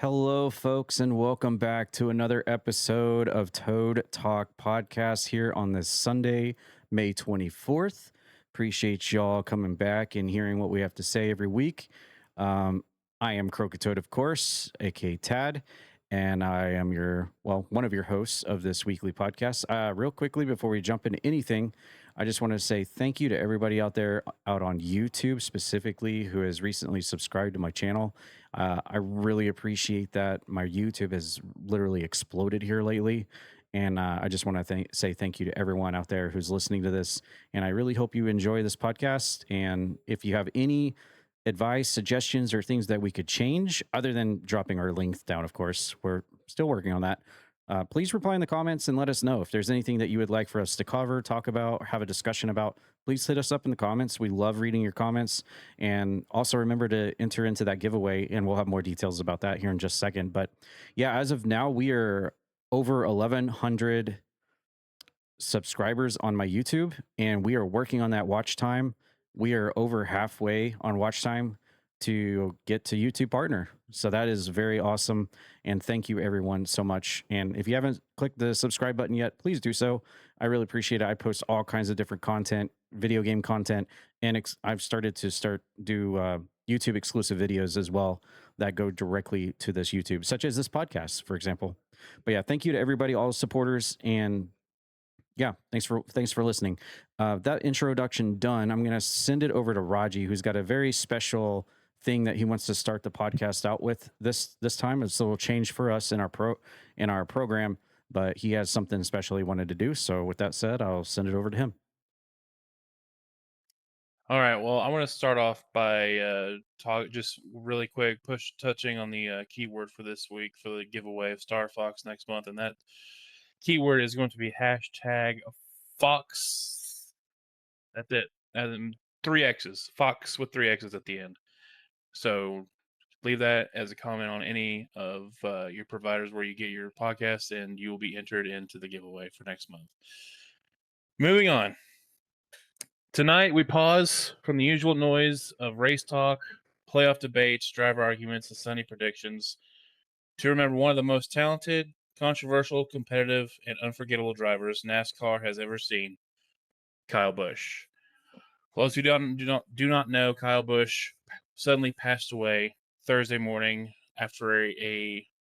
Hello, folks, and welcome back to another episode of Toad Talk Podcast here on this Sunday, May 24th. Appreciate y'all coming back and hearing what we have to say every week. Um, I am Croakitoad, of course, aka Tad, and I am one of your hosts of this weekly podcast. Real quickly, before we jump into anything, I just want to say thank you to everybody out there out on YouTube specifically who has recently subscribed to my channel. I really appreciate that. My YouTube has literally exploded here lately. And I just want to say thank you to everyone out there who's listening to this. And I really hope you enjoy this podcast. And if you have any advice, suggestions, or things that we could change, other than dropping our length down, of course, we're still working on that. Please reply in the comments and let us know if there's anything that you would like for us to cover, talk about, or have a discussion about. Please hit us up in the comments. We love reading your comments. And also remember to enter into that giveaway, and we'll have more details about that here in just a second. But yeah, as of now, we are over 1,100 subscribers on my YouTube, and we are working on that watch time. We are over halfway on watch time to get to YouTube partner. So that is very awesome. And thank you everyone so much. And if you haven't clicked the subscribe button yet, please do so. I really appreciate it. I post all kinds of different content, video game content, and I've started to do YouTube exclusive videos as well that go directly to this YouTube, such as this podcast, for example. But yeah, thank you to everybody, all the supporters, and yeah, thanks for listening. That introduction done, I'm going to send it over to Raji, who's got a very special thing that he wants to start the podcast out with this time. It's a little change for us in our program, but he has something special he wanted to do. So with that said, I'll send it over to him. All right. Well, I want to start off by just really quick touching on the keyword for this week for the giveaway of Star Fox next month, and that keyword is going to be hashtag Fox. That's it. And three X's. Fox with three X's at the end. So leave that as a comment on any of your providers where you get your podcasts, and you will be entered into the giveaway for next month. Moving on. Tonight, we pause from the usual noise of race talk, playoff debates, driver arguments, and sunny predictions to remember one of the most talented, controversial, competitive, and unforgettable drivers NASCAR has ever seen, Kyle Busch. For those who do not know, Kyle Busch suddenly passed away Thursday morning after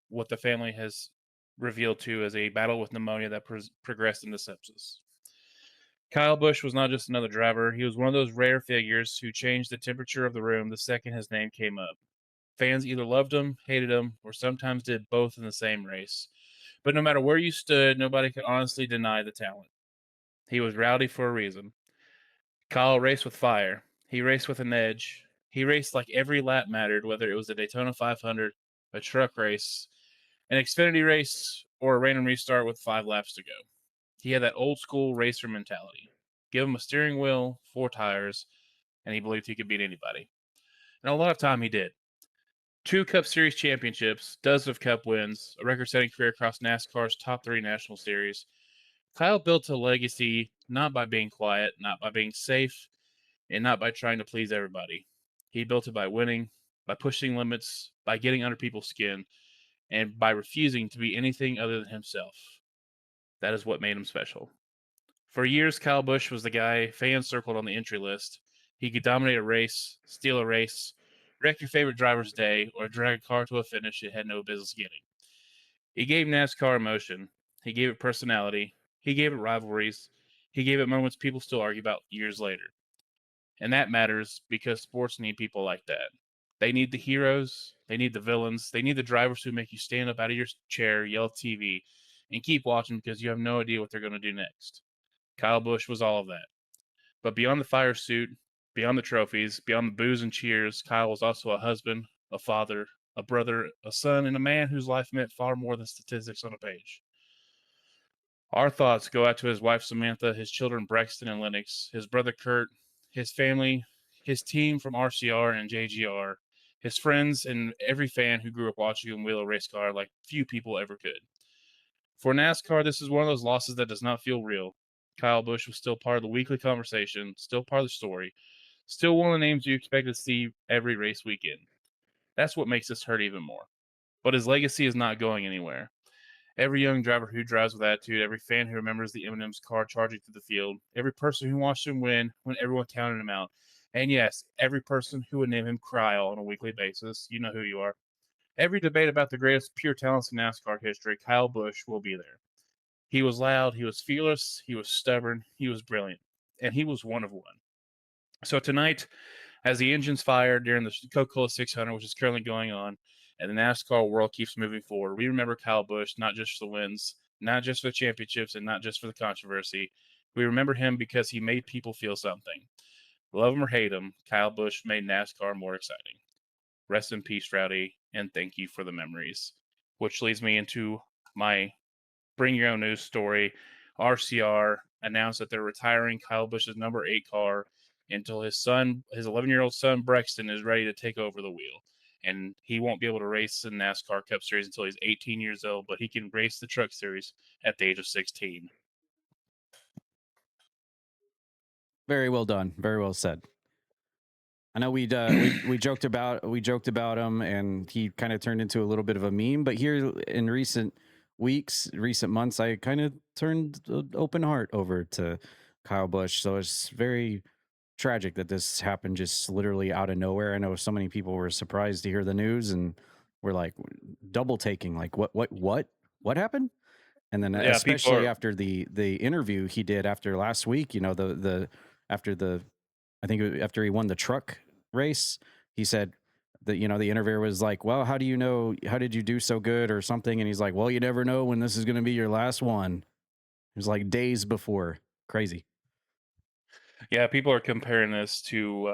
what the family has revealed to as a battle with pneumonia that progressed into sepsis. Kyle Busch was not just another driver. He was one of those rare figures who changed the temperature of the room the second his name came up. Fans either loved him, hated him, or sometimes did both in the same race. But no matter where you stood, nobody could honestly deny the talent. He was rowdy for a reason. Kyle raced with fire. He raced with an edge. He raced like every lap mattered, whether it was a Daytona 500, a truck race, an Xfinity race, or a random restart with 5 laps to go. He had that old school racer mentality. Give him a steering wheel, 4 tires, and he believed he could beat anybody. And a lot of time he did. 2 Cup Series championships, dozens of Cup wins, a record-setting career across NASCAR's top 3 national series. Kyle built a legacy not by being quiet, not by being safe, and not by trying to please everybody. He built it by winning, by pushing limits, by getting under people's skin, and by refusing to be anything other than himself. That is what made him special. For years, Kyle Busch was the guy fans circled on the entry list. He could dominate a race, steal a race, wreck your favorite driver's day, or drag a car to a finish it had no business getting. He gave NASCAR emotion. He gave it personality. He gave it rivalries. He gave it moments people still argue about years later. And that matters because sports need people like that. They need the heroes. They need the villains. They need the drivers who make you stand up out of your chair, yell at TV, and keep watching because you have no idea what they're going to do next. Kyle Busch was all of that. But beyond the fire suit, beyond the trophies, beyond the boos and cheers, Kyle was also a husband, a father, a brother, a son, and a man whose life meant far more than statistics on a page. Our thoughts go out to his wife Samantha, his children Braxton and Lennox, his brother Kurt, his family, his team from RCR and JGR, his friends, and every fan who grew up watching him wheel a race car like few people ever could. For NASCAR, this is one of those losses that does not feel real. Kyle Busch was still part of the weekly conversation, still part of the story, still one of the names you expect to see every race weekend. That's what makes this hurt even more. but his legacy is not going anywhere. Every young driver who drives with attitude, every fan who remembers the M&M's car charging through the field, every person who watched him win when everyone counted him out, and yes, every person who would name him Cryle on a weekly basis, you know who you are. Every debate about the greatest pure talents in NASCAR history, Kyle Busch will be there. He was loud, he was fearless, he was stubborn, he was brilliant, and he was one of one. So tonight, as the engines fire during the Coca-Cola 600, which is currently going on, and the NASCAR world keeps moving forward, we remember Kyle Busch not just for the wins, not just for the championships, and not just for the controversy. We remember him because he made people feel something. Love him or hate him, Kyle Busch made NASCAR more exciting. Rest in peace, Rowdy, and thank you for the memories. Which leads me into my Bring Your Own News story. RCR announced that they're retiring Kyle Busch's number 8 car until his 11-year-old son Brexton, is ready to take over the wheel. And he won't be able to race in NASCAR Cup Series until he's 18 years old, but he can race the Truck Series at the age of 16. Very well done. Very well said. I know we joked about him, and he kind of turned into a little bit of a meme. But here in recent weeks, recent months, I kind of turned an open heart over to Kyle Busch. So it's very tragic that this happened just literally out of nowhere. I know so many people were surprised to hear the news and were like double taking, like what happened? And then Yeah, people especially are. after the interview he did after last week, you know, after the I think after he won the truck race, he said that, you know, the interviewer was like, well, how do you know, how did you do so good or something? And he's like, well, you never know when this is going to be your last one. It was like days before. Crazy. Yeah, people are comparing this to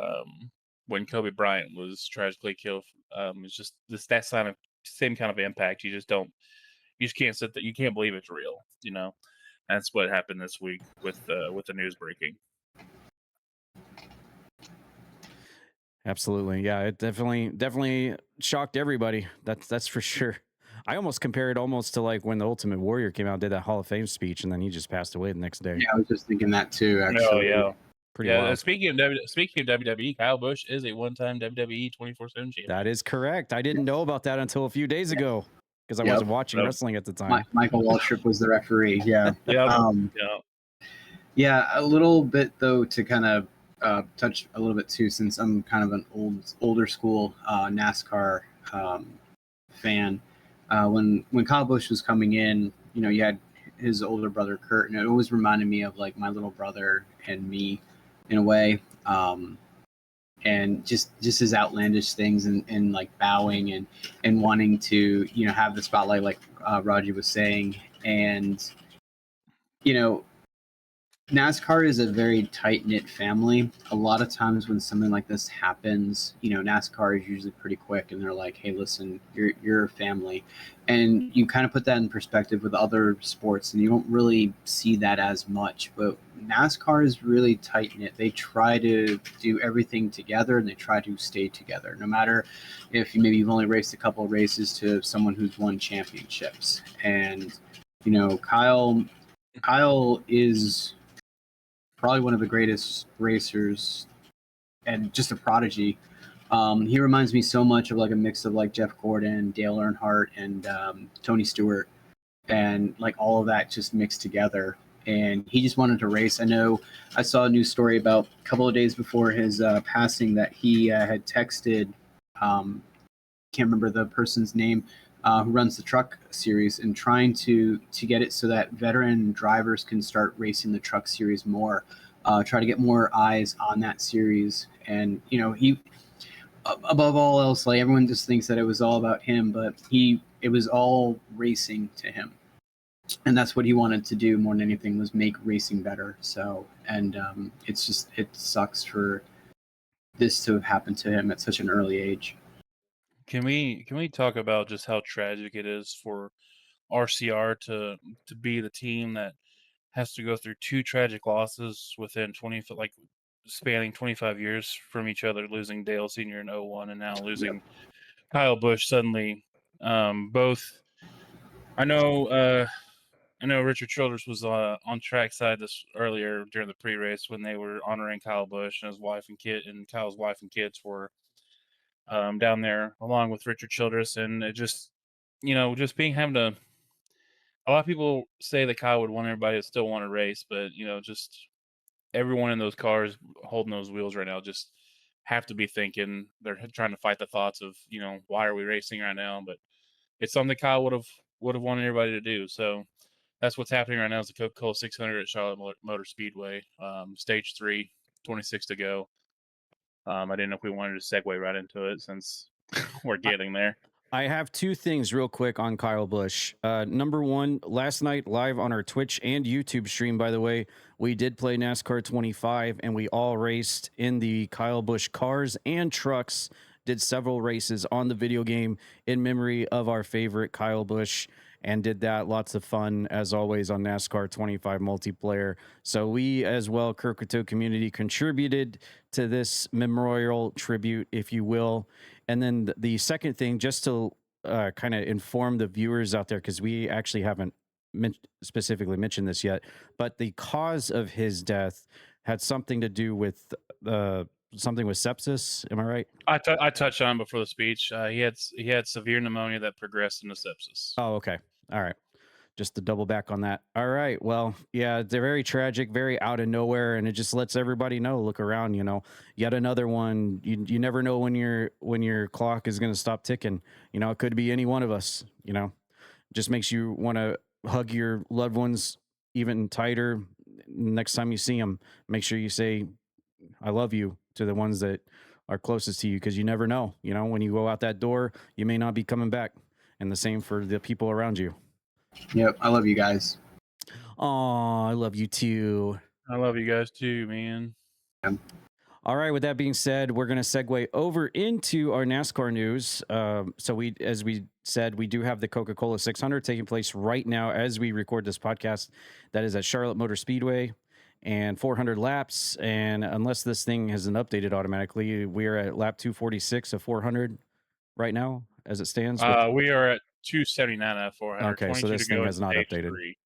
when Kobe Bryant was tragically killed. It's just that same kind of impact. You just can't sit there. You can't believe it's real. You know, that's what happened this week with the news breaking. Absolutely. Yeah, it definitely shocked everybody. That's for sure. I almost compare it almost to like when the Ultimate Warrior came out and did that Hall of Fame speech, and then he just passed away the next day. Yeah, I was just thinking that too, Oh actually. yeah, Pretty yeah. wild. Speaking of WWE, Kyle Busch is a one-time WWE 24/7 champion. That is correct. I didn't know about that until a few days ago because I Yep. wasn't watching Yep. wrestling at the time. Michael Waltrip was the referee. Yeah. Yeah. Yeah, a little bit though to kind of touch a little bit too, since I'm kind of an older school NASCAR fan. When Kyle Busch was coming in, you know, you had his older brother Kurt, and it always reminded me of like my little brother and me, in a way. And just his outlandish things and like bowing and wanting to, you know, have the spotlight, like Raji was saying. And you know, NASCAR is a very tight knit family. A lot of times when something like this happens, you know, NASCAR is usually pretty quick, and they're like, "Hey, listen, you're a family," and you kind of put that in perspective with other sports, and you don't really see that as much. But NASCAR is really tight knit. They try to do everything together, and they try to stay together, no matter if maybe you've only raced a couple of races to someone who's won championships. And you know, Kyle is probably one of the greatest racers and just a prodigy. He reminds me so much of like a mix of like Jeff Gordon, Dale Earnhardt, and Tony Stewart, and like all of that just mixed together. And he just wanted to race. I know I saw a news story about a couple of days before his passing that he had texted, can't remember the person's name, who runs the truck series, and trying to get it so that veteran drivers can start racing the truck series more, try to get more eyes on that series. And you know, he, above all else, like everyone just thinks that it was all about him, but it was all racing to him, and that's what he wanted to do more than anything, was make racing better. So, and it sucks for this to have happened to him at such an early age. Can we talk about just how tragic it is for RCR to be the team that has to go through two tragic losses within 20, like spanning 25 years from each other, losing Dale Sr. in 01 and now losing Kyle Busch suddenly. Both, I know Richard Childress was on trackside this earlier during the pre-race when they were honoring Kyle Busch, and his wife and kid, and Kyle's wife and kids were down there along with Richard Childress, and it just just having to. A lot of people say that Kyle would want everybody to still want to race, but just everyone in those cars holding those wheels right now just have to be thinking they're trying to fight the thoughts of why are we racing right now? But it's something Kyle would have wanted everybody to do. So that's what's happening right now is the Coca-Cola 600 at Charlotte Motor Speedway, stage 3, 26 to go. I didn't know if we wanted to segue right into it since we're getting there. I have two things real quick on Kyle Busch. Number one, last night live on our Twitch and YouTube stream, by the way, we did play NASCAR 25 and we all raced in the Kyle Busch cars and trucks, did several races on the video game in memory of our favorite Kyle Busch and did that. Lots of fun as always on NASCAR 25 multiplayer. So we as well, Croakitoad community, contributed to this memorial tribute, if you will. And then the second thing, just to kind of inform the viewers out there, because we actually haven't specifically mentioned this yet, but the cause of his death had something to do with something with sepsis. Am I right? I touched on him before the speech. He had severe pneumonia that progressed into sepsis. Oh, okay. All right. Just to double back on that. All right. Well, yeah, they're very tragic, very out of nowhere, and it just lets everybody know. Look around, yet another one. You never know when your clock is going to stop ticking. It could be any one of us. Just makes you want to hug your loved ones even tighter next time you see them. Make sure you say, "I love you" to the ones that are closest to you, because you never know. When you go out that door, you may not be coming back, and the same for the people around you. Yep, I love you guys. Oh, I love you too. I love you guys too, man. Yeah. All right. With that being said, we're going to segue over into our NASCAR news. So as we said, we do have the Coca-Cola 600 taking place right now as we record this podcast. That is at Charlotte Motor Speedway, and 400 laps. And unless this thing hasn't updated automatically, we are at lap 246 of 400 right now as it stands. We are at 279 out of 400. Okay, so this thing has not updated. 3.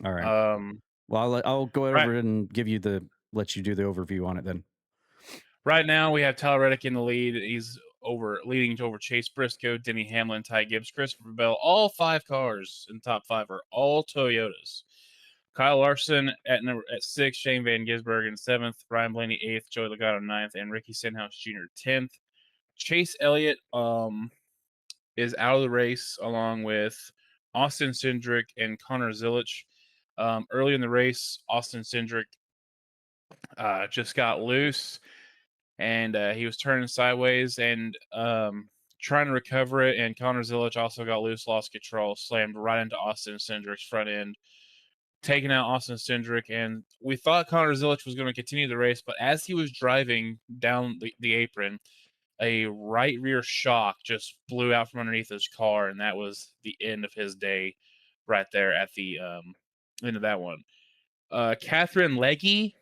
All right. Well, I'll go over and let you do the overview on it then. Right now, we have Tyler Reddick in the lead. He's leading over Chase Briscoe, Denny Hamlin, Ty Gibbs, Christopher Bell. All 5 cars in the top 5 are all Toyotas. Kyle Larson at 6, Shane Van Gisbergen in 7th, Ryan Blaney 8th, Joey Logano 9th, and Ricky Stenhouse Jr. 10th. Chase Elliott is out of the race along with Austin Cindric and Connor Zilich. Early in the race, Austin Cindric just got loose, and he was turning sideways and trying to recover it, and Connor Zilich also got loose, lost control, slammed right into Austin Cindric's front end, taking out Austin Cindric. And we thought Connor Zilich was going to continue the race, but as he was driving down the apron, a right rear shock just blew out from underneath his car, and that was the end of his day right there at the end of that one. Catherine Legge,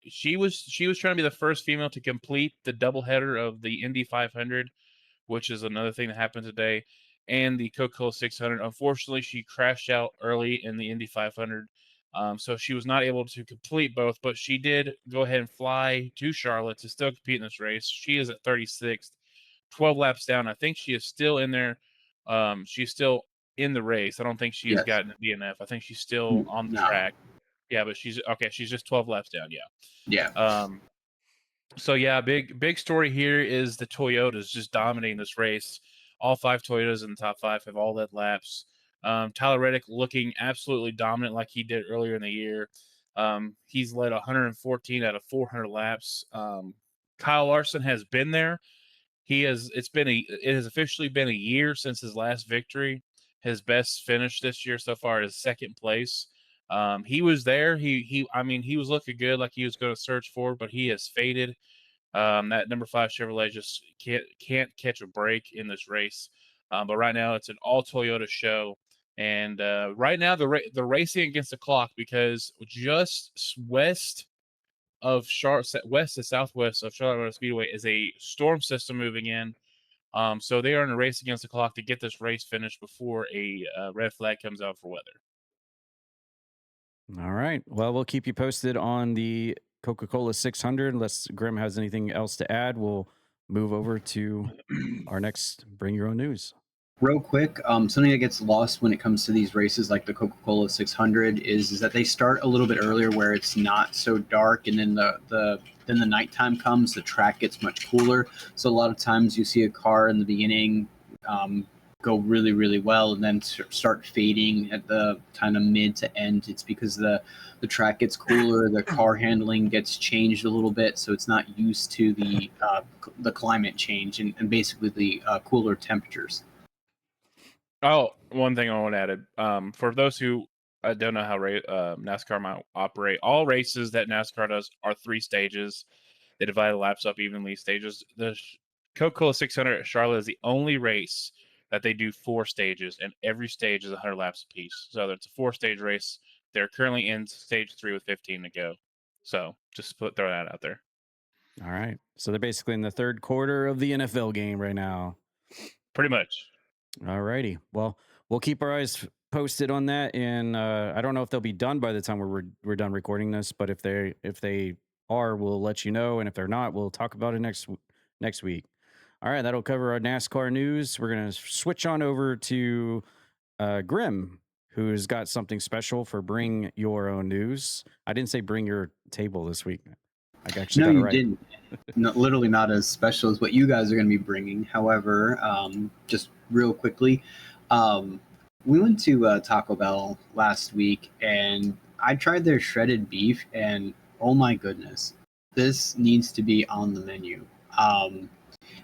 she was trying to be the first female to complete the doubleheader of the Indy 500, which is another thing that happened today, and the Coca-Cola 600. Unfortunately, she crashed out early in the Indy 500, so she was not able to complete both, but she did go ahead and fly to Charlotte to still compete in this race. She is at 36th, 12 laps down. I think she is still in there. She's still in the race. I don't think she has gotten a DNF. I think she's still on the track. Yeah, but she's just 12 laps down. Yeah. So yeah, big story here is the Toyotas just dominating this race. All 5 Toyotas in the top 5 have all led laps. Tyler Reddick looking absolutely dominant like he did earlier in the year. He's led 114 out of 400 laps. Kyle Larson has been there. It has officially been a year since his last victory. His best finish this year so far is 2nd place. He was there. He was looking good, like he was going to search for, but he has faded. That number 5 Chevrolet just can't catch a break in this race. But right now it's an all Toyota show, and right now they're racing against the clock because just west to southwest of Charlotte Motor Speedway is a storm system moving in. So they are in a race against the clock to get this race finished before a red flag comes out for weather. All right. Well, we'll keep you posted on the Coca-Cola 600. Unless Grem has anything else to add, we'll move over to our next Bring Your Own News. Real quick, something that gets lost when it comes to these races, like the Coca-Cola 600, is that they start a little bit earlier, where it's not so dark, and then the nighttime comes, the track gets much cooler. So a lot of times you see a car in the beginning go really, really well, and then start fading at the kind of mid to end. It's because the track gets cooler, the car handling gets changed a little bit, so it's not used to the climate change and basically the cooler temperatures. Oh, one thing I want to add. For those who don't know how NASCAR might operate, all races that NASCAR does are 3 stages. They divide the laps up evenly stages. The Coca-Cola 600 at Charlotte is the only race that they do 4 stages, and every stage is 100 laps apiece. So it's a 4-stage race. They're currently in stage 3 with 15 to go. So just throw that out there. All right. So they're basically in the third quarter of the NFL game right now. Pretty much. All righty. Well, we'll keep our eyes posted on that, and I don't know if they'll be done by the time we're done recording this, but if they are, we'll let you know, and if they're not, we'll talk about it next week. All right, that'll cover our NASCAR news. We're gonna switch on over to Grem, who's got something special for Bring Your Own News. I didn't say bring your table this week. I actually got it right. Didn't. Literally not as special as what you guys are going to be bringing. However, just real quickly, we went to Taco Bell last week, and I tried their shredded beef, and oh my goodness, this needs to be on the menu.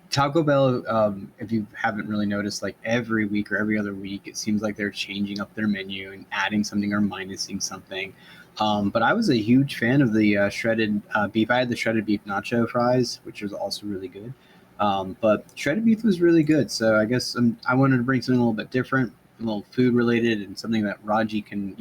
Taco Bell, if you haven't really noticed, like every week or every other week, it seems like they're changing up their menu and adding something or minusing something. But I was a huge fan of the shredded beef. I had the shredded beef nacho fries, which was also really good. But shredded beef was really good. So I guess I wanted to bring something a little bit different, a little food related, and something that Raji can,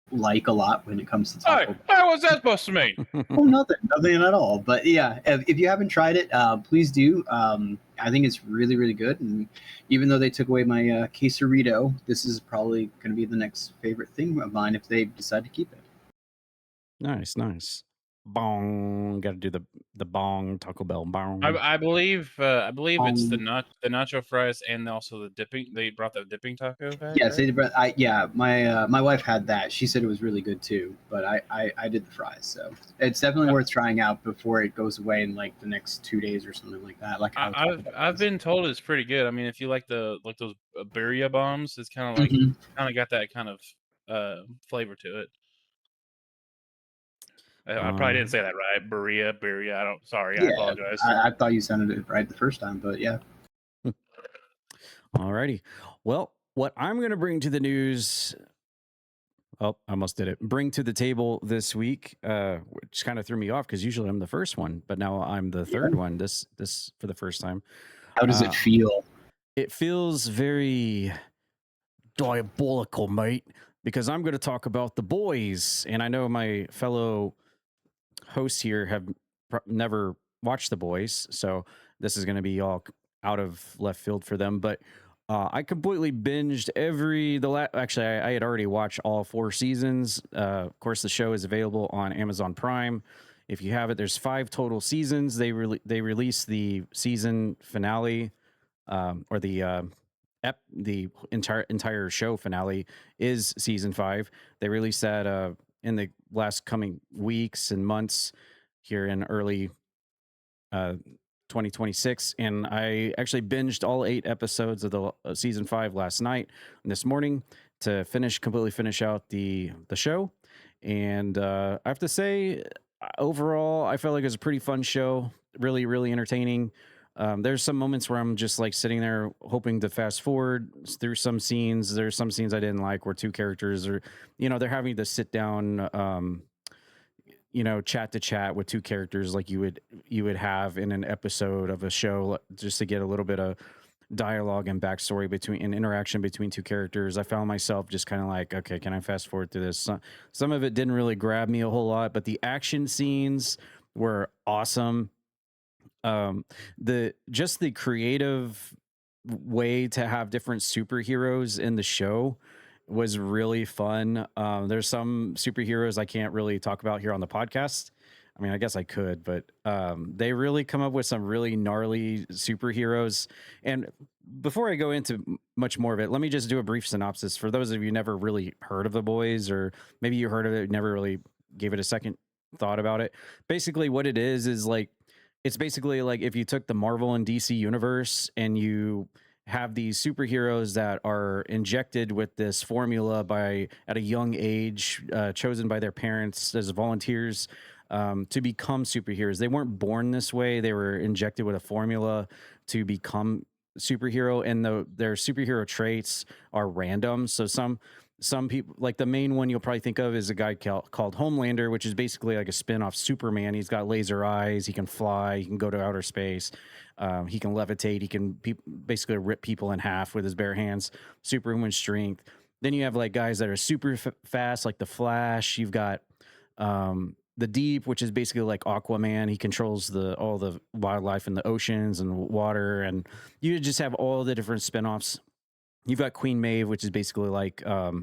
like a lot when it comes to Taco Bell. What's that supposed to mean? Oh, nothing at all. But yeah, if you haven't tried it, please do. I think it's really, really good. And even though they took away my quesarito, this is probably going to be the next favorite thing of mine if they decide to keep it. Nice. Bong. Got to do the bong. Taco Bell bong. I believe it's the nacho fries and also the dipping. They brought the dipping taco back. Yes, right? my wife had that. She said it was really good too. But I did the fries, so it's definitely worth trying out before it goes away in like the next 2 days or something like that. Like I've been told it's pretty good. I mean, if you like those birria bombs, it's kind of like kind of got that kind of flavor to it. I probably didn't say that right. Birria. I apologize. I thought you sounded it right the first time, but yeah. Alrighty. Well, what I'm going to bring to the news. Oh, I almost did it. Bring to the table this week, which kind of threw me off because usually I'm the first one, but now I'm the third one. This for the first time. How does it feel? It feels very diabolical, mate, because I'm going to talk about The Boys, and I know my fellow hosts here have never watched The Boys, so this is going to be all out of left field for them. But I completely binged actually, I had already watched all 4 seasons. Of course, the show is available on Amazon Prime. If you have it, there's 5 total seasons. They released the season finale, or the entire show finale is season 5. They released that in the last coming weeks and months here in early 2026, and I actually binged all 8 episodes of the season 5 last night and this morning to completely finish out the show. And I have to say, overall, I felt like it was a pretty fun show, really, really entertaining. There's some moments where I'm just like sitting there hoping to fast forward through some scenes. There's some scenes I didn't like where 2 characters are, they're having to sit down, chat to chat with 2 characters like you would have in an episode of a show, just to get a little bit of dialogue and backstory and interaction between 2 characters. I found myself just kind of like, okay, can I fast forward through this? Some of it didn't really grab me a whole lot, but the action scenes were awesome. The creative way to have different superheroes in the show was really fun. There's some superheroes I can't really talk about here on the podcast, I mean, I guess I could, but they really come up with some really gnarly superheroes. And before I go into much more of it, let me just do a brief synopsis for those of you never really heard of the boys, or maybe you heard of it, never really gave it a second thought about it. Basically, what it is like it's basically like if you took the Marvel and DC universe and you have these superheroes that are injected with this formula by at a young age, chosen by their parents as volunteers to become superheroes. They weren't born this way; they were injected with a formula to become superhero, and their superhero traits are random. So some people, like the main one you'll probably think of, is a guy called Homelander, which is basically like a spin-off Superman. He's got laser eyes, he can fly, he can go to outer space, he can levitate, he can basically rip people in half with his bare hands, superhuman strength. Then you have like guys that are super fast, like the Flash. You've got the Deep, which is basically like Aquaman. He controls all the wildlife in the oceans and water, and you just have all the different spin-offs. You've got Queen Maeve, which is basically like crap,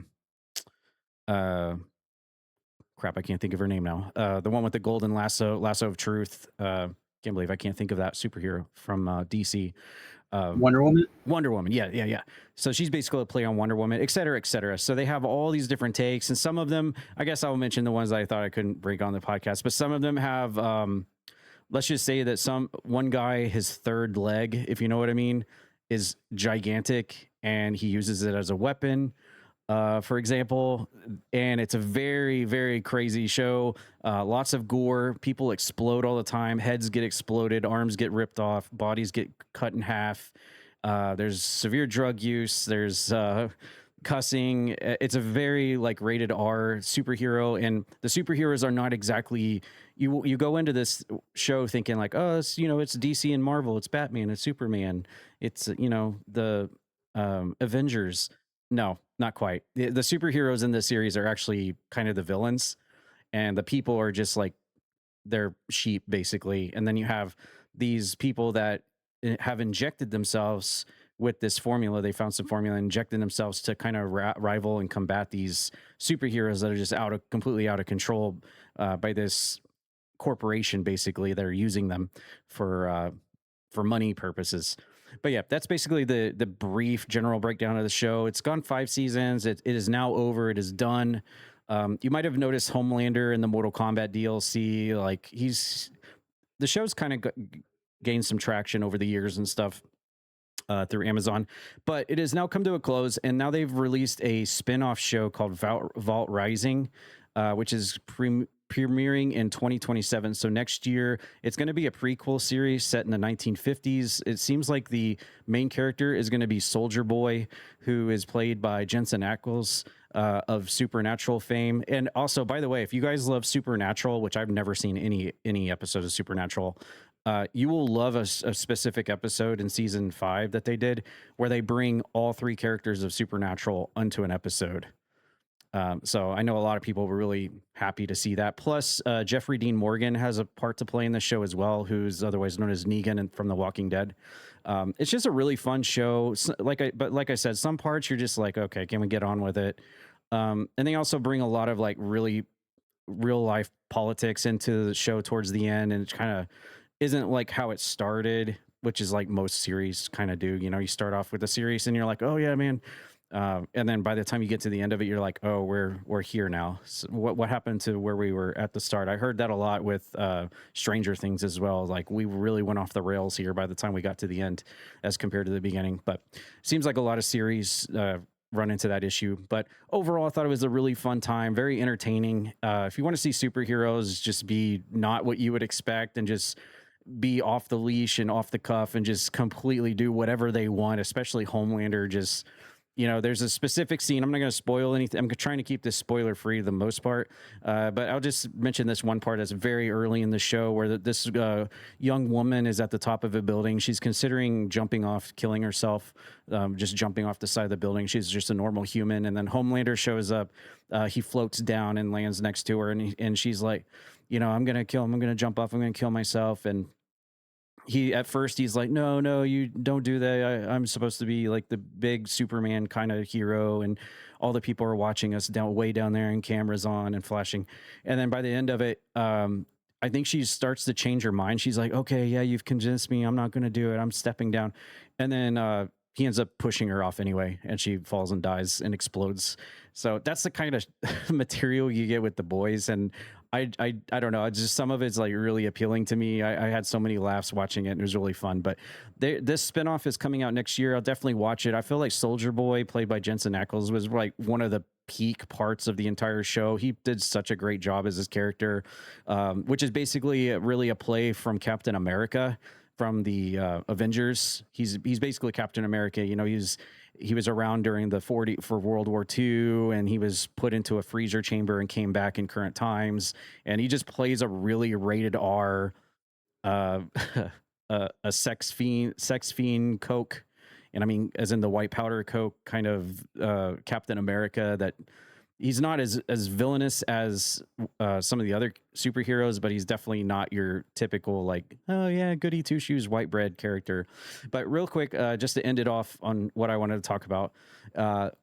I can't think of her name now. The one with the golden lasso of truth. Can't believe I can't think of that superhero from DC. Wonder Woman. Yeah. So she's basically a play on Wonder Woman, et cetera, et cetera. So they have all these different takes, and some of them, I guess I'll mention the ones I thought I couldn't break on the podcast, but some of them have, let's just say that one guy, his third leg, if you know what I mean, is gigantic, and he uses it as a weapon, for example. And it's a very, very crazy show. Lots of gore. People explode all the time. Heads get exploded. Arms get ripped off. Bodies get cut in half. There's severe drug use. There's cussing. It's a very like rated R superhero, and the superheroes are not exactly. You go into this show thinking like, oh, it's DC and Marvel. It's Batman. It's Superman. It's the Avengers. No, not quite. The superheroes in this series are actually kind of the villains, and the people are just like they're sheep basically. And then you have these people that have injected themselves with this formula. They found some formula, injected themselves to kind of rival and combat these superheroes that are just completely out of control by this corporation, basically. They're using them for money purposes. But yeah, that's basically the brief general breakdown of the show. It's gone 5 seasons. It is now over. It is done. You might have noticed Homelander in the Mortal Kombat DLC. Like the show's kind of gained some traction over the years and stuff through Amazon, but it has now come to a close, and now they've released a spin-off show called Vought Rising, which is premiering in 2027. So next year, it's going to be a prequel series set in the 1950s. It seems like the main character is going to be Soldier Boy, who is played by Jensen Ackles of Supernatural fame. And also, by the way, if you guys love Supernatural, which I've never seen any episode of Supernatural, you will love a specific episode in season 5 that they did, where they bring all 3 characters of Supernatural onto an episode. So I know a lot of people were really happy to see that. Plus, Jeffrey Dean Morgan has a part to play in the show as well, who's otherwise known as Negan from The Walking Dead. It's just a really fun show. Like I said, some parts you're just like, okay, can we get on with it? And they also bring a lot of like really real life politics into the show towards the end, and it kind of isn't like how it started, which is like most series kind of do. You start off with a series and you're like, oh yeah, man. And then by the time you get to the end of it, you're like, oh, we're here now. So what happened to where we were at the start? I heard that a lot with Stranger Things as well. Like we really went off the rails here by the time we got to the end as compared to the beginning. But it seems like a lot of series run into that issue. But overall, I thought it was a really fun time, very entertaining. If you want to see superheroes just be not what you would expect and just be off the leash and off the cuff and just completely do whatever they want, especially Homelander, just... there's a specific scene. I'm not going to spoil anything. I'm trying to keep this spoiler free the most part. But I'll just mention this one part that's very early in the show where this young woman is at the top of a building. She's considering jumping off, killing herself, just jumping off the side of the building. She's just a normal human. And then Homelander shows up. He floats down and lands next to her. And she's like, I'm going to jump off. I'm going to kill myself. And at first he's like, no, you don't do that. I'm supposed to be like the big Superman kind of hero, and all the people are watching us way down there and cameras on and flashing. And then by the end of it, I think she starts to change her mind. She's like, okay, yeah, you've convinced me. I'm not going to do it. I'm stepping down. And then he ends up pushing her off anyway, and she falls and dies and explodes. So that's the kind of material you get with The Boys. And I don't know. It's just some of it's like really appealing to me. I had so many laughs watching it. And it was really fun. But this spinoff is coming out next year. I'll definitely watch it. I feel like Soldier Boy, played by Jensen Ackles, was like one of the peak parts of the entire show. He did such a great job as his character, which is basically really a play from Captain America from the Avengers. He's basically Captain America. You know, he was around during for World War II, and he was put into a freezer chamber and came back in current times. And he just plays a really rated R, a sex fiend Coke. And I mean, as in the white powder Coke kind of Captain America, that he's not as villainous as some of the other superheroes, but he's definitely not your typical like, oh yeah, goody two shoes, white bread character. But real quick, just to end it off on what I wanted to talk about,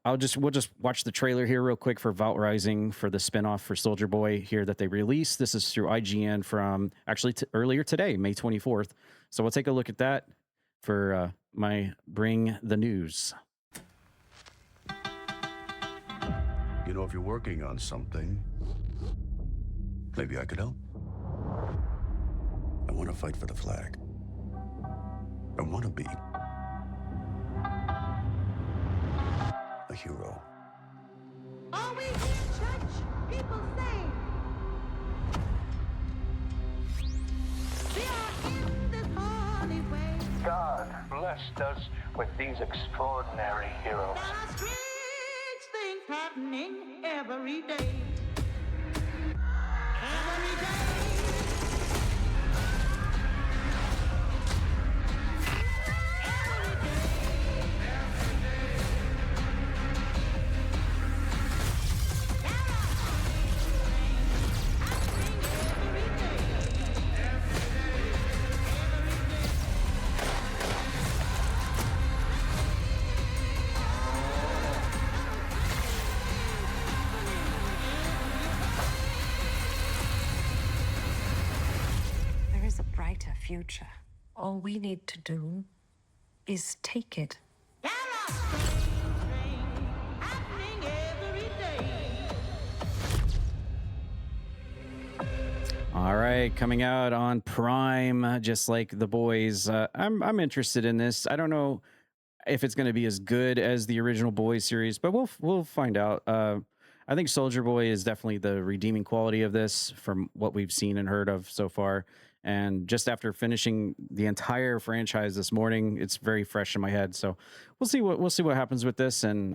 we'll just watch the trailer here real quick for Vought Rising, for the spinoff for Soldier Boy here that they released. This is through IGN from actually earlier today, May 24th. So we'll take a look at that for my Bring the News. You know, if you're working on something, maybe I could help. I want to fight for the flag. I want to be a hero. Always in church, people say. We are in this holy way. God blessed us with these extraordinary heroes. There are strange things happening every day. Every day. There is a brighter future. All we need to do is take it. There are strange things happening every day. All right, coming out on Prime, just like The Boys. I'm interested in this. I don't know if it's going to be as good as the original Boys series, but we'll find out. I think Soldier Boy is definitely the redeeming quality of this from what we've seen and heard of so far. And just after finishing the entire franchise this morning, it's very fresh in my head. So we'll see what happens with this. And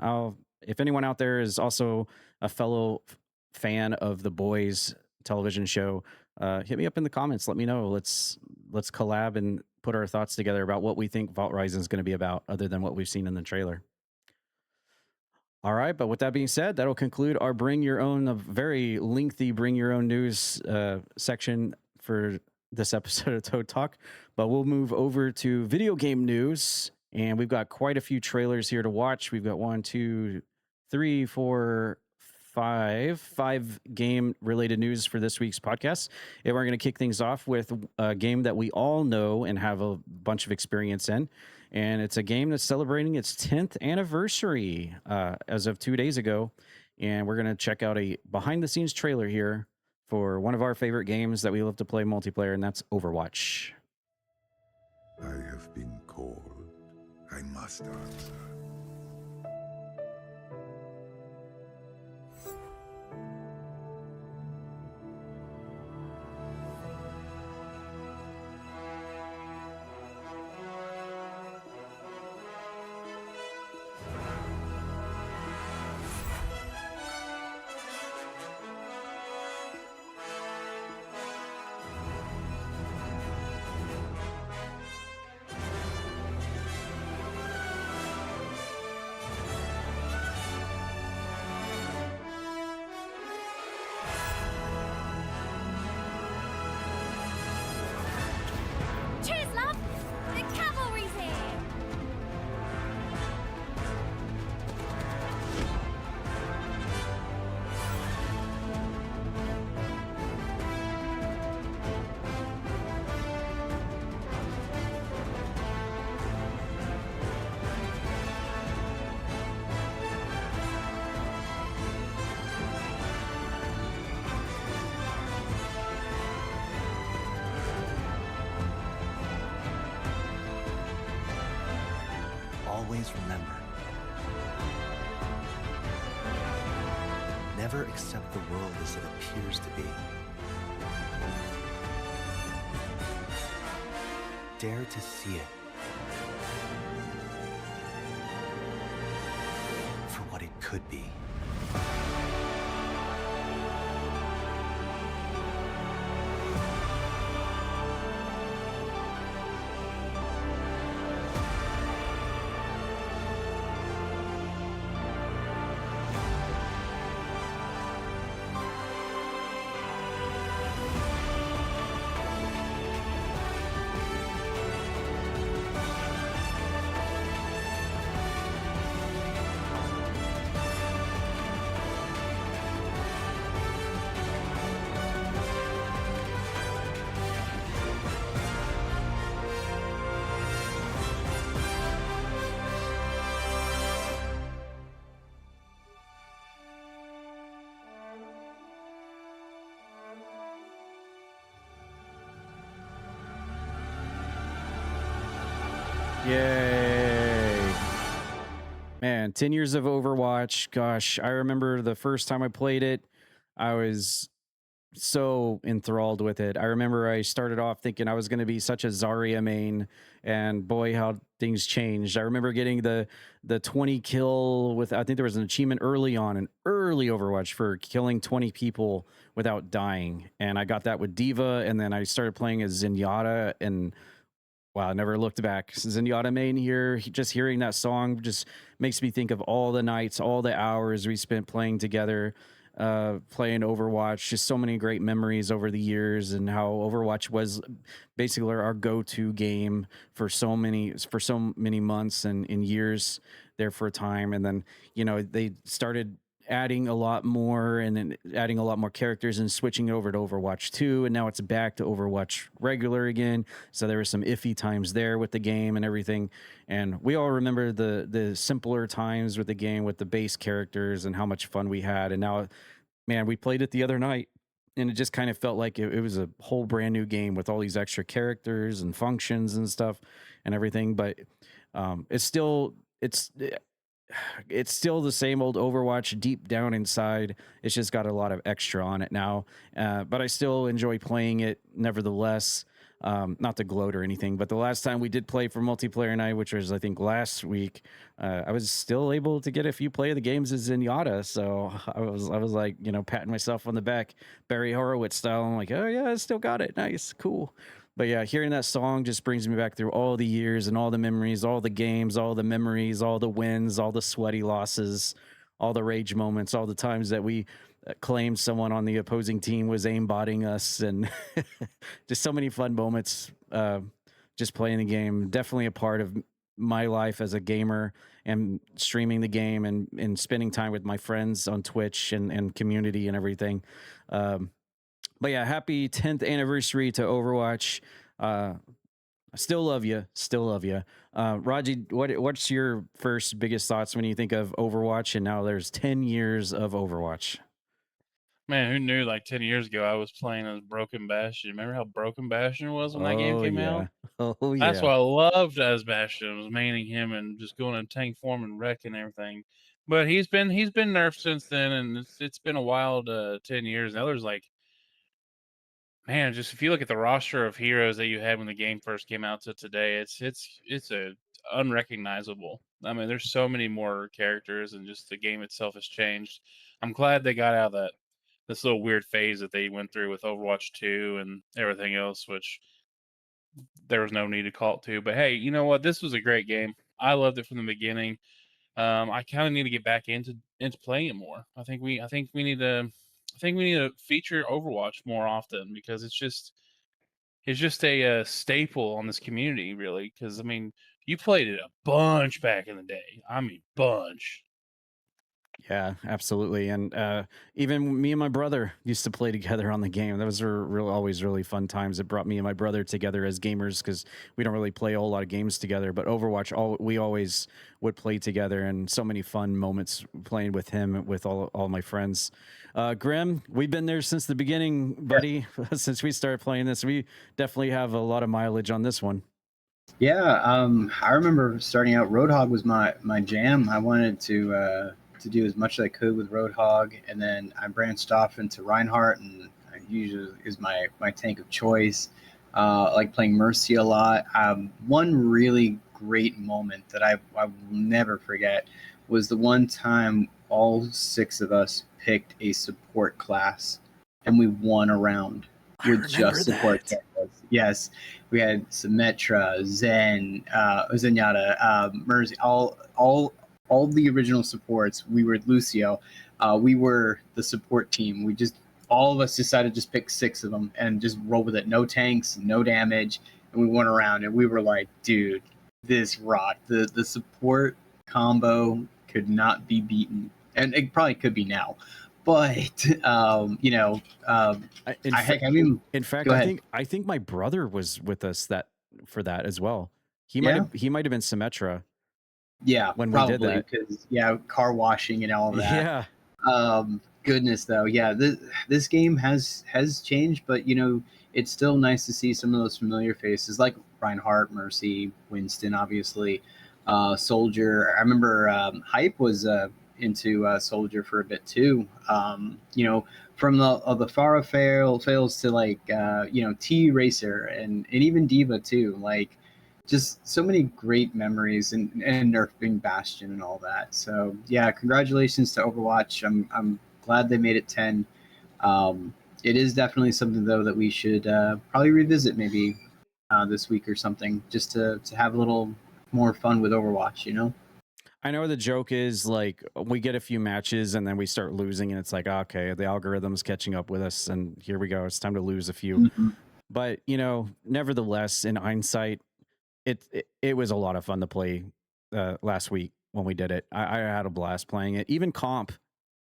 if anyone out there is also a fellow fan of the Boys television show, hit me up in the comments. Let me know. Let's collab and put our thoughts together about what we think Vought Rising is going to be about, other than what we've seen in the trailer. All right, but with that being said, that'll conclude our a very lengthy Bring Your Own News section for this episode of Toad Talk. But we'll move over to video game news, and we've got quite a few trailers here to watch. We've got 1, 2, 3, 4, 5 game related news for this week's podcast. And we're going to kick things off with a game that we all know and have a bunch of experience in. And it's a game that's celebrating its 10th anniversary as of 2 days ago. And we're going to check out a behind the scenes trailer here for one of our favorite games that we love to play multiplayer, and that's Overwatch. I have been called. I must answer. always remember, never accept the world as it appears to be. Dare to see it for what it could be. Yay. Man, 10 years of Overwatch. Gosh, I remember the first time I played it, I was so enthralled with it. I remember I started off thinking I was going to be such a Zarya main, and boy, how things changed. I remember getting the 20 kill with, I think there was an achievement early on, an early Overwatch for killing 20 people without dying. And I got that with Diva, and then I started playing as Zenyatta, and wow, I never looked back. Zenyatta main here, just hearing that song just makes me think of all the nights, all the hours we spent playing together, playing Overwatch. Just so many great memories over the years, and how Overwatch was basically our go-to game for so many months and years there for a time. And then, you know, they started adding a lot more, and then adding a lot more characters and switching it over to Overwatch 2, and now it's back to Overwatch regular again. So there were some iffy times there with the game and everything, and we all remember the simpler times with the game with the base characters and how much fun we had. And now, man, we played it the other night, and it just kind of felt like it was a whole brand new game with all these extra characters and functions and stuff and everything. But it's still the same old Overwatch deep down inside. It's just got a lot of extra on it now. But I still enjoy playing it nevertheless. Not to gloat or anything, but the last time we did play for multiplayer night, which was I think last week, I was still able to get a few play of the games as Zenyatta. So I was like, you know, patting myself on the back, Barry Horowitz style. I'm like, oh yeah, I still got it. Nice, cool. But yeah, hearing that song just brings me back through all the years and all the memories, all the games, all the memories, all the wins, all the sweaty losses, all the rage moments, all the times that we claimed someone on the opposing team was aimbotting us, and just so many fun moments just playing the game. Definitely a part of my life as a gamer, and streaming the game, and spending time with my friends on Twitch and community and everything. But yeah, happy 10th anniversary to Overwatch. I still love you. Raji, what's your first biggest thoughts when you think of Overwatch, and now there's 10 years of Overwatch? Man, who knew like 10 years ago I was playing as Broken Bastion? Remember how Broken Bastion was when that game came out? Oh That's yeah. what I loved as Bastion, was maining him and just going in tank form and wrecking everything. But he's been nerfed since then, and it's been a wild 10 years. Now there's like, man, just if you look at the roster of heroes that you had when the game first came out to today, it's a unrecognizable. I mean, there's so many more characters, and just the game itself has changed. I'm glad they got out of this little weird phase that they went through with Overwatch 2 and everything else, which there was no need to call it 2. But hey, you know what? This was a great game. I loved it from the beginning. I kind of need to get back into playing it more. I think we need to feature Overwatch more often, because it's just a staple on this community, really. Because I mean, you played it a bunch back in the day. I mean, bunch. Yeah, absolutely. And even me and my brother used to play together on the game. Those were always really fun times. It brought me and my brother together as gamers, because we don't really play a whole lot of games together. But Overwatch, we always would play together, and so many fun moments playing with him, with all my friends. Grem, we've been there since the beginning, buddy. Since we started playing this, we definitely have a lot of mileage on this one. Yeah, I remember starting out. Roadhog was my jam. I wanted to do as much as I could with Roadhog, and then I branched off into Reinhardt, and I usually is my tank of choice. I like playing Mercy a lot. One really great moment that I will never forget was the one time all 6 of us picked a support class, and we won a round with just support characters. Yes, we had Symmetra, Zen, Zenyatta, Mercy, all the original supports. We were Lucio. We were the support team. We just all of us decided to just pick 6 of them and just roll with it. No tanks, no damage, and we went around and we were like, dude, this rocked. The support combo could not be beaten, and it probably could be now. But in fact, go ahead. I think my brother was with us for that as well. He Yeah? might have been Symmetra. Yeah, when we probably, did that. because car washing and all of that. Yeah. Goodness though, yeah, this game has changed, but it's still nice to see some of those familiar faces like Reinhardt, Mercy, Winston, obviously, Soldier. I remember Hype was into Soldier for a bit too. From the Farah fails to like T Racer and even Diva too. Like, just so many great memories and nerfing Bastion and all that. So yeah, congratulations to Overwatch. I'm glad they made it 10. It is definitely something though that we should probably revisit maybe this week or something, just to have a little more fun with Overwatch. I know the joke is like we get a few matches and then we start losing and it's like, okay, the algorithm's catching up with us and here we go. It's time to lose a few. Mm-hmm. But nevertheless, in hindsight, it was a lot of fun to play last week when we did it. I had a blast playing it. Even comp,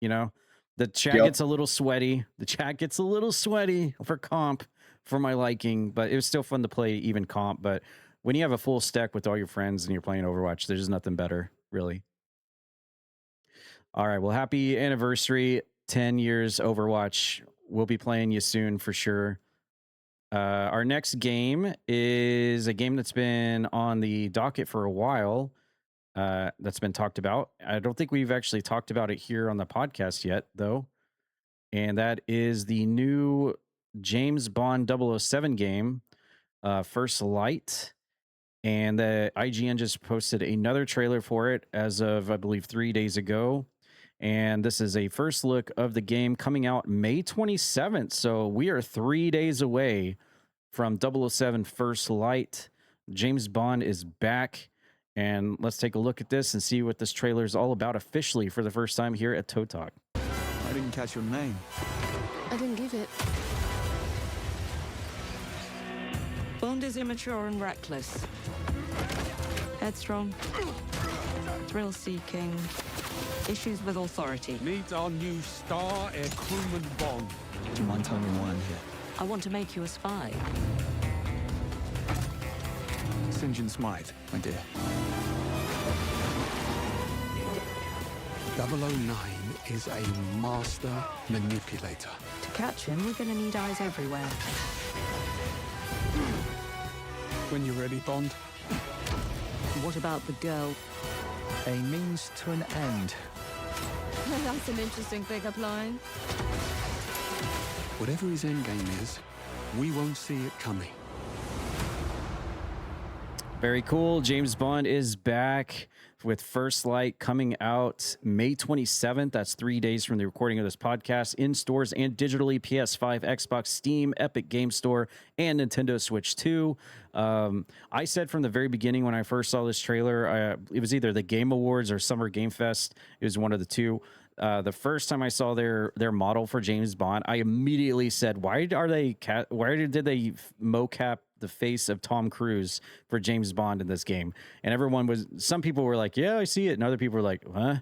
the chat gets a little sweaty. The chat gets a little sweaty for comp for my liking, but it was still fun to play even comp. But when you have a full stack with all your friends and you're playing Overwatch, there's nothing better, really. All right. Well, happy anniversary. 10 years Overwatch. We'll be playing you soon for sure. Our next game is a game that's been on the docket for a while. That's been talked about. I don't think we've actually talked about it here on the podcast yet, though. And that is the new James Bond 007 game, First Light. And the IGN just posted another trailer for it as of, I believe, 3 days ago. And this is a first look of the game coming out May 27th. So we are 3 days away from 007 First Light. James Bond is back. And let's take a look at this and see what this trailer is all about officially for the first time here at Toe Talk. I didn't catch your name. I didn't give it. Bond is immature and reckless. Headstrong. Thrill-seeking. Issues with authority. Needs our new star air crewman Bond. Do you mind telling me why I'm here? I want to make you a spy. St. John Smythe, my dear. 009 is a master manipulator. To catch him, we're going to need eyes everywhere. When you're ready, Bond. What about the girl? A means to an end. That's an interesting pickup line. Whatever his endgame is, we won't see it coming. Very cool. James Bond is back with First Light coming out May 27th. That's 3 days from the recording of this podcast, in stores and digitally, PS5, Xbox, Steam, Epic Game Store, and Nintendo Switch 2. I said from the very beginning when I first saw this trailer, it was either the Game Awards or Summer Game Fest. It was one of the two. The first time I saw their model for James Bond, I immediately said, why did they mocap the face of Tom Cruise for James Bond in this game? And some people were like, yeah, I see it. And other people were like, huh?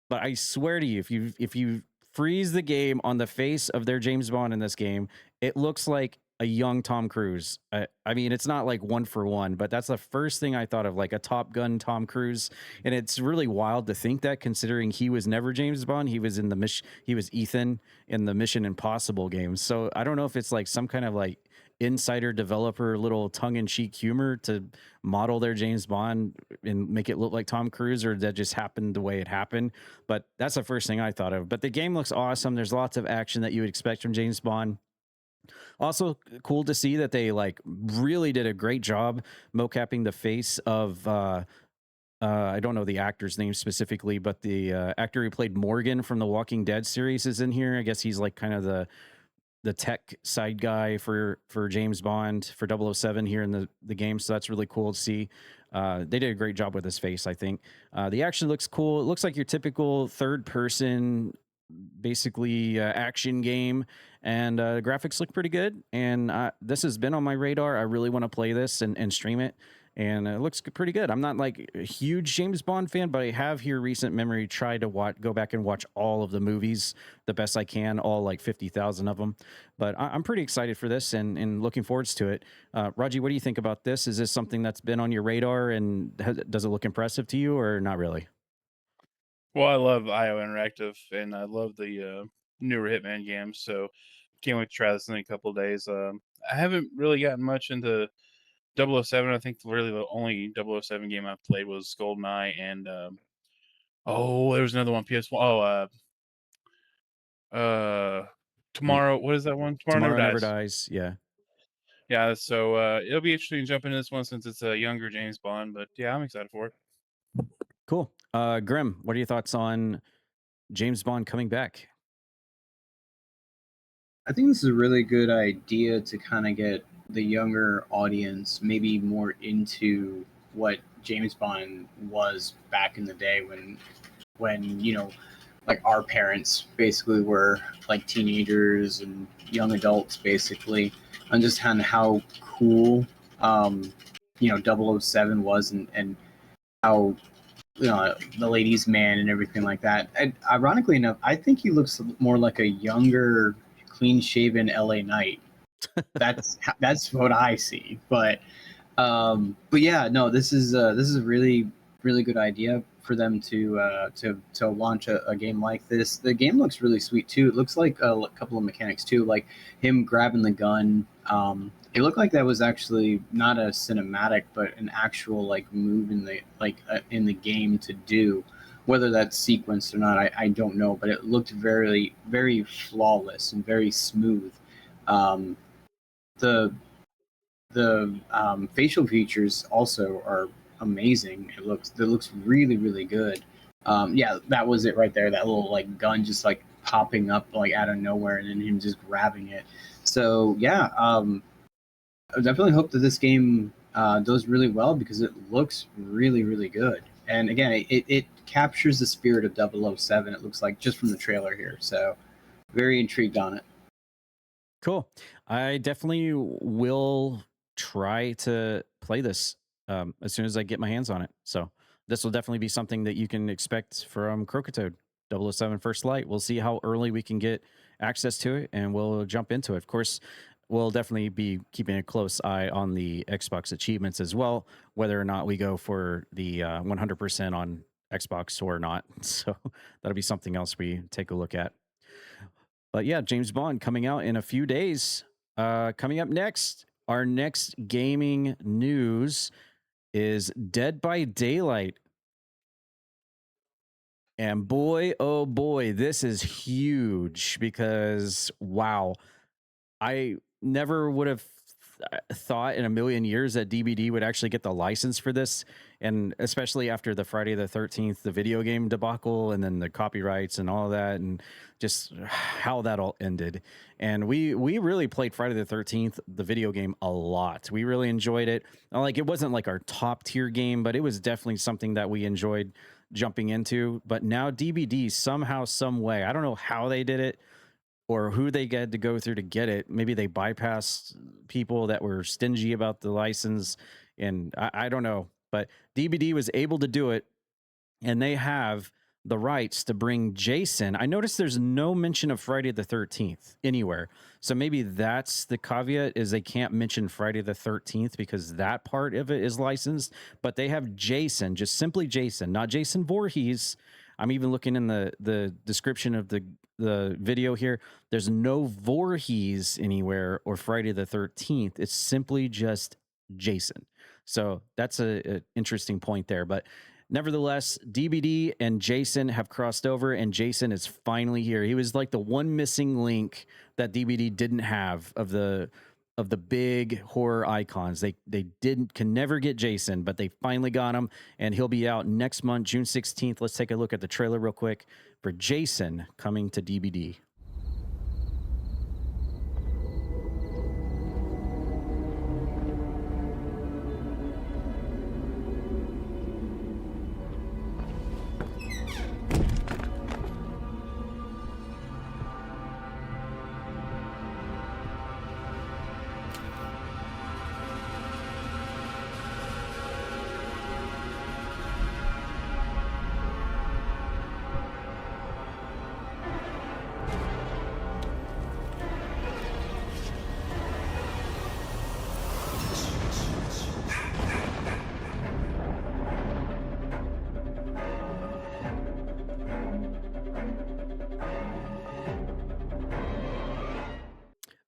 But I swear to you, if you freeze the game on the face of their James Bond in this game, it looks like a young Tom Cruise. I mean, it's not like one for one, but that's the first thing I thought of, like a Top Gun Tom Cruise. And it's really wild to think that, considering he was never James Bond. He was he was Ethan in the Mission Impossible games. So I don't know if it's like some kind of like insider developer little tongue-in-cheek humor to model their James Bond and make it look like Tom Cruise, or that just happened the way it happened. But that's the first thing I thought of. But the game looks awesome. There's lots of action that you would expect from James Bond. Also cool to see that they like really did a great job mocapping the face of I don't know the actor's name specifically, but the actor who played Morgan from the Walking Dead series is in here. I guess he's like kind of the tech side guy for James Bond for 007 here in the game. So that's really cool to see. They did a great job with his face, I think. The action looks cool. It looks like your typical third person, basically action game, and graphics look pretty good. And this has been on my radar. I really want to play this and stream it. And it looks pretty good. I'm not like a huge James Bond fan, but I have here recent memory tried to go back and watch all of the movies the best I can, all like 50,000 of them. But I'm pretty excited for this and looking forward to it. Raji, what do you think about this? Is this something that's been on your radar, and does it look impressive to you, or not really? Well, I love IO Interactive, and I love the newer Hitman games, so can't wait to try this in a couple of days. I haven't really gotten much into 007. I think really the only 007 game I've played was GoldenEye, and there was another one, PS1. Tomorrow. What is that one? Tomorrow Never Dies. Yeah. Yeah. So it'll be interesting to jump into this one since it's a younger James Bond. But yeah, I'm excited for it. Cool. Grim, what are your thoughts on James Bond coming back? I think this is a really good idea to kind of get the younger audience maybe more into what James Bond was back in the day when you know, like our parents basically were like teenagers and young adults basically, and just kind of how cool 007 was, and how the ladies' man and everything like that. And ironically enough, I think he looks more like a younger, clean-shaven LA Knight. That's what I see. But yeah, no, this is a really good idea for them to launch a game like this. The game looks really sweet too. It looks like a couple of mechanics too, like him grabbing the gun. It looked like that was actually not a cinematic, but an actual like move in the game to do. Whether that's sequenced or not, I don't know, but it looked very, very flawless and very smooth. The facial features also are amazing. It looks really, really good. Yeah, that was it right there. That little like gun just like popping up like out of nowhere, and then him just grabbing it. So yeah, I definitely hope that this game does really well, because it looks really, really good. And again, it captures the spirit of 007. It looks like, just from the trailer here. So very intrigued on it. Cool. I definitely will try to play this as soon as I get my hands on it. So this will definitely be something that you can expect from Croakitoad 007 First Light. We'll see how early we can get access to it, and we'll jump into it. Of course, we'll definitely be keeping a close eye on the Xbox achievements as well, whether or not we go for the 100% on Xbox or not. So that'll be something else we take a look at. But yeah, James Bond coming out in a few days. Coming up next, our next gaming news is Dead by Daylight. And boy, oh boy, this is huge, because wow, I never would have thought in a million years that DBD would actually get the license for this, and especially after the Friday the 13th, the video game debacle, and then the copyrights and all that, and just how that all ended. And we really played Friday the 13th, the video game, a lot. We really enjoyed it. Like, it wasn't like our top tier game, but it was definitely something that we enjoyed jumping into. But now DBD, somehow, some way, I don't know how they did it, or who they had to go through to get it. Maybe they bypassed people that were stingy about the license, and I don't know. But DBD was able to do it, and they have the rights to bring Jason. I noticed there's no mention of Friday the 13th anywhere. So maybe that's the caveat, is they can't mention Friday the 13th because that part of it is licensed. But they have Jason, just simply Jason, not Jason Voorhees. I'm even looking in the description of the the video here, there's no Voorhees anywhere or Friday the 13th. It's simply just Jason. So that's a interesting point there. But nevertheless, DBD and Jason have crossed over, and Jason is finally here. He was like the one missing link that DBD didn't have of the big horror icons. They can never get Jason, but they finally got him, and he'll be out next month, June 16th. Let's take a look at the trailer real quick for Jason coming to DBD.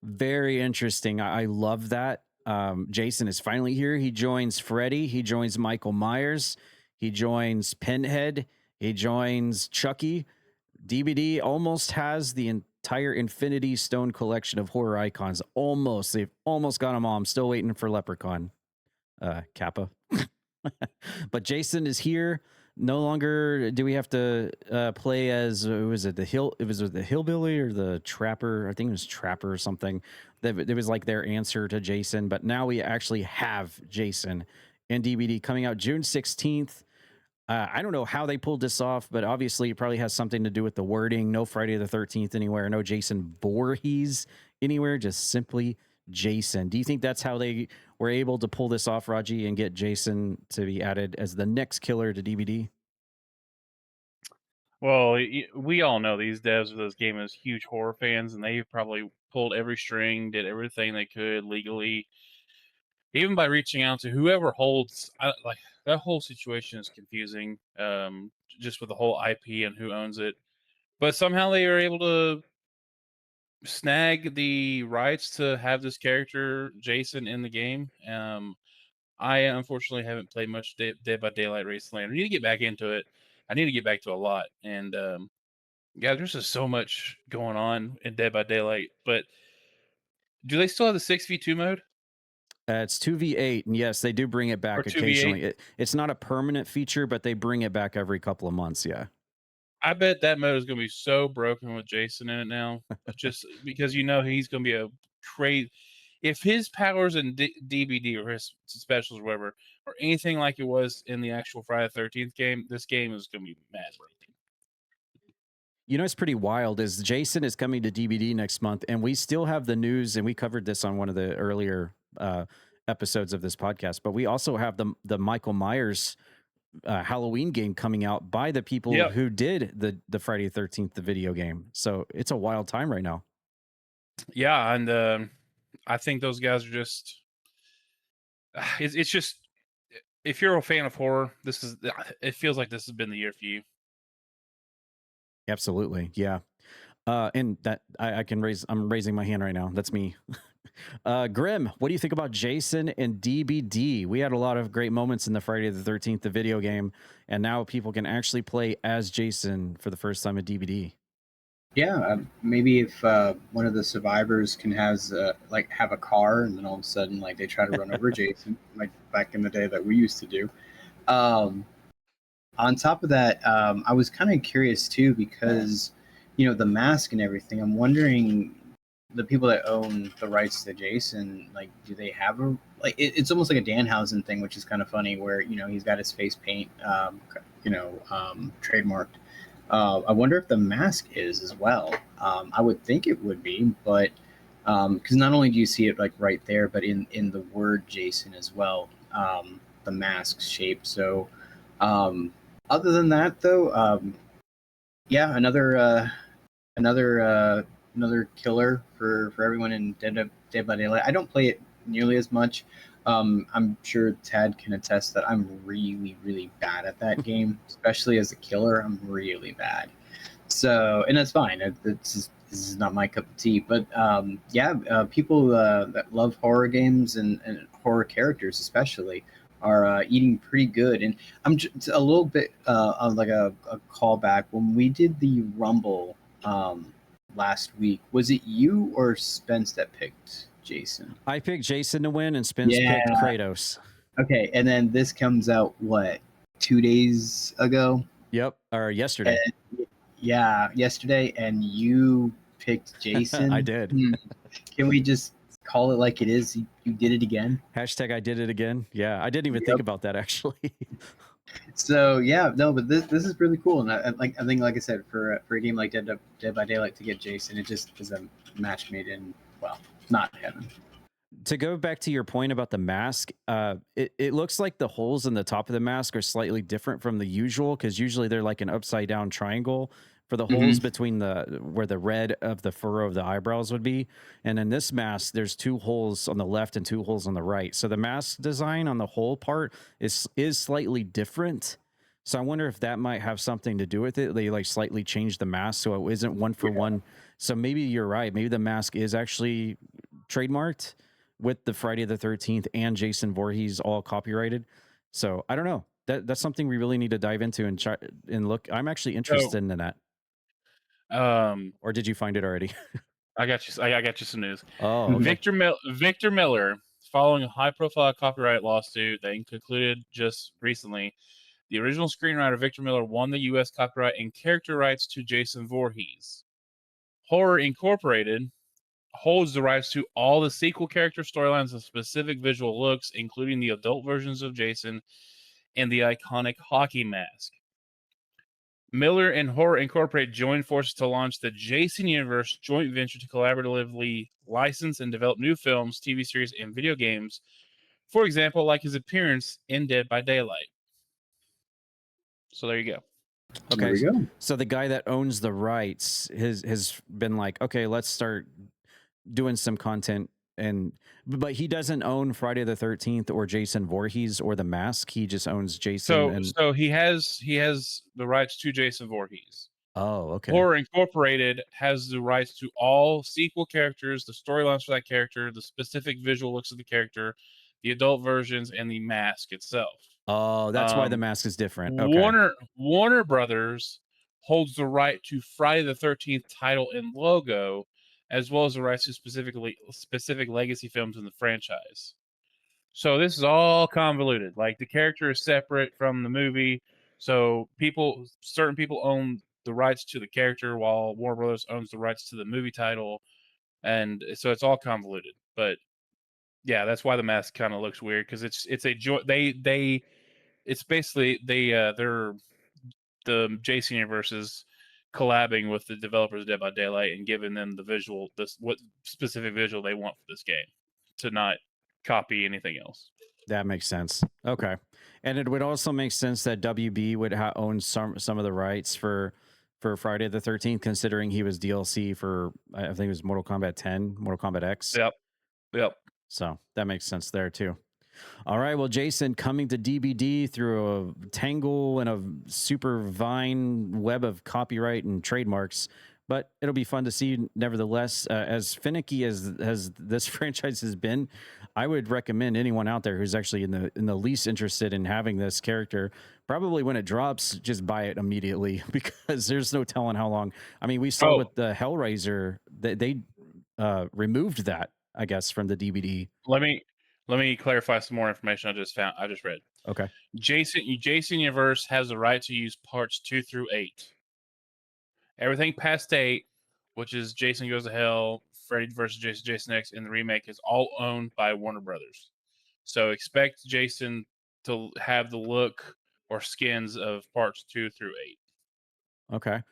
Very interesting. I love that. Jason is finally here. He joins Freddy. He joins Michael Myers. He joins Pinhead. He joins Chucky. DBD almost has the entire Infinity Stone collection of horror icons. Almost. They've almost got them all. I'm still waiting for Leprechaun. Kappa. But Jason is here. No longer do we have to play as was it the hillbilly or the trapper? I think it was trapper or something. It was like their answer to Jason, but now we actually have Jason in DBD coming out June 16th. I don't know how they pulled this off, but obviously it probably has something to do with the wording. No Friday the 13th anywhere. No Jason Voorhees anywhere. Just simply Jason. Do you think that's how they were able to pull this off, Raji, and get Jason to be added as the next killer to DBD? Well, we all know these devs of this game is huge horror fans, and they probably pulled every string, did everything they could legally, even by reaching out to whoever holds. Like that whole situation is confusing, just with the whole IP and who owns it. But somehow they were able to snag the rights to have this character Jason in the game. I unfortunately haven't played much Dead by Daylight recently. I need to get back into it. I need to get back to a lot, and yeah, there's just so much going on in Dead by Daylight. But do they still have the 6v2 mode? It's 2v8, and yes, they do bring it back occasionally. It's not a permanent feature, but they bring it back every couple of months. Yeah. I bet that mode is going to be so broken with Jason in it now, just because he's going to be a crazy. If his powers in DBD or his specials or whatever or anything like it was in the actual Friday the 13th game, this game is going to be mad broken. It's pretty wild is Jason is coming to DBD next month, and we still have the news, and we covered this on one of the earlier episodes of this podcast, but we also have the Michael Myers Halloween game coming out by the people who did the Friday the 13th, the video game. So it's a wild time right now. Yeah, and I think those guys are just. It's just if you're a fan of horror, it feels like this has been the year for you. Absolutely, yeah. And that I'm raising my hand right now. That's me. Grim, what do you think about Jason and DBD? We had a lot of great moments in the Friday the 13th, the video game, and now people can actually play as Jason for the first time at DBD. Yeah, maybe if one of the survivors can have a car, and then all of a sudden they try to run over Jason, like back in the day that we used to do. On top of that, I was kind of curious too because the mask and everything. I'm wondering, the people that own the rights to Jason, do they have it's almost like a Danhausen thing, which is kind of funny, where he's got his face paint trademarked. I wonder if the mask is as well. I would think it would be, but because not only do you see it right there, but in the word Jason as well, the mask shape. So other than that, though, yeah, another killer for everyone in Dead by Daylight. I don't play it nearly as much. I'm sure Tad can attest that I'm really, really bad at that game, especially as a killer. I'm really bad. So, and that's fine. This is not my cup of tea. But people that love horror games and horror characters especially are eating pretty good. And I'm just a little bit of like a callback. When we did the Rumble last week, was it you or Spence that picked Jason? I picked Jason to win, and Spence picked Kratos. Okay, and then this comes out, what, 2 days ago? Yep, or yesterday. Yesterday, and you picked Jason. I did. Can we just call it like it is? You did it again. Hashtag I did it again. Yeah, I didn't even think about that actually. So yeah, no, but this is really cool, and I think like I said, for a game like Dead by Daylight to get Jason, it just is a match made in, well, not heaven. To go back to your point about the mask, it looks like the holes in the top of the mask are slightly different from the usual, because usually they're like an upside down triangle for the holes between where the red of the furrow of the eyebrows would be. And in this mask, there's 2 holes on the left and 2 holes on the right. So the mask design on the hole part is slightly different. So I wonder if that might have something to do with it. They like slightly changed the mask so it isn't one for one. So maybe you're right. Maybe the mask is actually trademarked with the Friday the 13th and Jason Voorhees all copyrighted. So I don't know. That's something we really need to dive into and try and look. I'm actually interested in that. Or did you find it already? I got you. I got you some news. Oh, okay. Victor Miller, following a high-profile copyright lawsuit that concluded just recently, the original screenwriter Victor Miller won the U.S. copyright and character rights to Jason Voorhees. Horror Incorporated holds the rights to all the sequel character storylines and specific visual looks, including the adult versions of Jason and the iconic hockey mask. Miller and Horror Incorporated joined forces to launch the Jason Universe joint venture to collaboratively license and develop new films, TV series, and video games. For example, like his appearance in Dead by Daylight. So there you go. Okay. There we go. So the guy that owns the rights has been like, okay, let's start doing some content, but he doesn't own Friday the 13th or Jason Voorhees or the mask. He just owns Jason. So he has the rights to Jason Voorhees. Oh, okay. Horror Incorporated has the rights to all sequel characters, the storylines for that character, the specific visual looks of the character, the adult versions, and the mask itself. Oh, that's why the mask is different. Okay. Warner Brothers holds the right to Friday the 13th title and logo, as well as the rights to specific legacy films in the franchise. So this is all convoluted. Like, the character is separate from the movie, so certain people own the rights to the character, while Warner Brothers owns the rights to the movie title, and so it's all convoluted. But yeah, that's why the mask kind of looks weird, because it's a joint. It's basically they're the Jason universes collabing with the developers of Dead by Daylight and giving them what specific visual they want for this game, to not copy anything else. That makes sense. Okay. And it would also make sense that WB would own some of the rights for Friday the 13th, considering he was DLC for, I think it was Mortal Kombat 10, Mortal Kombat X. Yep. So that makes sense there too. All right. Well, Jason, coming to DBD through a tangle and a super vine web of copyright and trademarks, but it'll be fun to see nevertheless. As finicky as this franchise has been, I would recommend anyone out there who's actually in the least interested in having this character, probably when it drops, just buy it immediately, because there's no telling how long. I mean, we saw with the Hellraiser that they removed that, I guess, from the DVD. Let me clarify some more information I just read. Okay. Jason Universe has the right to use parts 2 through 8. Everything past 8, which is Jason Goes to Hell, Freddy vs. Jason X, and the remake, is all owned by Warner Brothers. So expect Jason to have the look or skins of parts 2 through 8. Okay.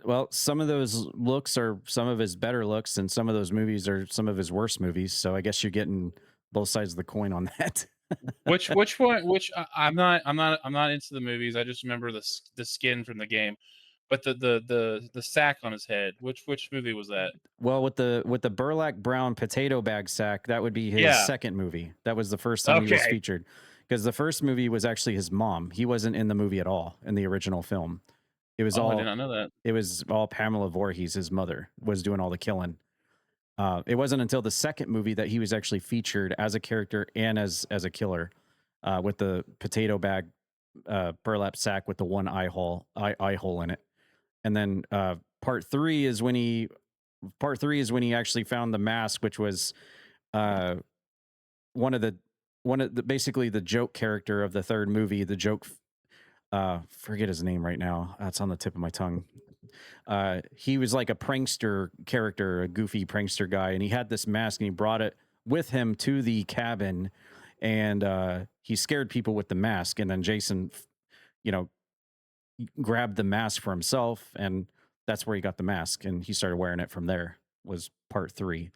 Well, some of those looks are some of his better looks, and some of those movies are some of his worst movies. So I guess you're getting both sides of the coin on that. Which one? I'm not into the movies. I just remember the skin from the game, but the sack on his head. Which movie was that? Well, with the burlap brown potato bag sack, that would be his second movie. That was the first time he was featured, because the first movie was actually his mom. He wasn't in the movie at all in the original film. It was I all did not know that. it was all Pamela Voorhees, his mother, was doing all the killing. It wasn't until the second movie that he was actually featured as a character and as a killer, with the potato bag burlap sack with the one eye hole in it. And then part three is when he actually found the mask, which was one of the basically the joke character of the third movie. The joke, forget his name right now. That's on the tip of my tongue. He was like a prankster character, a goofy prankster guy, and he had this mask and he brought it with him to the cabin, and he scared people with the mask. And then Jason, grabbed the mask for himself, and that's where he got the mask, and he started wearing it from there. Was part 3.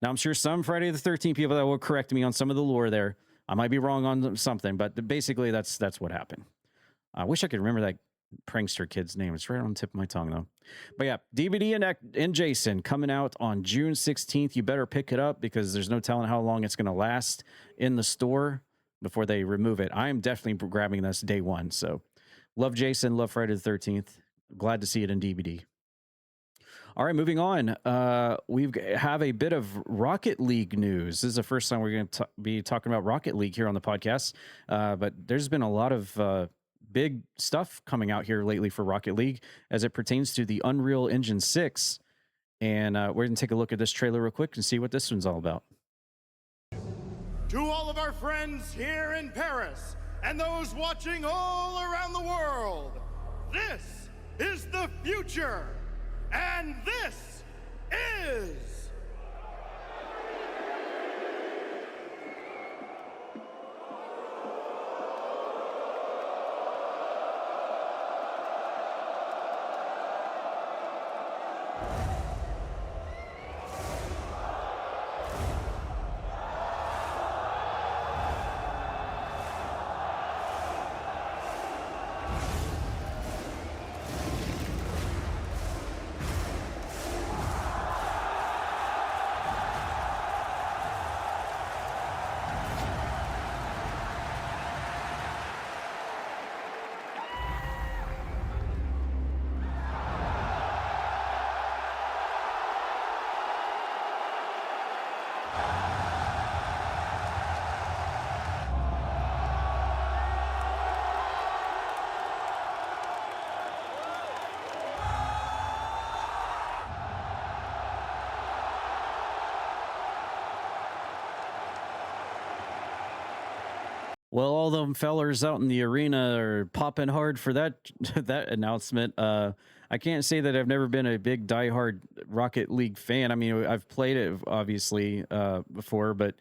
Now I'm sure some Friday the 13th people that will correct me on some of the lore there. I might be wrong on something, but basically that's what happened. I wish I could remember that prankster kid's name. It's right on the tip of my tongue though. But yeah, DVD and Jason coming out on June 16th. You better pick it up because there's no telling how long it's going to last in the store before they remove it. I am definitely grabbing this day one. So love Jason, love Friday the 13th. Glad to see it in DVD. All right, moving on. We have a bit of Rocket League news. This is the first time we're going to be talking about Rocket League here on the podcast. But there's been a lot of big stuff coming out here lately for Rocket League as it pertains to the Unreal Engine 6. And we're going to take a look at this trailer real quick and see what this one's all about. To all of our friends here in Paris and those watching all around the world, this is the future. And this is... Well, all them fellers out in the arena are popping hard for that announcement. I can't say that I've never been a big diehard Rocket League fan. I mean, I've played it obviously before, but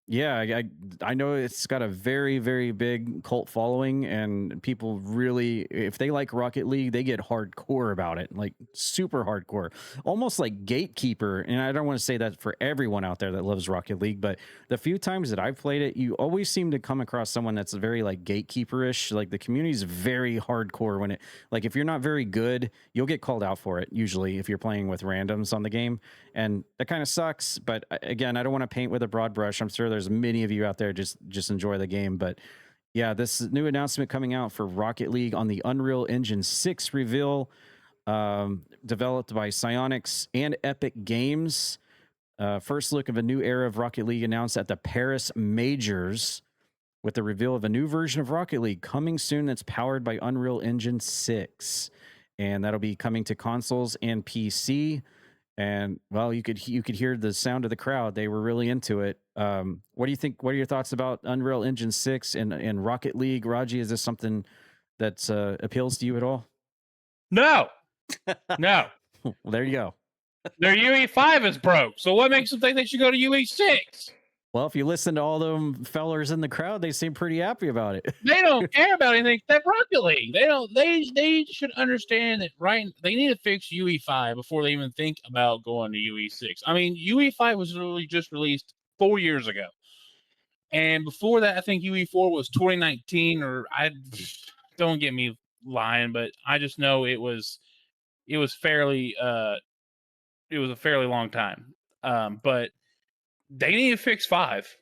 yeah, I know it's got a very, very big cult following, and people really, if they like Rocket League, they get hardcore about it, like super hardcore, almost like gatekeeper. And I don't want to say that for everyone out there that loves Rocket League, but the few times that I've played it, you always seem to come across someone that's very like gatekeeper-ish. Like the community is very hardcore when it, like if you're not very good, you'll get called out for it usually if you're playing with randoms on the game, and that kind of sucks. But again, I don't want to paint with a broad brush. I'm sure there's many of you out there just enjoy the game. But yeah, this new announcement coming out for Rocket League on the Unreal Engine 6 reveal, developed by Psyonix and Epic Games. First look of a new era of Rocket League announced at the Paris Majors, with the reveal of a new version of Rocket League coming soon that's powered by Unreal Engine 6, and that'll be coming to consoles and PC. And well, you could hear the sound of the crowd. They were really into it. What do you think? What are your thoughts about Unreal Engine 6 and Rocket League? Raji, is this something that appeals to you at all? No. No. Well, there you go. Their UE5 is broke. So what makes them think they should go to UE6? Well, if you listen to all them fellers in the crowd, they seem pretty happy about it. They don't care about anything except Rocket League. They don't. They should understand that, right? They need to fix UE5 before they even think about going to UE6. I mean, UE5 was literally just released 4 years ago, and before that, I think UE4 was 2019. Or I don't get me lying, but I just know it was fairly it was a fairly long time. But they need to fix 5.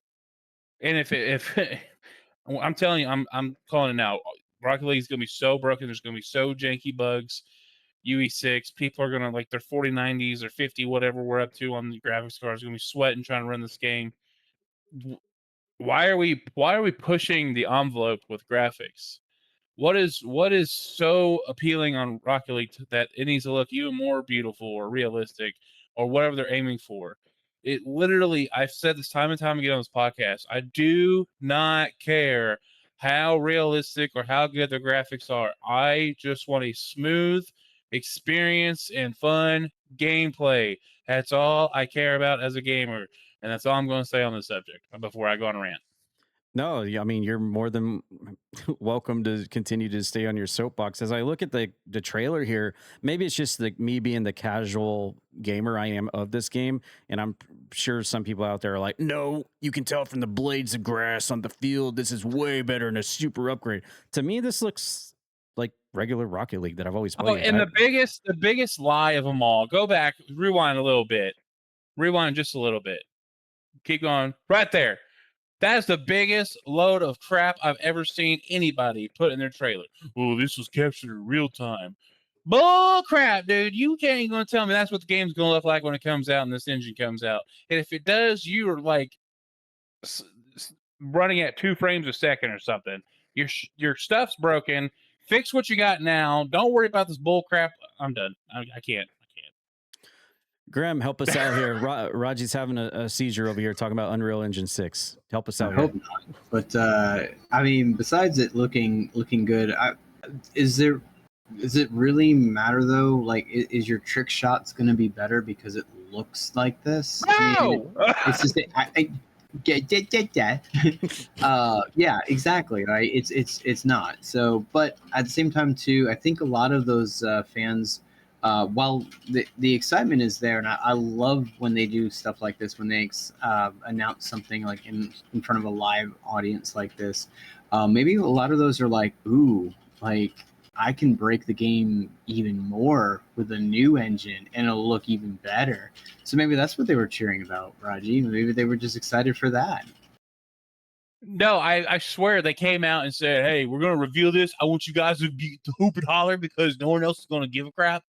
And if I'm telling you, I'm calling it now. Rocket League is going to be so broken. There's going to be so janky bugs. UE6, people are going to like their 4090s or 50, whatever we're up to on the graphics cards, going to be sweating trying to run this game. Why are we pushing the envelope with graphics? What is so appealing on Rocket League that it needs to look even more beautiful or realistic or whatever they're aiming for? It literally, I've said this time and time again on this podcast, I do not care how realistic or how good the graphics are. I just want a smooth experience and fun gameplay. That's all I care about as a gamer. And that's all I'm going to say on this subject before I go on a rant. No, I mean, you're more than welcome to continue to stay on your soapbox. As I look at the trailer here, maybe it's just me being the casual gamer I am of this game, and I'm sure some people out there are like, no, you can tell from the blades of grass on the field, this is way better and a super upgrade. To me, this looks like regular Rocket League that I've always played. Oh, and the biggest lie of them all, go back, rewind a little bit. Rewind just a little bit. Keep going. Right there. That is the biggest load of crap I've ever seen anybody put in their trailer. Oh, this was captured in real time. Bull crap, dude. You ain't going to tell me that's what the game's going to look like when it comes out and this engine comes out. And if it does, you are like running at 2 frames a second or something. Your stuff's broken. Fix what you got now. Don't worry about this bull crap. I'm done. I can't. Graham, help us out here. Raji's having a seizure over here talking about Unreal Engine 6. Help us out I hope here. not. But I mean, besides it looking good, does it really matter though? Like, is your trick shots going to be better because it looks like this? No! I mean, it's just yeah, exactly. Right? It's not. So, but at the same time too, I think a lot of those fans. While the excitement is there, and I love when they do stuff like this, when they announce something like in front of a live audience like this, maybe a lot of those are like, ooh, like I can break the game even more with a new engine and it'll look even better. So maybe that's what they were cheering about, Raji. Maybe they were just excited for that. No, I swear they came out and said, hey, we're going to reveal this. I want you guys to hoop and holler because no one else is going to give a crap.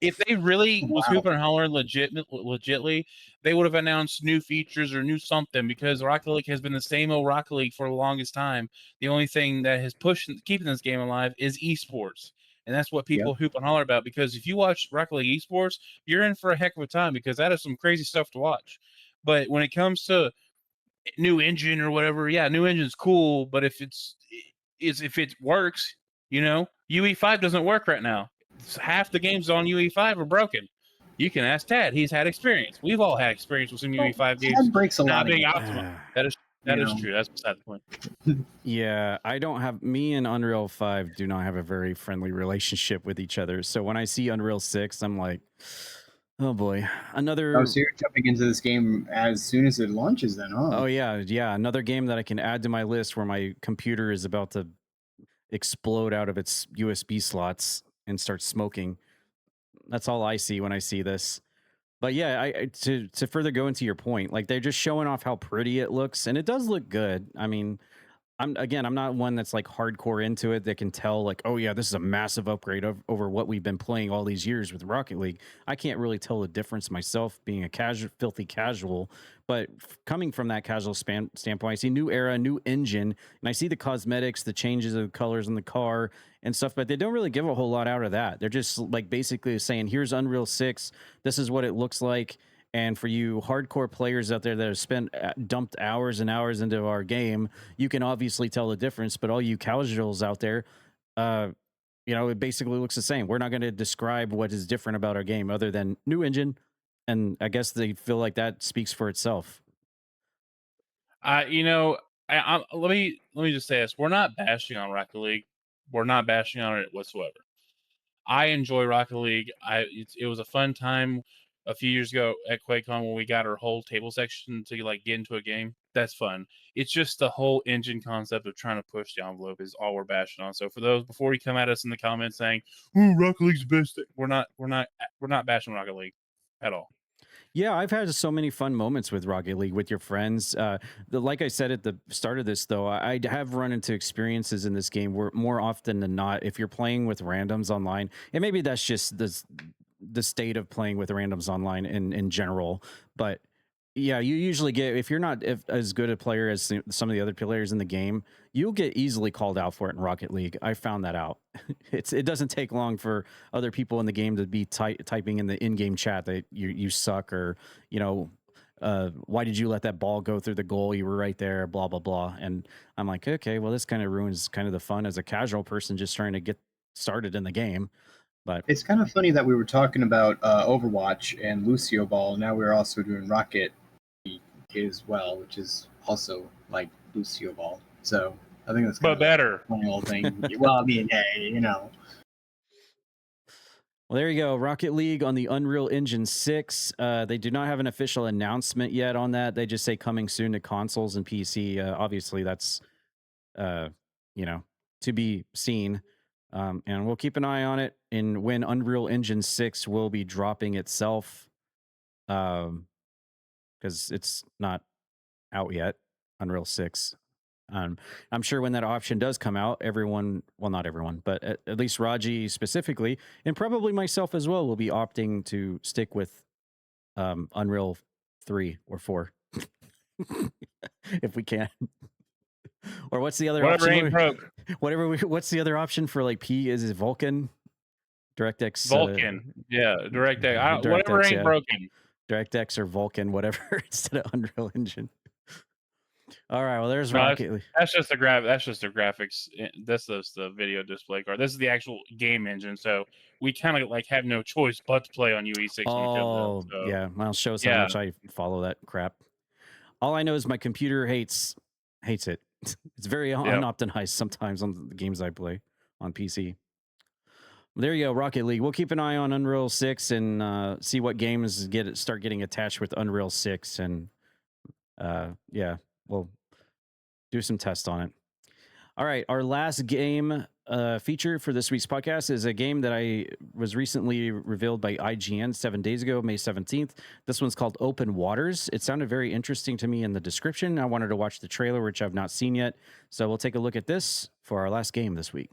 If they really was hooping and hollering legitly, they would have announced new features or new something because Rocket League has been the same old Rocket League for the longest time. The only thing that has pushed keeping this game alive is esports. And that's what people hoop and holler about because if you watch Rocket League esports, you're in for a heck of a time because that is some crazy stuff to watch. But when it comes to new engine or whatever, yeah, new engine's cool, but if it works, UE5 doesn't work right now. Half the games on UE5 are broken. You can ask Tad; he's had experience. We've all had experience with some UE5 games Tad breaks a lot not being of optimal. That is true. That's beside the point. Yeah, me and Unreal 5 do not have a very friendly relationship with each other. So when I see Unreal 6, I'm like, oh boy, another. Oh, so you're jumping into this game as soon as it launches, then? Oh yeah, another game that I can add to my list where my computer is about to explode out of its USB slots and start smoking. That's all I see when I see this. But yeah, to further go into your point, like they're just showing off how pretty it looks, and it does look good. I mean, I'm not one that's like hardcore into it that can tell like, oh yeah, this is a massive upgrade over what we've been playing all these years with Rocket League. I can't really tell the difference myself being a filthy casual, but coming from that casual standpoint, I see new era, new engine, and I see the cosmetics, the changes of colors in the car and stuff, but they don't really give a whole lot out of that. They're just like basically saying, here's Unreal 6. This is what it looks like. And for you hardcore players out there that have dumped hours and hours into our game, you can obviously tell the difference. But all you casuals out there, it basically looks the same. We're not going to describe what is different about our game other than new engine. And I guess they feel like that speaks for itself. Let me just say this. We're not bashing on Rocket League. We're not bashing on it whatsoever. I enjoy Rocket League. It was a fun time a few years ago at QuakeCon when we got our whole table section to like get into a game. That's fun. It's just the whole engine concept of trying to push the envelope is all we're bashing on. So for those before you come at us in the comments saying, "Ooh, Rocket League's the best thing," we're not bashing Rocket League at all. Yeah, I've had so many fun moments with Rocket League with your friends. Like I said at the start of this, though, I have run into experiences in this game where more often than not, if you're playing with randoms online, and maybe that's just the state of playing with randoms online in general, but yeah, you usually get, if you're not as good a player as some of the other players in the game, you'll get easily called out for it in Rocket League. I found that out. It doesn't take long for other people in the game to be typing in the in-game chat that you suck, or why did you let that ball go through the goal? You were right there, blah blah blah. And I'm like, okay, well, this kind of ruins kind of the fun as a casual person just trying to get started in the game. But it's kind of funny that we were talking about Overwatch and Lucio Ball. Now we're also doing Rocket as well, which is also like Lucio Ball. So I think that's kind of better. a funny little thing. Well, I mean, hey, Well, there you go. Rocket League on the Unreal Engine 6. They do not have an official announcement yet on that. They just say coming soon to consoles and PC. Obviously, that's to be seen. And we'll keep an eye on it and when Unreal Engine 6 will be dropping itself. Because it's not out yet, Unreal 6. I'm sure when that option does come out, everyone, well, not everyone, but at least Raji specifically, and probably myself as well, will be opting to stick with Unreal 3 or 4 if we can. Or what's the other Whatever option? ain't broke. What's the other option for like P? Is it Vulkan? DirectX. Vulcan. Yeah, DirectX. DirectX, Whatever ain't yeah. broken. DirectX or Vulkan, whatever, instead of Unreal Engine. All right, well, there's Rocket League. That's just the graphics. That's the video display card. This is the actual game engine. So we kind of like have no choice but to play on UE6. Oh, so. yeah. Well, shows how much I follow that crap. All I know is my computer hates it. It's very unoptimized sometimes on the games I play on PC. There you go, Rocket League. We'll keep an eye on Unreal 6 and see what games start getting attached with Unreal 6, and we'll do some tests on it. All right, our last game feature for this week's podcast is a game that I was recently revealed by IGN 7 days ago, May 17th. This one's called Open Waters. It sounded very interesting to me in the description. I wanted to watch the trailer, which I've not seen yet. So we'll take a look at this for our last game this week.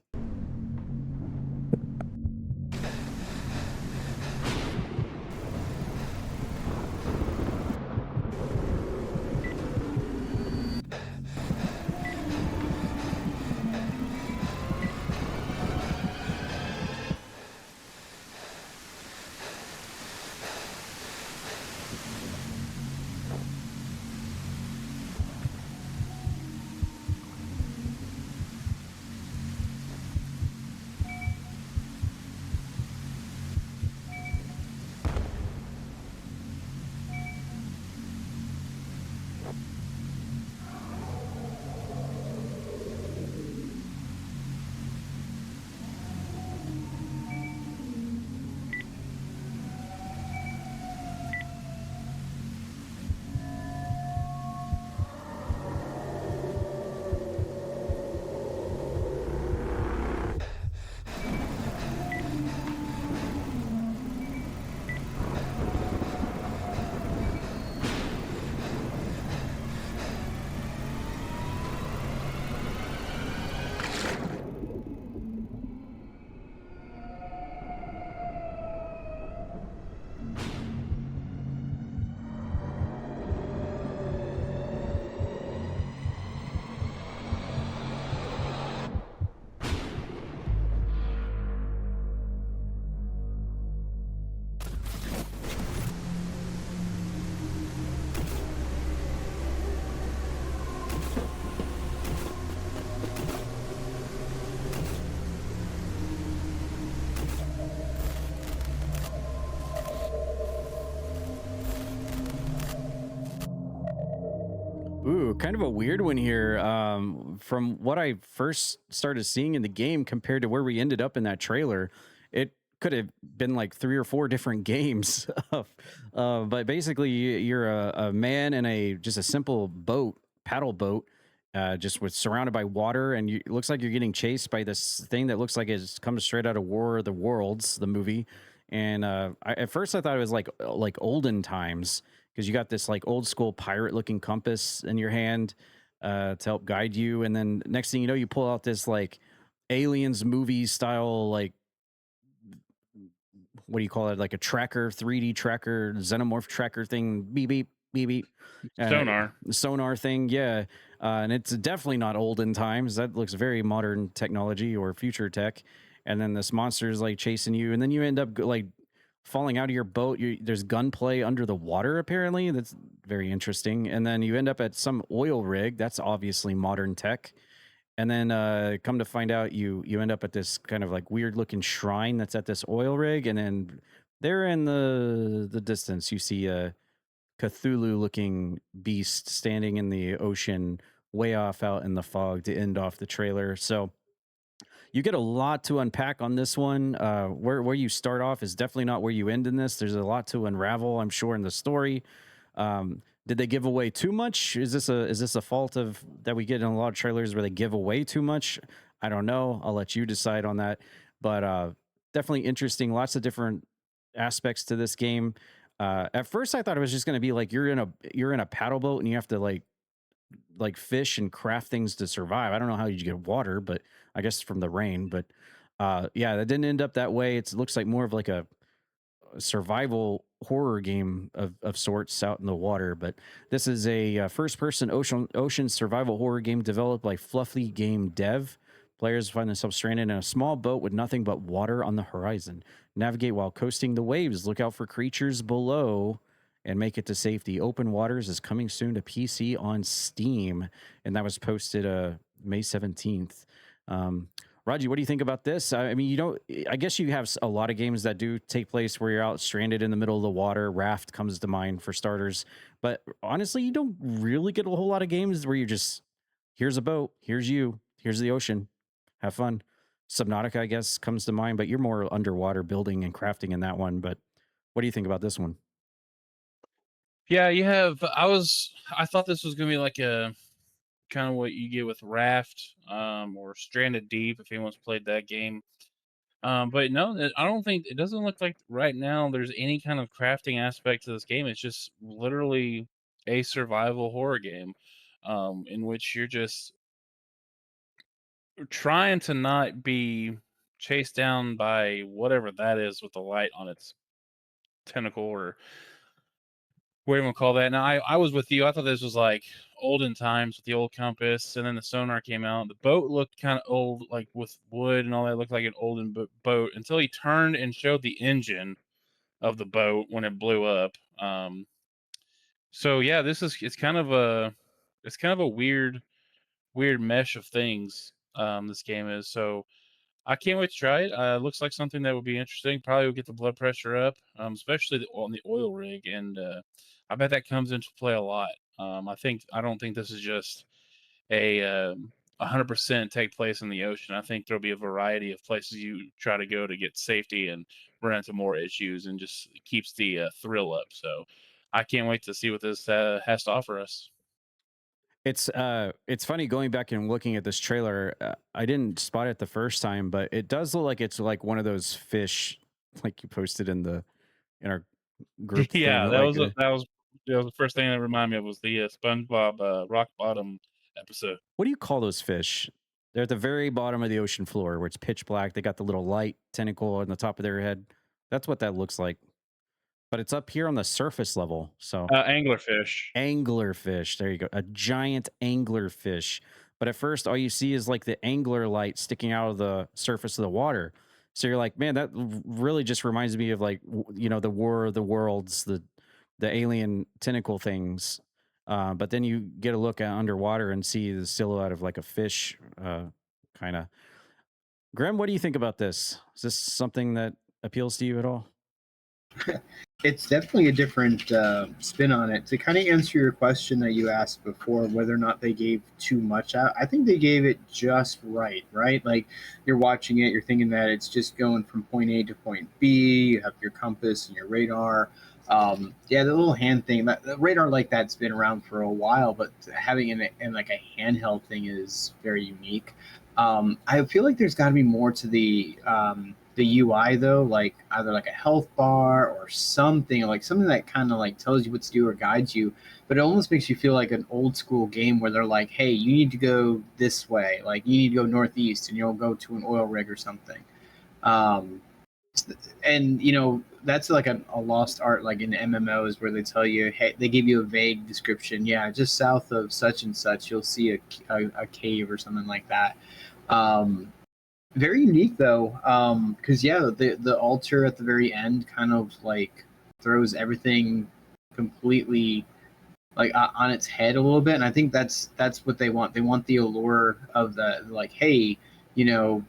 Ooh, kind of a weird one here. From what I first started seeing in the game compared to where we ended up in that trailer, it could have been like 3 or 4 different games. But basically, you're a man in just a simple boat, paddle boat, just surrounded by water, and it looks like you're getting chased by this thing that looks like it's come straight out of War of the Worlds, the movie. And at first I thought it was like olden times, because you got this like old school pirate looking compass in your hand to help guide you. And then next thing you know, you pull out this like aliens movie style, like, what do you call it? Like a tracker, 3D tracker, xenomorph tracker thing, beep, beep, beep, beep. Sonar thing. Yeah. And it's definitely not olden times. That looks very modern technology or future tech. And then this monster is like chasing you. And then you end up like falling out of your boat. There's gunplay under the water, apparently. That's very interesting. And then you end up at some oil rig. That's obviously modern tech. And then come to find out, you end up at this kind of like weird looking shrine that's at this oil rig. And then there in the distance, you see a Cthulhu looking beast standing in the ocean way off out in the fog to end off the trailer. So you get a lot to unpack on this one. Where you start off is definitely not where you end in this. There's a lot to unravel, I'm sure, in the story. Did they give away too much? Is this a fault of that we get in a lot of trailers where they give away too much? I don't know. I'll let you decide on that. But definitely interesting. Lots of different aspects to this game. At first, I thought it was just going to be like you're in a paddle boat and you have to like fish and craft things to survive. I don't know how you get water, but I guess from the rain. But yeah, that didn't end up that way. It looks like more of like a survival horror game of sorts out in the water. But this is a first-person ocean survival horror game developed by Fluffy Game Dev. Players find themselves stranded in a small boat with nothing but water on the horizon. Navigate while coasting the waves. Look out for creatures below and make it to safety. Open Waters is coming soon to PC on Steam, and that was posted May 17th. Raji, what do you think about this? I mean, I guess you have a lot of games that do take place where you're out stranded in the middle of the water. Raft comes to mind for starters. But honestly, you don't really get a whole lot of games where you're just, here's a boat, here's you, here's the ocean, have fun. Subnautica, I guess, comes to mind, but you're more underwater building and crafting in that one. But what do you think about this one? Yeah, you have. I thought this was gonna be like a kind of what you get with Raft, or Stranded Deep, if anyone's played that game. But no, I don't think it doesn't look like right now there's any kind of crafting aspect to this game. It's just literally a survival horror game, in which you're just trying to not be chased down by whatever that is with the light on its tentacle, or what do you want to call that? Now, I was with you. I thought this was like olden times with the old compass, and then the sonar came out. The boat looked kind of old, like with wood and all that. It looked like an olden boat until he turned and showed the engine of the boat when it blew up. So yeah, it's kind of a weird mesh of things. This game is, so I can't wait to try it. Looks like something that would be interesting. Probably will get the blood pressure up, especially on the oil rig, and I bet that comes into play a lot. I don't think this is just a 100% take place in the ocean. I think there'll be a variety of places you try to go to get safety and run into more issues, and just keeps the thrill up. So I can't wait to see what this has to offer us. It's funny going back and looking at this trailer. I didn't spot it the first time, but it does look like it's like one of those fish, like you posted in our group. Yeah, thing. that was the first thing that reminded me of was the SpongeBob Rock Bottom episode. What do you call those fish? They're at the very bottom of the ocean floor where it's pitch black. They got the little light tentacle on the top of their head. That's what that looks like. But it's up here on the surface level. So anglerfish. Anglerfish. There you go. A giant anglerfish. But at first, all you see is like the angler light sticking out of the surface of the water. So you're like, man, that really just reminds me of like, the War of the Worlds, the alien tentacle things. But then you get a look at underwater and see the silhouette of like a fish, kind of. Grem, what do you think about this? Is this something that appeals to you at all? It's definitely a different spin on it. To kind of answer your question that you asked before, whether or not they gave too much out, I think they gave it just right? Like you're watching it, you're thinking that it's just going from point A to point B. You have your compass and your radar. The little hand thing, the radar like that's been around for a while, but having it in like a handheld thing is very unique. I feel like there's got to be more to the the UI though, like either like a health bar or something, like something that kind of like tells you what to do or guides you, but it almost makes you feel like an old school game where they're like, hey, you need to go this way, like you need to go northeast, and you'll go to an oil rig or something. And you know, that's like a lost art, like in MMOs where they tell you, hey, they give you a vague description, yeah, just south of such and such you'll see a cave or something like that. Very unique though, because yeah, the altar at the very end kind of like throws everything completely like on its head a little bit, and I think that's what they want. They want the allure of the, like, hey, you know,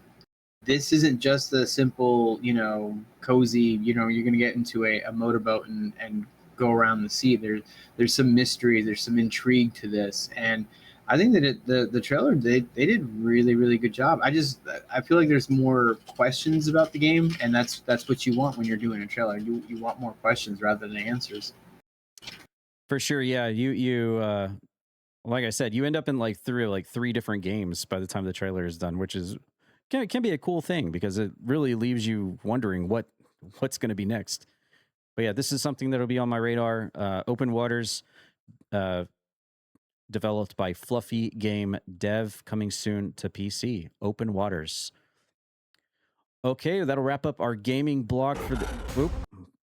this isn't just a simple, you know, cozy, you know, you're gonna get into a motorboat and go around the sea. There's some mystery, there's some intrigue to this, and I think that the trailer they did really good job. I feel like there's more questions about the game, and that's what you want when you're doing a trailer. You want more questions rather than answers. For sure, yeah. You like I said, you end up in like three different games by the time the trailer is done, which is can be a cool thing because it really leaves you wondering what's going to be next. But yeah, this is something that'll be on my radar. Open Waters. Developed by Fluffy Game Dev, coming soon to PC. Open Waters. Okay, that'll wrap up our gaming block for the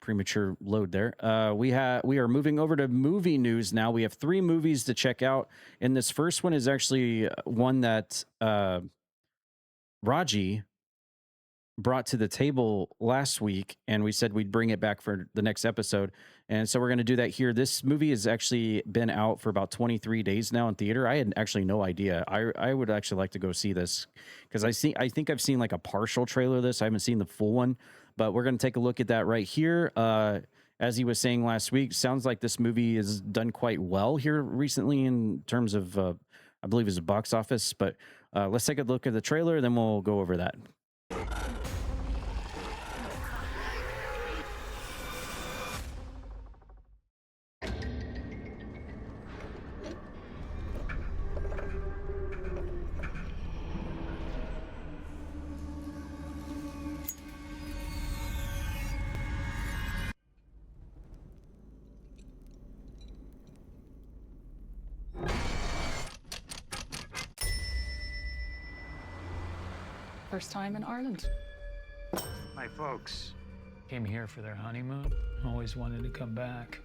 premature load there. We are moving over to movie news now. We have 3 movies to check out, and this first one is actually one that Raji brought to the table last week, and we said we'd bring it back for the next episode, and so we're going to do that here. This movie has actually been out for about 23 days now in theater. I had actually no idea. I would actually like to go see this because I think I've seen like a partial trailer of this. I haven't seen the full one, but we're going to take a look at that right here. As he was saying last week, sounds like this movie has done quite well here recently in terms of I believe it's a box office, but let's take a look at the trailer, then we'll go over that. First time in Ireland. My folks came here for their honeymoon. Always wanted to come back.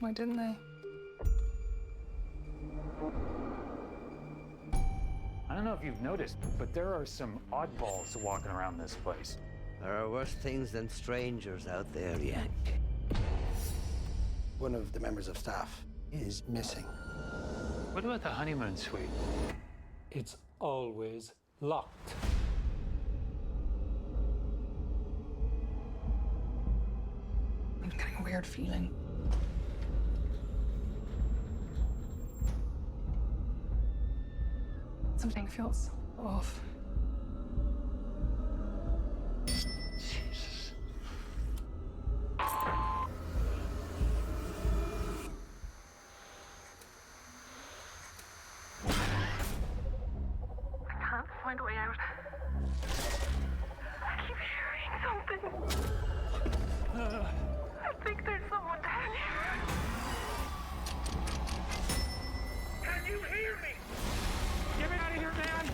Why didn't they? I don't know if you've noticed, but there are some oddballs walking around this place. There are worse things than strangers out there, Yank. One of the members of staff is missing. What about the honeymoon suite? It's always locked. I'm getting a weird feeling. Something feels off. Jesus. I can't find a way out. I keep hearing something. I think there's someone down here. Can you hear me? Get me out of here, man!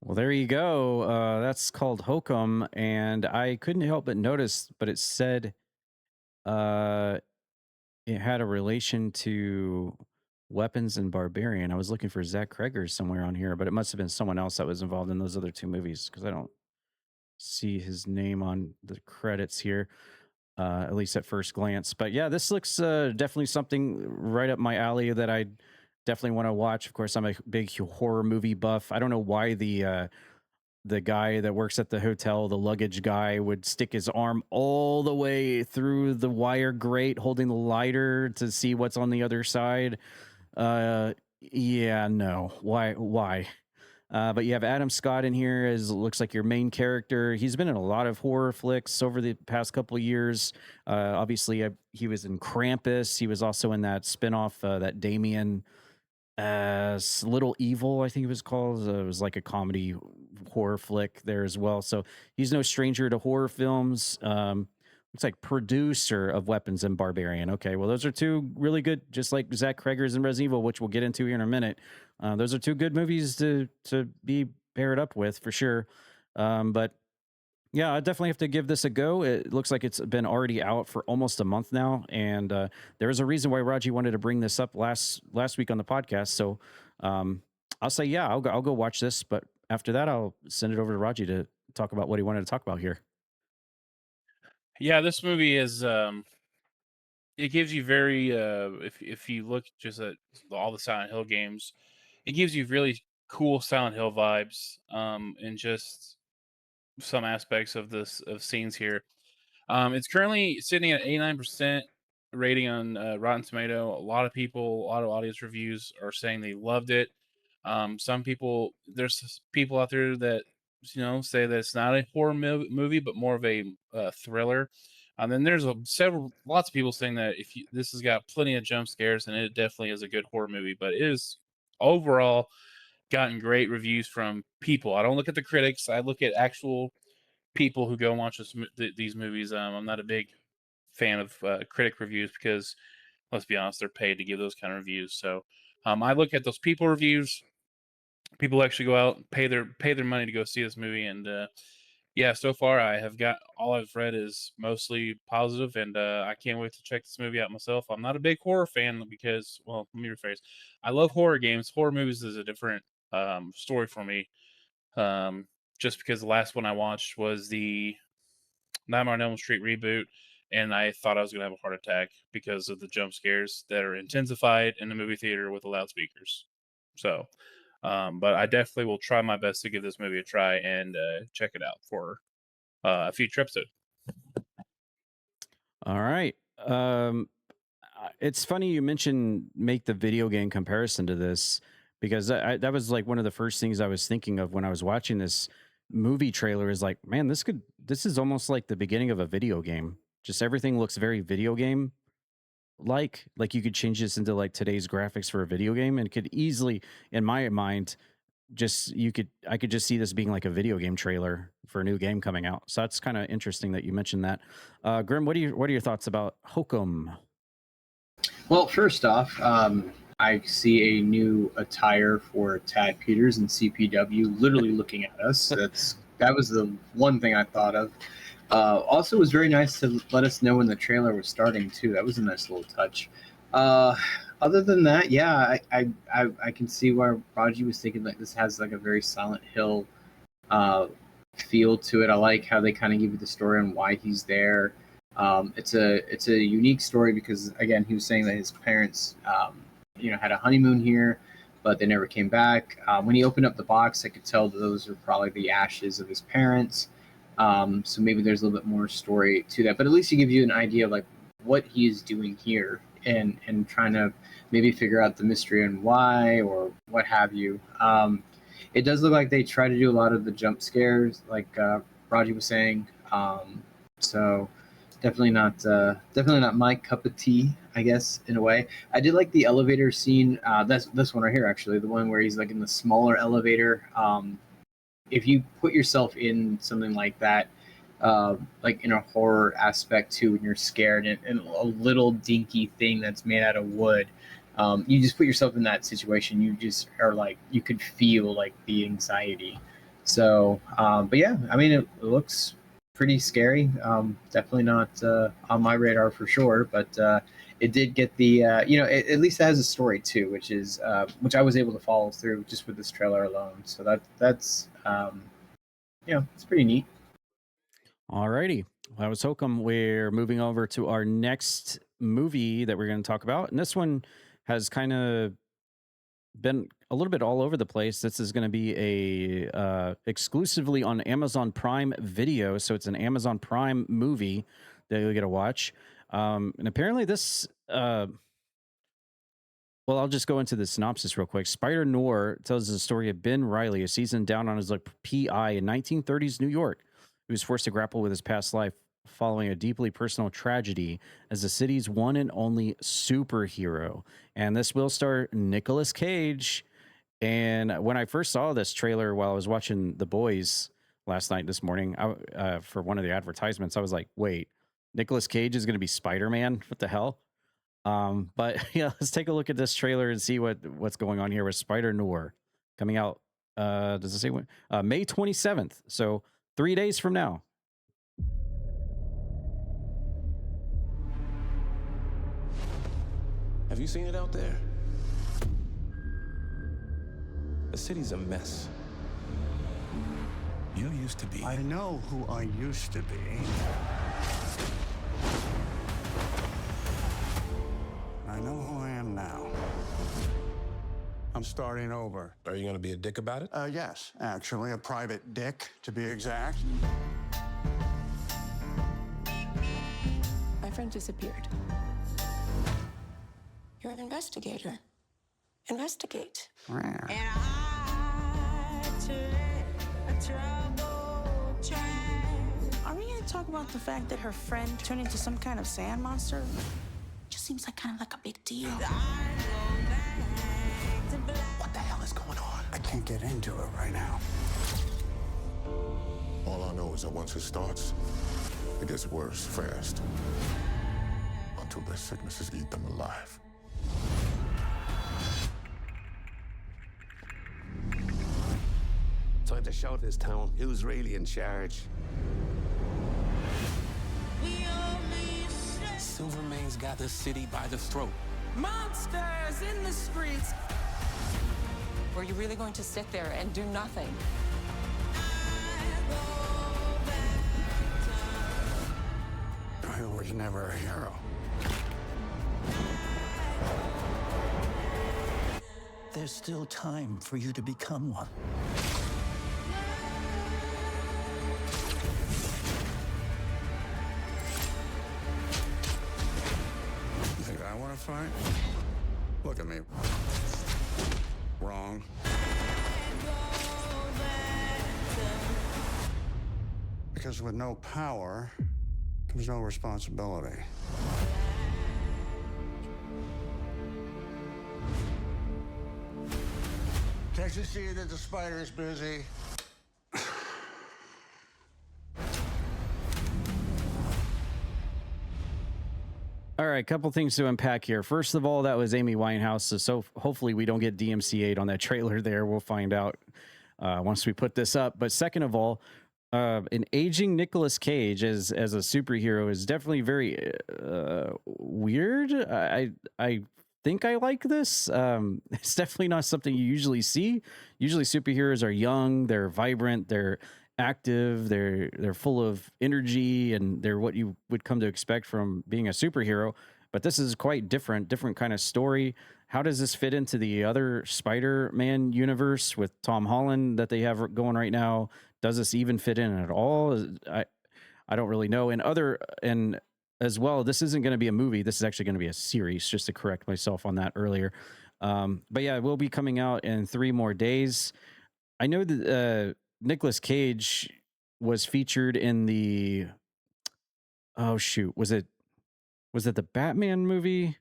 Well, there you go. That's called HOKUM, and I couldn't help but notice, but it said it had a relation to Weapons and Barbarian. I was looking for Zach Cregger somewhere on here, but it must have been someone else that was involved in those other 2 movies because I don't see his name on the credits here, at least at first glance. But yeah, this looks definitely something right up my alley that I definitely want to watch. Of course, I'm a big horror movie buff. I don't know why the guy that works at the hotel, the luggage guy, would stick his arm all the way through the wire grate holding the lighter to see what's on the other side. Yeah, no. Why? But you have Adam Scott in here as looks like your main character. He's been in a lot of horror flicks over the past couple of years. Obviously, he was in Krampus. He was also in that spinoff, that Damien Little Evil, I think it was called. It was like a comedy horror flick there as well. So he's no stranger to horror films. Looks like producer of Weapons and Barbarian. Okay, well, those are two really good, just like Zach Cregger's in Resident Evil, which we'll get into here in a minute. Those are two good movies to be paired up with for sure. But yeah, I definitely have to give this a go. It looks like it's been already out for almost a month now, and there's a reason why Raji wanted to bring this up last week on the podcast. So I'll say, yeah, I'll go watch this. But after that, I'll send it over to Raji to talk about what he wanted to talk about here. Yeah, this movie is it gives you very if you look just at all the Silent Hill games, it gives you really cool Silent Hill vibes, and just some aspects of scenes here. It's currently sitting at 89% rating on Rotten Tomato. A lot of audience reviews are saying they loved it. Some people, there's people out there that say that it's not a horror movie, but more of a thriller. And then there's lots of people saying that this has got plenty of jump scares, and it definitely is a good horror movie. But it is overall gotten great reviews from people. I don't look at the critics; I look at actual people who go and watch these movies. I'm not a big fan of critic reviews because, let's be honest, they're paid to give those kind of reviews. So I look at those people reviews. People actually go out and pay their money to go see this movie, and yeah, so far I have got all I've read is mostly positive, and I can't wait to check this movie out myself. I'm not a big horror fan because, well, let me rephrase. I love horror games. Horror movies is a different story for me. Just because the last one I watched was the Nightmare on Elm Street reboot, and I thought I was going to have a heart attack because of the jump scares that are intensified in the movie theater with the loudspeakers. So, but I definitely will try my best to give this movie a try and check it out for a future episode. All right. It's funny you mentioned make the video game comparison to this, because that was like one of the first things I was thinking of when I was watching this movie trailer. Is like, man, this is almost like the beginning of a video game. Just everything looks very video game like you could change this into like today's graphics for a video game, and could easily, in my mind, I could just see this being like a video game trailer for a new game coming out. So that's kind of interesting that you mentioned that. Grim, what are your thoughts about HOKUM? Well, first off, I see a new attire for Tad Peters and CPW literally looking at us. That was the one thing I thought of. Also, it was very nice to let us know when the trailer was starting too. That was a nice little touch. Other than that, yeah, I can see why Raji was thinking like this has like a very Silent Hill feel to it. I like how they kind of give you the story on why he's there. It's a unique story because, again, he was saying that his parents had a honeymoon here, but they never came back. When he opened up the box, I could tell that those are probably the ashes of his parents. So maybe there's a little bit more story to that, but at least it gives you an idea of like what he is doing here and trying to maybe figure out the mystery and why or what have you. It does look like they try to do a lot of the jump scares, like Raji was saying. So definitely not my cup of tea, I guess, in a way. I did like the elevator scene. That's this one right here, actually, the one where he's like in the smaller elevator. If you put yourself in something like that, like in a horror aspect too, when you're scared and a little dinky thing that's made out of wood, you just put yourself in that situation. You just are like, you could feel like the anxiety. So, but yeah, I mean, it looks pretty scary. Definitely not on my radar for sure, but it did get the at least it has a story too, which I was able to follow through just with this trailer alone. So that's it's pretty neat. Alrighty, well, that was HOKUM. We're moving over to our next movie that we're going to talk about, and this one has kind of been a little bit all over the place. This is going to be a exclusively on Amazon Prime Video, so it's an Amazon Prime movie that you'll get to watch. And apparently this Well, I'll just go into the synopsis real quick. Spider-Noir tells the story of Ben Riley, a seasoned down on his luck PI in 1930s New York, who was forced to grapple with his past life following a deeply personal tragedy as the city's one and only superhero. And this will star Nicolas Cage. And when I first saw this trailer while I was watching The Boys last night, this morning, for one of the advertisements, I was like, wait, Nicolas Cage is going to be Spider-Man? What the hell? But yeah, let's take a look at this trailer and see what's going on here with Spider-Noir coming out. Does it say when? May 27th. So 3 days from now. Have you seen it out there? The city's a mess. You used to be. I know who I used to be. I know who I am now. I'm starting over. Are you gonna be a dick about it? Yes, actually, a private dick, to be exact. My friend disappeared. You're an investigator. Investigate. Rare. Are we gonna talk about the fact that her friend turned into some kind of sand monster? Just seems like kind of like a big deal. What the hell is going on? I can't get into it right now. All I know is that once it starts, it gets worse fast. Until their sicknesses eat them alive. Time to show this town who's really in charge. Silvermane's got the city by the throat. Monsters in the streets! Were you really going to sit there and do nothing? I was never a hero. There's still time for you to become one. You think I want to fight? Look at me. Wrong. Because with no power comes no responsibility. Can't you see that the spider is busy? All right, couple things to unpack here. First of all, that was Amy Winehouse. So hopefully we don't get DMCA'd on that trailer there. We'll find out once we put this up. But second of all, an aging Nicolas Cage as a superhero is definitely very weird. I think I like this. It's definitely not something you usually see. Usually superheroes are young, they're vibrant, they're active, they're full of energy, and they're what you would come to expect from being a superhero. But this is quite different kind of story. How does this fit into the other Spider-Man universe with Tom Holland that they have going right now? Does this even fit in at all? I don't really know. And as well, this isn't going to be a movie. This is actually going to be a series, just to correct myself on that earlier. But yeah, it will be coming out in 3 more days. I know that Nicolas Cage was featured in the, oh shoot, was it the Batman movie?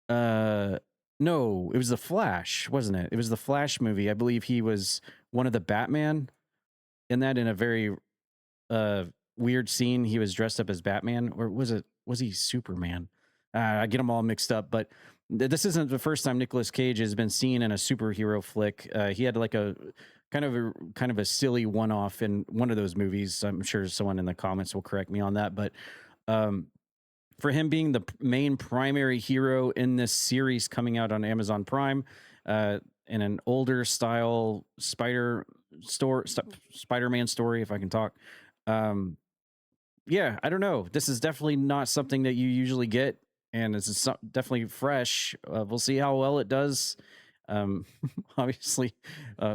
No, it was the Flash, wasn't it? It was the Flash movie. I believe he was one of the Batman in that, in a very weird scene. He was dressed up as Batman, or was he Superman? I get them all mixed up, but this isn't the first time Nicolas Cage has been seen in a superhero flick. He had like a kind of a silly one-off in one of those movies. I'm sure someone in the comments will correct me on that, but for him being the main primary hero in this series coming out on Amazon Prime, in an older style Spider-Man story, if I can talk. Yeah, I don't know. This is definitely not something that you usually get, and it's definitely fresh. We'll see how well it does. Obviously,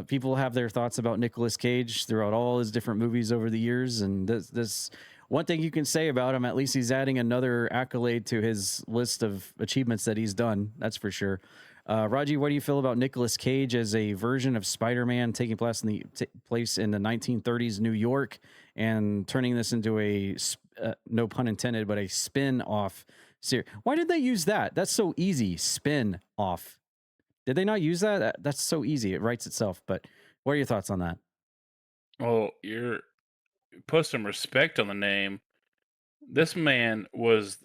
people have their thoughts about Nicolas Cage throughout all his different movies over the years, and this one thing you can say about him, at least he's adding another accolade to his list of achievements that he's done. That's for sure. Raji, what do you feel about Nicolas Cage as a version of Spider-Man taking place in the 1930s New York and turning this into a no pun intended, but a spin-off series? Why did they use that? That's so easy. Spin-off. Did they not use that? That's so easy. It writes itself. But what are your thoughts on that? Well, you're put some respect on the name. This man was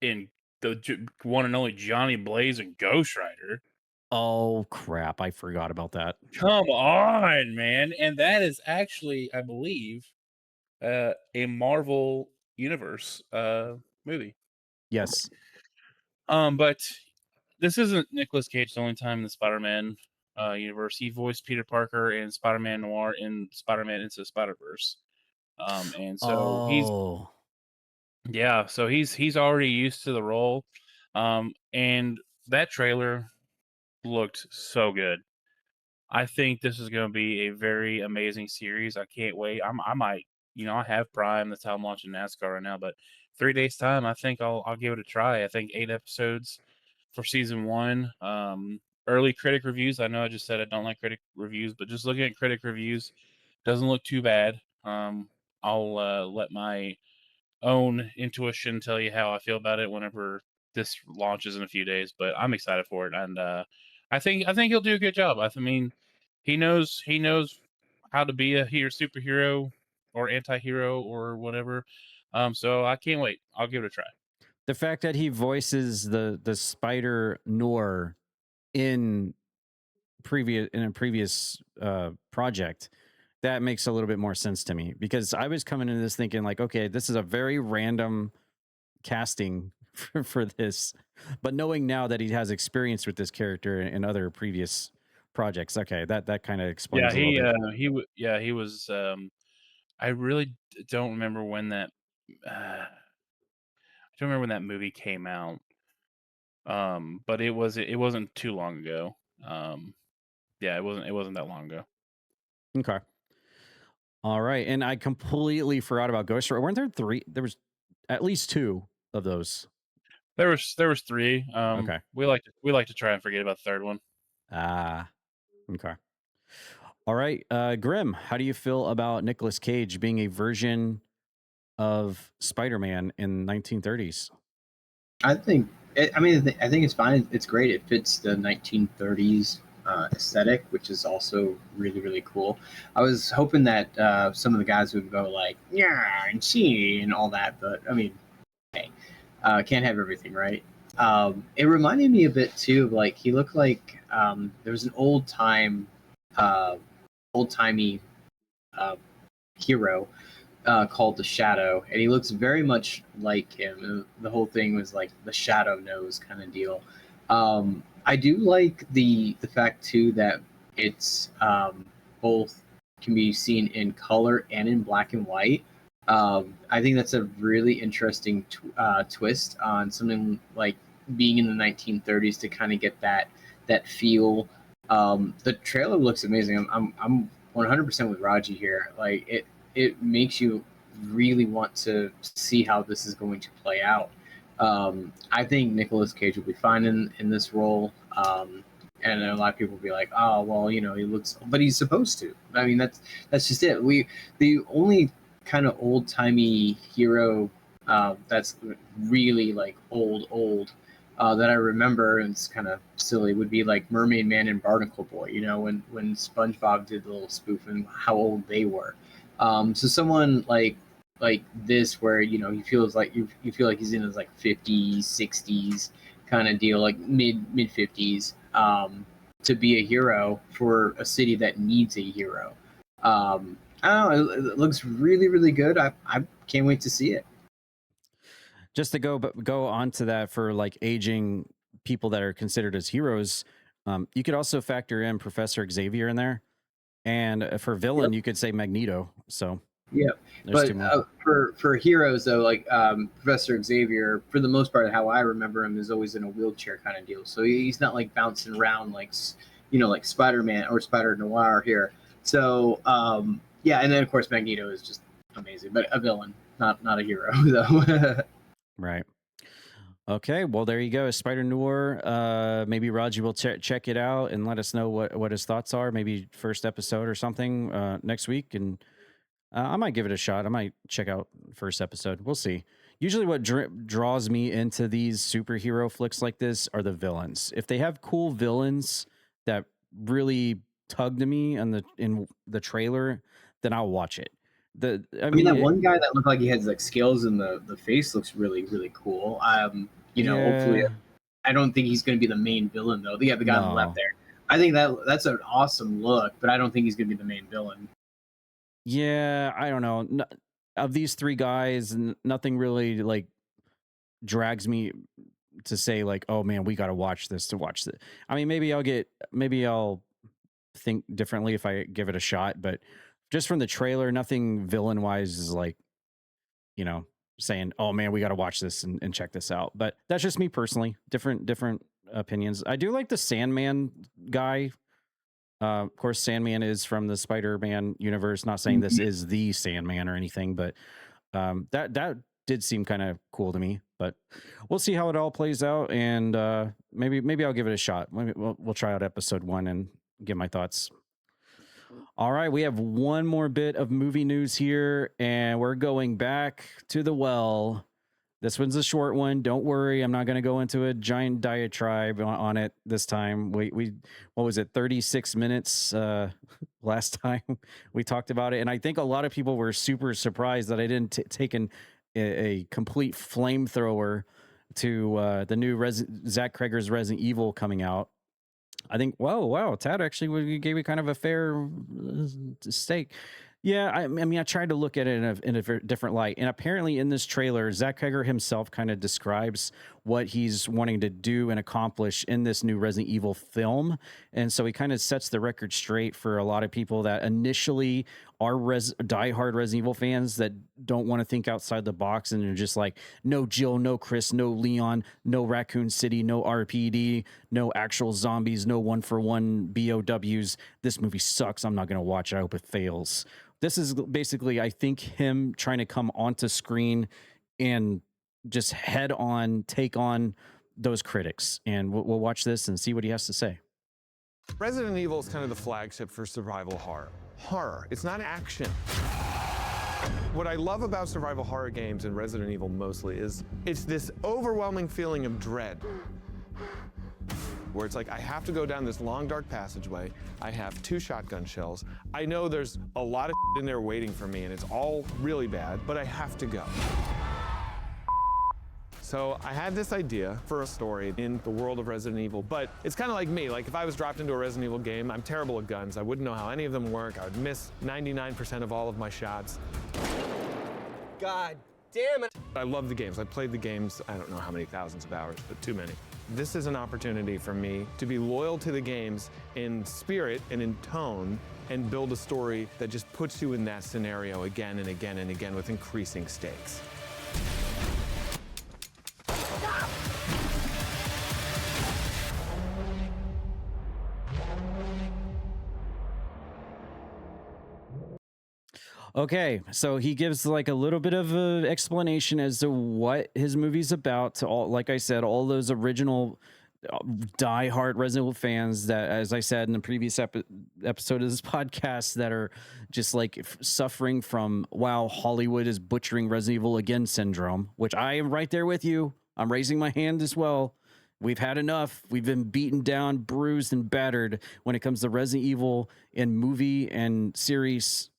in the one and only Johnny Blaze and Ghost Rider. Oh crap! I forgot about that. Come on, man! And that is actually, I believe, a Marvel Universe movie. Yes. But this isn't Nicolas Cage the only time in the Spider-Man universe. He voiced Peter Parker and Spider-Man Noir in Spider-Man Into the Spider-Verse. And so he's already used to the role. And that trailer looked so good. I think this is going to be a very amazing series. I can't wait. I might, I have Prime. That's how I'm watching NASCAR right now. But 3 days time, I think I'll give it a try. I think 8 episodes for season 1. Early critic reviews. I know I just said I don't like critic reviews, but just looking at critic reviews, doesn't look too bad. I'll let my own intuition tell you how I feel about it whenever this launches in a few days. But I'm excited for it, and I think he'll do a good job. I mean, he knows how to be a superhero or anti-hero or whatever. So I can't wait. I'll give it a try. The fact that he voices the Spider-Noir in a previous project, that makes a little bit more sense to me, because I was coming into this thinking like, okay, this is a very random casting for this, but knowing now that he has experience with this character in other previous projects, okay, that kind of explains a little bit. He was. I really don't remember when that. I don't remember when that movie came out. But it wasn't too long ago. Yeah, it wasn't that long ago. Okay. All right, and I completely forgot about Ghost Rider. Weren't there 3? There was at least 2 of those. There was 3. Okay. We like to try and forget about the third one. Okay. All right, Grim, how do you feel about Nicolas Cage being a version of Spider-Man in 1930s? I think it's fine. It's great. It fits the 1930s aesthetic, which is also really, really cool. I was hoping that some of the guys would go like, yeah, and she and all that, but I mean, hey, can't have everything, right? It reminded me a bit too of, like, he looked like there was an old-timey hero called the Shadow, and he looks very much like him. The whole thing was like the Shadow nose kind of deal. I do like the fact too that it's both can be seen in color and in black and white. I think that's a really interesting twist on something like being in the 1930s to kind of get that feel. The trailer looks amazing. I'm 100% with Raji here. Like it makes you really want to see how this is going to play out. I think Nicolas Cage will be fine in this role. And a lot of people will be like, oh, well, he looks, but he's supposed to. I mean, that's just it. The only kind of old timey hero that's really like old that I remember, and it's kind of silly, would be like Mermaid Man and Barnacle Boy. When SpongeBob did the little spoof and how old they were. So someone like this, where he feels like you feel like he's in his like 50s, 60s kind of deal, like mid 50s, to be a hero for a city that needs a hero. I don't know. It looks really, really good. I can't wait to see it. Just to go on to that, for like aging people that are considered as heroes, you could also factor in Professor Xavier in there, and for villain, you could say Magneto. So yeah, but for heroes though, like Professor Xavier, for the most part, how I remember him is always in a wheelchair kind of deal. So he's not like bouncing around like like Spider-Man or Spider-Noir here. So yeah, and then of course Magneto is just amazing, but a villain, not a hero though. Right. Okay, well there you go. Spider-Noir. Maybe Raji will check it out and let us know what his thoughts are. Maybe first episode or something next week, and I might give it a shot. I might check out first episode. We'll see. Usually, what draws me into these superhero flicks like this are the villains. If they have cool villains that really tug to me in the trailer, then I'll watch it. I mean that one guy that looked like he has like scales in the face looks really cool. Hopefully, I don't think he's going to be the main villain though. The guy on the left there. I think that's an awesome look, but I don't think he's going to be the main villain. Yeah, I don't know. Of these three guys, nothing really like drags me to say like, oh man, we got to watch this to watch this. I mean, maybe I'll think differently if I give it a shot, but just from the trailer, nothing villain wise is like, saying, oh man, we got to watch this and check this out. But that's just me personally. Different opinions. I do like the Sandman guy. Of course, Sandman is from the Spider-Man universe. Not saying this is the Sandman or anything, but that did seem kind of cool to me. But we'll see how it all plays out, and maybe I'll give it a shot. Maybe we'll try out episode 1 and give my thoughts. All right, we have one more bit of movie news here, and we're going back to the well. This one's a short one. Don't worry, I'm not going to go into a giant diatribe on it this time. We what was it, 36 minutes last time we talked about it, and I think a lot of people were super surprised that I didn't take a complete flamethrower to the new Zach Cregger's Resident Evil coming out. I think, wow, Tad actually gave me kind of a fair stake. Yeah, I mean, I tried to look at it in a different light. And apparently in this trailer, Zach Cregger himself kind of describes what he's wanting to do and accomplish in this new Resident Evil film. And so he kind of sets the record straight for a lot of people that initially are diehard Resident Evil fans that don't want to think outside the box and are just like, no Jill, no Chris, no Leon, no Raccoon City, no RPD, no actual zombies, no one-for-one BOWs. This movie sucks. I'm not going to watch it. I hope it fails. This is basically, I think, him trying to come onto screen and just head on take on those critics. And we'll watch this and see what he has to say. Resident Evil is kind of the flagship for survival horror. It's not action. What I love about survival horror games and Resident Evil mostly is it's this overwhelming feeling of dread. Where it's like, I have to go down this long, dark passageway. I have 2 shotgun shells. I know there's a lot of in there waiting for me, and it's all really bad, but I have to go. So I had this idea for a story in the world of Resident Evil, but it's kind of like me. Like if I was dropped into a Resident Evil game, I'm terrible at guns. I wouldn't know how any of them work. I would miss 99% of all of my shots. God damn it. I love the games. I played the games, I don't know how many thousands of hours, but too many. This is an opportunity for me to be loyal to the games in spirit and in tone and build a story that just puts you in that scenario again and again and again with increasing stakes. Okay, so he gives like a little bit of an explanation as to what his movie's about to all, like I said, all those original diehard Resident Evil fans that, as I said in the previous episode of this podcast, that are just like suffering from, wow, Hollywood is butchering Resident Evil again syndrome, which I am right there with you. I'm raising my hand as well. We've had enough. We've been beaten down, bruised, and battered when it comes to Resident Evil in movie and series,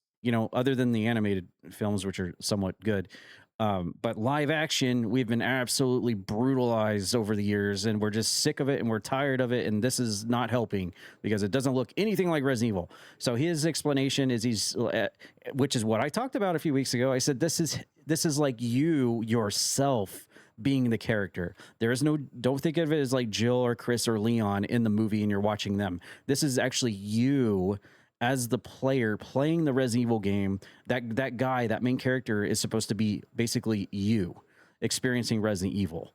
other than the animated films, which are somewhat good. But live action, we've been absolutely brutalized over the years, and we're just sick of it, and we're tired of it, and this is not helping because it doesn't look anything like Resident Evil. So his explanation is which is what I talked about a few weeks ago. I said, this is like you yourself being the character. There is no, don't think of it as like Jill or Chris or Leon in the movie and you're watching them. This is actually you as the player playing the Resident Evil game. That guy, that main character, is supposed to be basically you experiencing Resident Evil.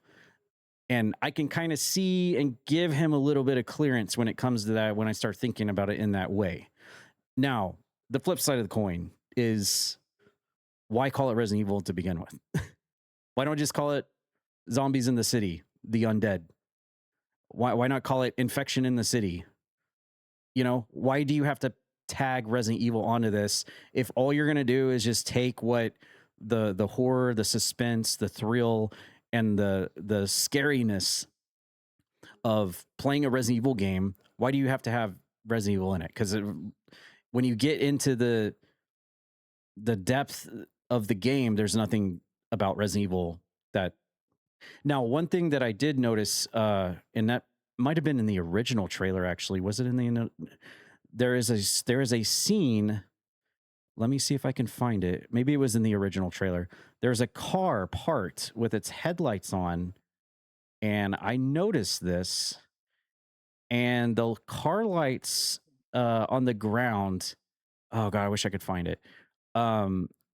And I can kind of see and give him a little bit of clearance when it comes to that, when I start thinking about it in that way. Now, the flip side of the coin is, why call it Resident Evil to begin with? Why don't just call it zombies in the city, the undead? Why not call it infection in the city? You know, why do you have to tag Resident Evil onto this if all you're going to do is just take what the horror, the suspense, the thrill, and the scariness of playing a Resident Evil game? Why do you have to have Resident Evil in it? Because when you get into the depth of the game, there's nothing about Resident Evil that. Now, one thing that I did notice, and that might have been in the original trailer, actually, was it in the? There is a scene. Let me see if I can find it. Maybe it was in the original trailer. There's a car parked with its headlights on, and I noticed this. And the car lights on the ground. Oh God, I wish I could find it.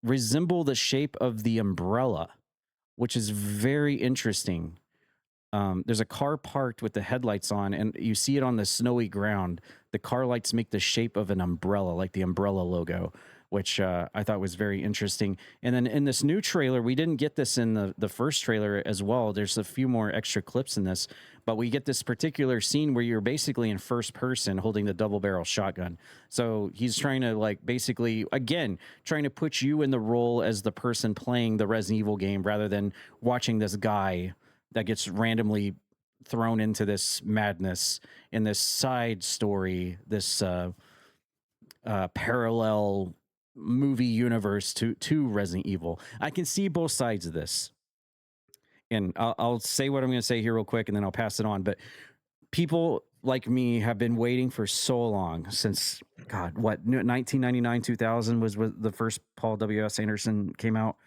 Resemble the shape of the umbrella, which is very interesting. There's a car parked with the headlights on, and you see it on the snowy ground. The car lights make the shape of an umbrella, like the umbrella logo, which I thought was very interesting. And then in this new trailer, we didn't get this in the first trailer as well. There's a few more extra clips in this, but we get this particular scene where you're basically in first person holding the double barrel shotgun. So he's trying to, like, basically, again, trying to put you in the role as the person playing the Resident Evil game rather than watching this guy that gets randomly thrown into this madness in this side story, this parallel movie universe to Resident Evil. I can see both sides of this. And I'll say what I'm going to say here real quick, and then I'll pass it on. But people like me have been waiting for so long, since, God, what, 1999, 2000 was when the first Paul W.S. Anderson came out.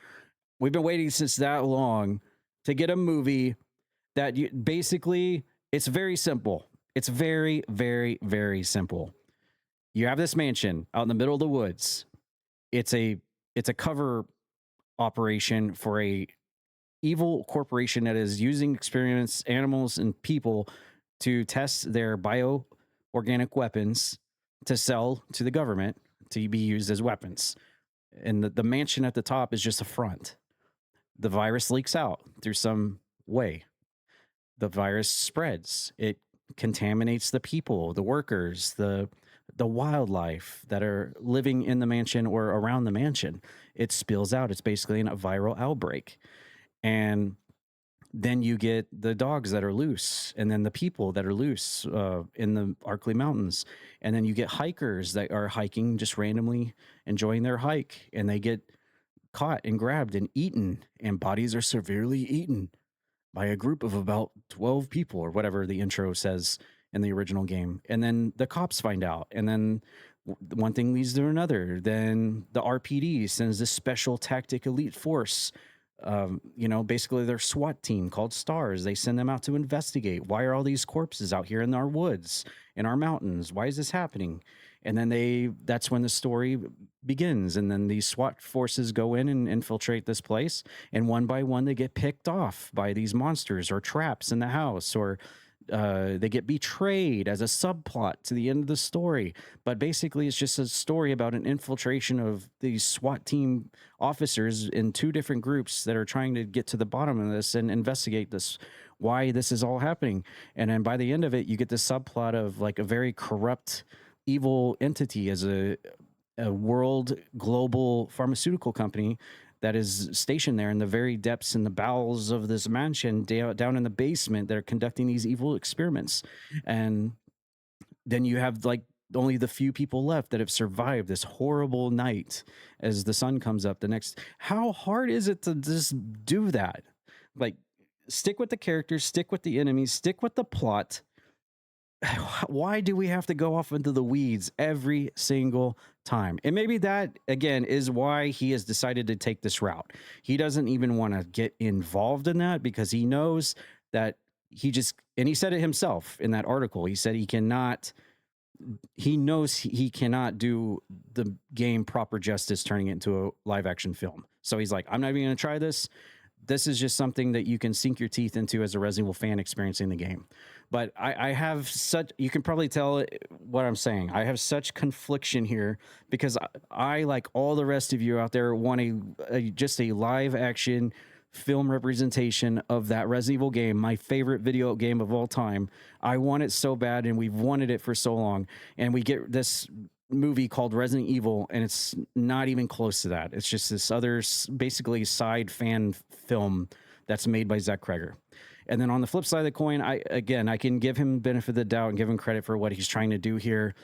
We've been waiting since that long to get a movie that basically, it's very simple. It's very, very, very simple. You have this mansion out in the middle of the woods. It's a cover operation for a evil corporation that is using experiments, animals, and people to test their bioorganic weapons to sell to the government to be used as weapons. And the mansion at the top is just a front. The virus leaks out through some way. The virus spreads. It contaminates the people, the workers, the wildlife that are living in the mansion or around the mansion. It spills out. It's basically a viral outbreak. And then you get the dogs that are loose, and then the people that are loose in the Arkley Mountains. And then you get hikers that are hiking, just randomly enjoying their hike, and they get caught and grabbed and eaten, and bodies are severely eaten by a group of about 12 people, or whatever the intro says in the original game. And then the cops find out, and then one thing leads to another. Then the RPD sends this special tactic elite force, basically their SWAT team called STARS. They send them out to investigate. Why are all these corpses out here in our woods, in our mountains? Why is this happening? And then that's when the story begins. And then these SWAT forces go in and infiltrate this place. And one by one, they get picked off by these monsters or traps in the house, or they get betrayed as a subplot to the end of the story. But basically, it's just a story about an infiltration of these SWAT team officers in two different groups that are trying to get to the bottom of this and investigate this, why this is all happening. And then by the end of it, you get this subplot of like a very corrupt, evil entity as a world global pharmaceutical company that is stationed there in the very depths and the bowels of this mansion down in the basement that are conducting these evil experiments. And then you have like only the few people left that have survived this horrible night as the sun comes up the next. How hard is it to just do that? Like, stick with the characters, stick with the enemies, stick with the plot. Why do we have to go off into the weeds every single time? And maybe that, again, is why he has decided to take this route. He doesn't even want to get involved in that because he knows that and he said it himself in that article. He said he knows he cannot do the game proper justice turning it into a live action film. So he's like, I'm not even going to try this. This is just something that you can sink your teeth into as a Resident Evil fan experiencing the game. But I have you can probably tell what I'm saying. I have such confliction here because I like all the rest of you out there, want just a live action film representation of that Resident Evil game, my favorite video game of all time. I want it so bad, and we've wanted it for so long. And we get this movie called Resident Evil, and it's not even close to that. It's just this other basically side fan film that's made by Zach Cregger. And then on the flip side of the coin, I can give him benefit of the doubt and give him credit for what he's trying to do here.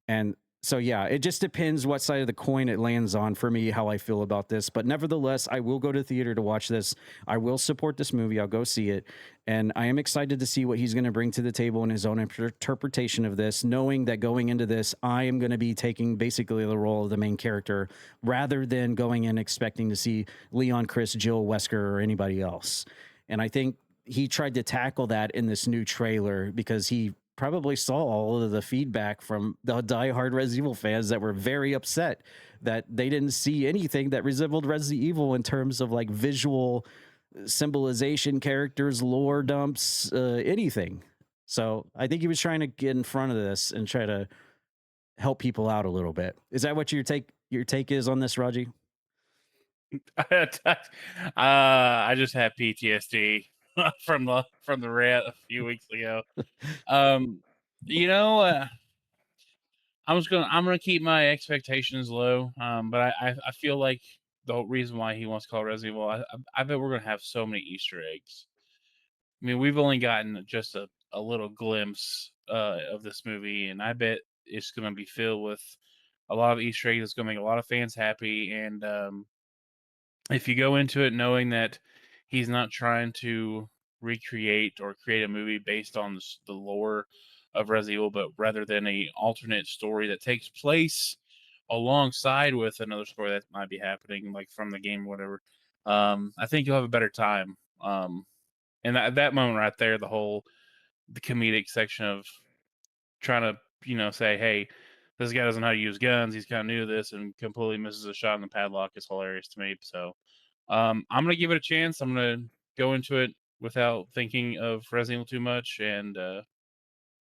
And so, yeah, it just depends what side of the coin it lands on for me, how I feel about this. But nevertheless, I will go to theater to watch this. I will support this movie. I'll go see it. And I am excited to see what he's going to bring to the table in his own interpretation of this, knowing that going into this, I am going to be taking basically the role of the main character rather than going in expecting to see Leon, Chris, Jill, Wesker, or anybody else. And I think he tried to tackle that in this new trailer because he probably saw all of the feedback from the diehard Resident Evil fans that were very upset that they didn't see anything that resembled Resident Evil in terms of like visual symbolization, characters, lore dumps, anything. So I think he was trying to get in front of this and try to help people out a little bit. Is that what your take is on this, Raji? I just had PTSD from the rant a few weeks ago. I'm gonna keep my expectations low. But I feel like the whole reason why he wants to call Resident Evil, I bet we're gonna have so many Easter eggs. I mean, we've only gotten just a little glimpse of this movie, and I bet it's gonna be filled with a lot of Easter eggs. It's gonna make a lot of fans happy, and if you go into it knowing that he's not trying to recreate or create a movie based on the lore of Resident Evil, but rather than a alternate story that takes place alongside with another story that might be happening, like from the game or whatever, I think you'll have a better time. And that moment right there, the comedic section of trying to, say, hey, this guy doesn't know how to use guns. He's kind of new to this and completely misses a shot in the padlock is hilarious to me. So I'm going to give it a chance. I'm going to go into it without thinking of Resident Evil too much and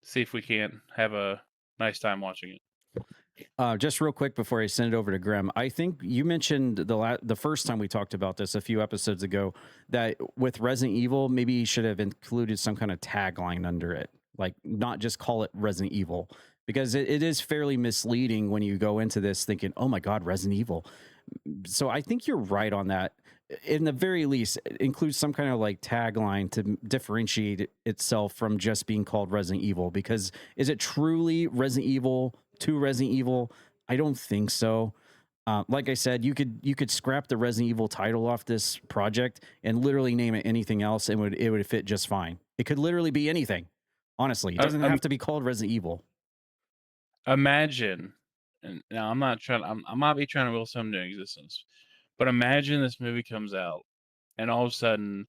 see if we can't have a nice time watching it. Just real quick before I send it over to Grem, I think you mentioned the first time we talked about this a few episodes ago that with Resident Evil, maybe you should have included some kind of tagline under it, like not just call it Resident Evil, because it is fairly misleading when you go into this thinking, oh my God, Resident Evil. So I think you're right on that. In the very least, include some kind of like tagline to differentiate itself from just being called Resident Evil, because is it truly Resident Evil 2 Resident Evil? I don't think so. Like I said, you could scrap the Resident Evil title off this project and literally name it anything else, and it would fit just fine. It could literally be anything. Honestly, it doesn't have to be called Resident Evil. Imagine, and now I'm not be trying to will something into existence, but imagine this movie comes out, and all of a sudden,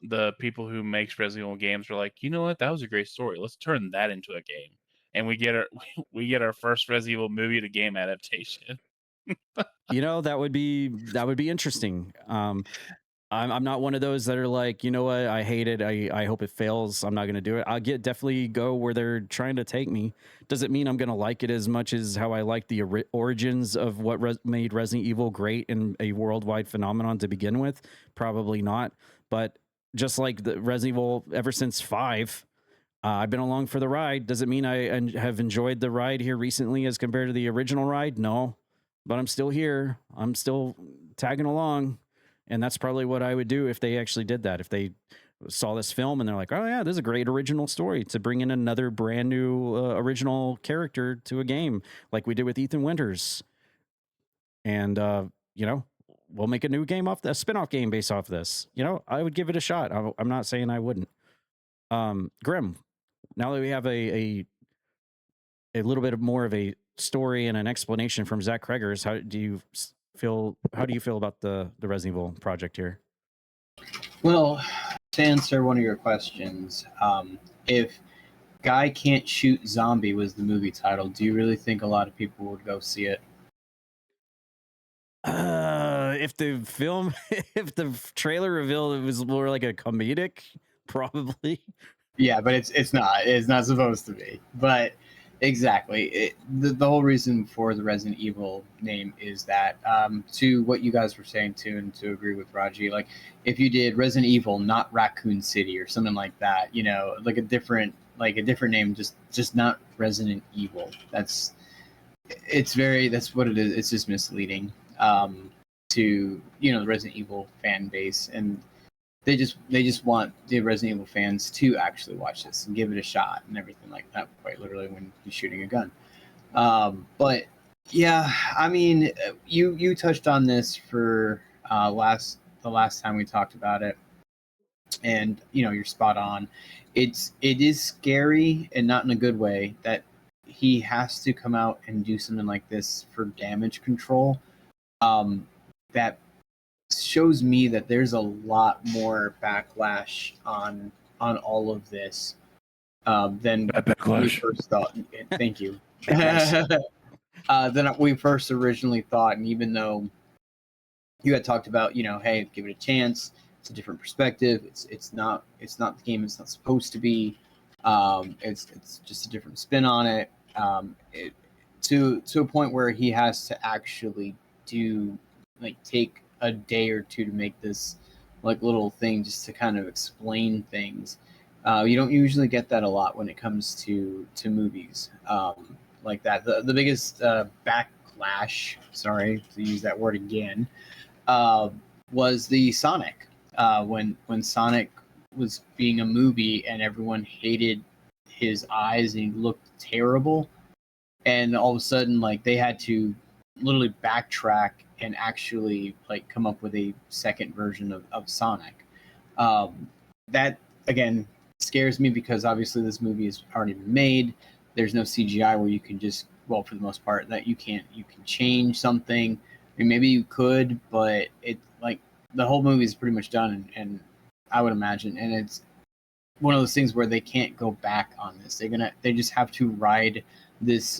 the people who makes Resident Evil games are like, you know what, that was a great story. Let's turn that into a game, and we get our first Resident Evil movie to game adaptation. That would be interesting. I'm not one of those that are like, you know what, I hate it. I hope it fails. I'm not going to do it. I'll definitely go where they're trying to take me. Does it mean I'm going to like it as much as how I like the origins of what made Resident Evil great and a worldwide phenomenon to begin with? Probably not. But just like the Resident Evil ever since 5, I've been along for the ride. Does it mean I have enjoyed the ride here recently as compared to the original ride? No, but I'm still here. I'm still tagging along. And that's probably what I would do if they actually did that. If they saw this film and they're like, oh yeah, this is a great original story to bring in another brand new original character to a game like we did with Ethan Winters. And, we'll make a new game a spinoff game based off this. I would give it a shot. I'm not saying I wouldn't. Grim, now that we have a little bit more of a story and an explanation from Zach Cregger, how do you feel about the Resident Evil project here? Well, to answer one of your questions, if Guy Can't Shoot Zombie was the movie title, do you really think a lot of people would go see it? If the trailer revealed it was more like a comedic, probably. Yeah, but it's not. It's not supposed to be. But Exactly. The whole reason for the Resident Evil name is that, to what you guys were saying too, and to agree with Raji, like if you did Resident Evil, not Raccoon City or something like that, like a different name, just not Resident Evil. That's what it is. It's just misleading to the Resident Evil fan base, and they just want the Resident Evil fans to actually watch this and give it a shot and everything like that, quite literally, when you're shooting a gun. But yeah, I mean, you touched on this for the last time we talked about it, and you're spot on. It is scary, and not in a good way, that he has to come out and do something like this for damage control. That shows me that there's a lot more backlash on all of this than we first thought. Thank you. Than we first originally thought. And even though you had talked about, hey, give it a chance, it's a different perspective. It's not the game it's not supposed to be. It's just a different spin on it. To a point where he has to actually take a day or two to make this little thing just to kind of explain things. You don't usually get that a lot when it comes to movies like that. The biggest backlash, sorry to use that word again, was the Sonic. When Sonic was being a movie and everyone hated his eyes and he looked terrible, and all of a sudden they had to literally backtrack and actually come up with a second version of Sonic. That again scares me, because obviously this movie is already been made. There's no CGI where you can just, well, for the most part, that you can change something. I mean, maybe you could, but it the whole movie is pretty much done, and I would imagine, and it's one of those things where they can't go back on this. They just have to ride this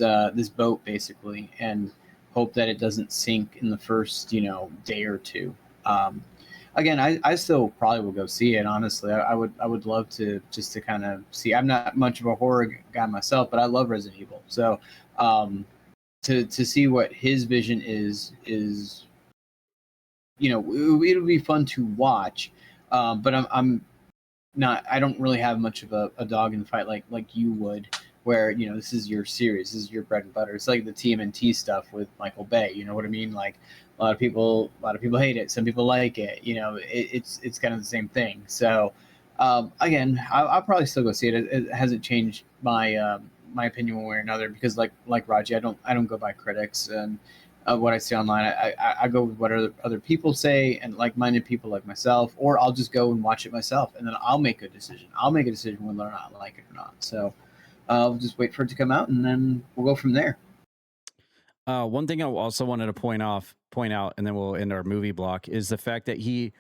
boat basically, and hope that it doesn't sink in the first day or two. Again, I still probably will go see it. Honestly, I would love to just to kind of see. I'm not much of a horror guy myself, but I love Resident Evil. So to see what his vision is it'll be fun to watch. But I'm not. I don't really have much of a dog in the fight like you would, where this is your series, this is your bread and butter. It's like the TMNT stuff with Michael Bay. You know what I mean? Like a lot of people hate it, some people like it. It's kind of the same thing. So again, I'll probably still go see it. It hasn't changed my my opinion one way or another, because like Raji, I don't go by critics and what I see online. I go with what other people say, and like-minded people like myself, or I'll just go and watch it myself, and then I'll make a decision. I'll make a decision whether or not I like it or not. So we'll just wait for it to come out, and then we'll go from there. One thing I also wanted to point out, and then we'll end our movie block, is the fact that he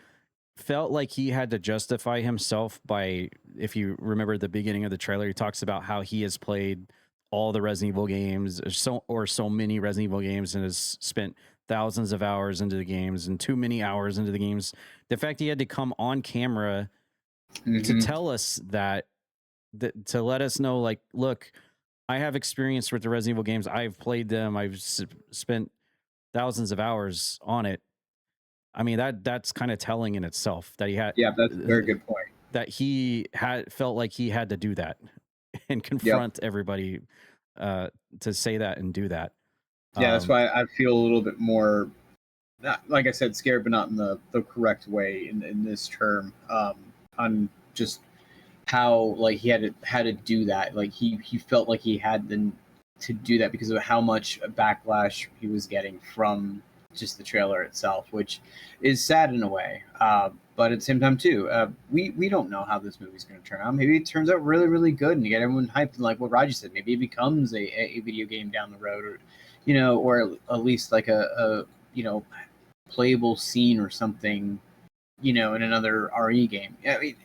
felt like he had to justify himself by, if you remember the beginning of the trailer, he talks about how he has played all the Resident Evil games, or so many Resident Evil games, and has spent thousands of hours into the games and too many hours into the games. The fact he had to come on camera to tell us that to let us know, like, look, I have experience with the Resident Evil games. I've played them. I've spent thousands of hours on it. I mean, that's kind of telling in itself that he had. Yeah, that's a very good point. That he felt like he had to do that and confront everybody to say that and do that. Yeah, that's why I feel a little bit more, not, like I said, scared, but not in the correct way in this term. On just how he had to do that. Like he felt like he had to do that because of how much backlash he was getting from just the trailer itself, which is sad in a way. But at the same time too, we don't know how this movie's going to turn out. Maybe it turns out really, really good and you get everyone hyped. And like what Raji said, maybe it becomes a video game down the road, or or at least like a playable scene or something, in another RE game. I mean,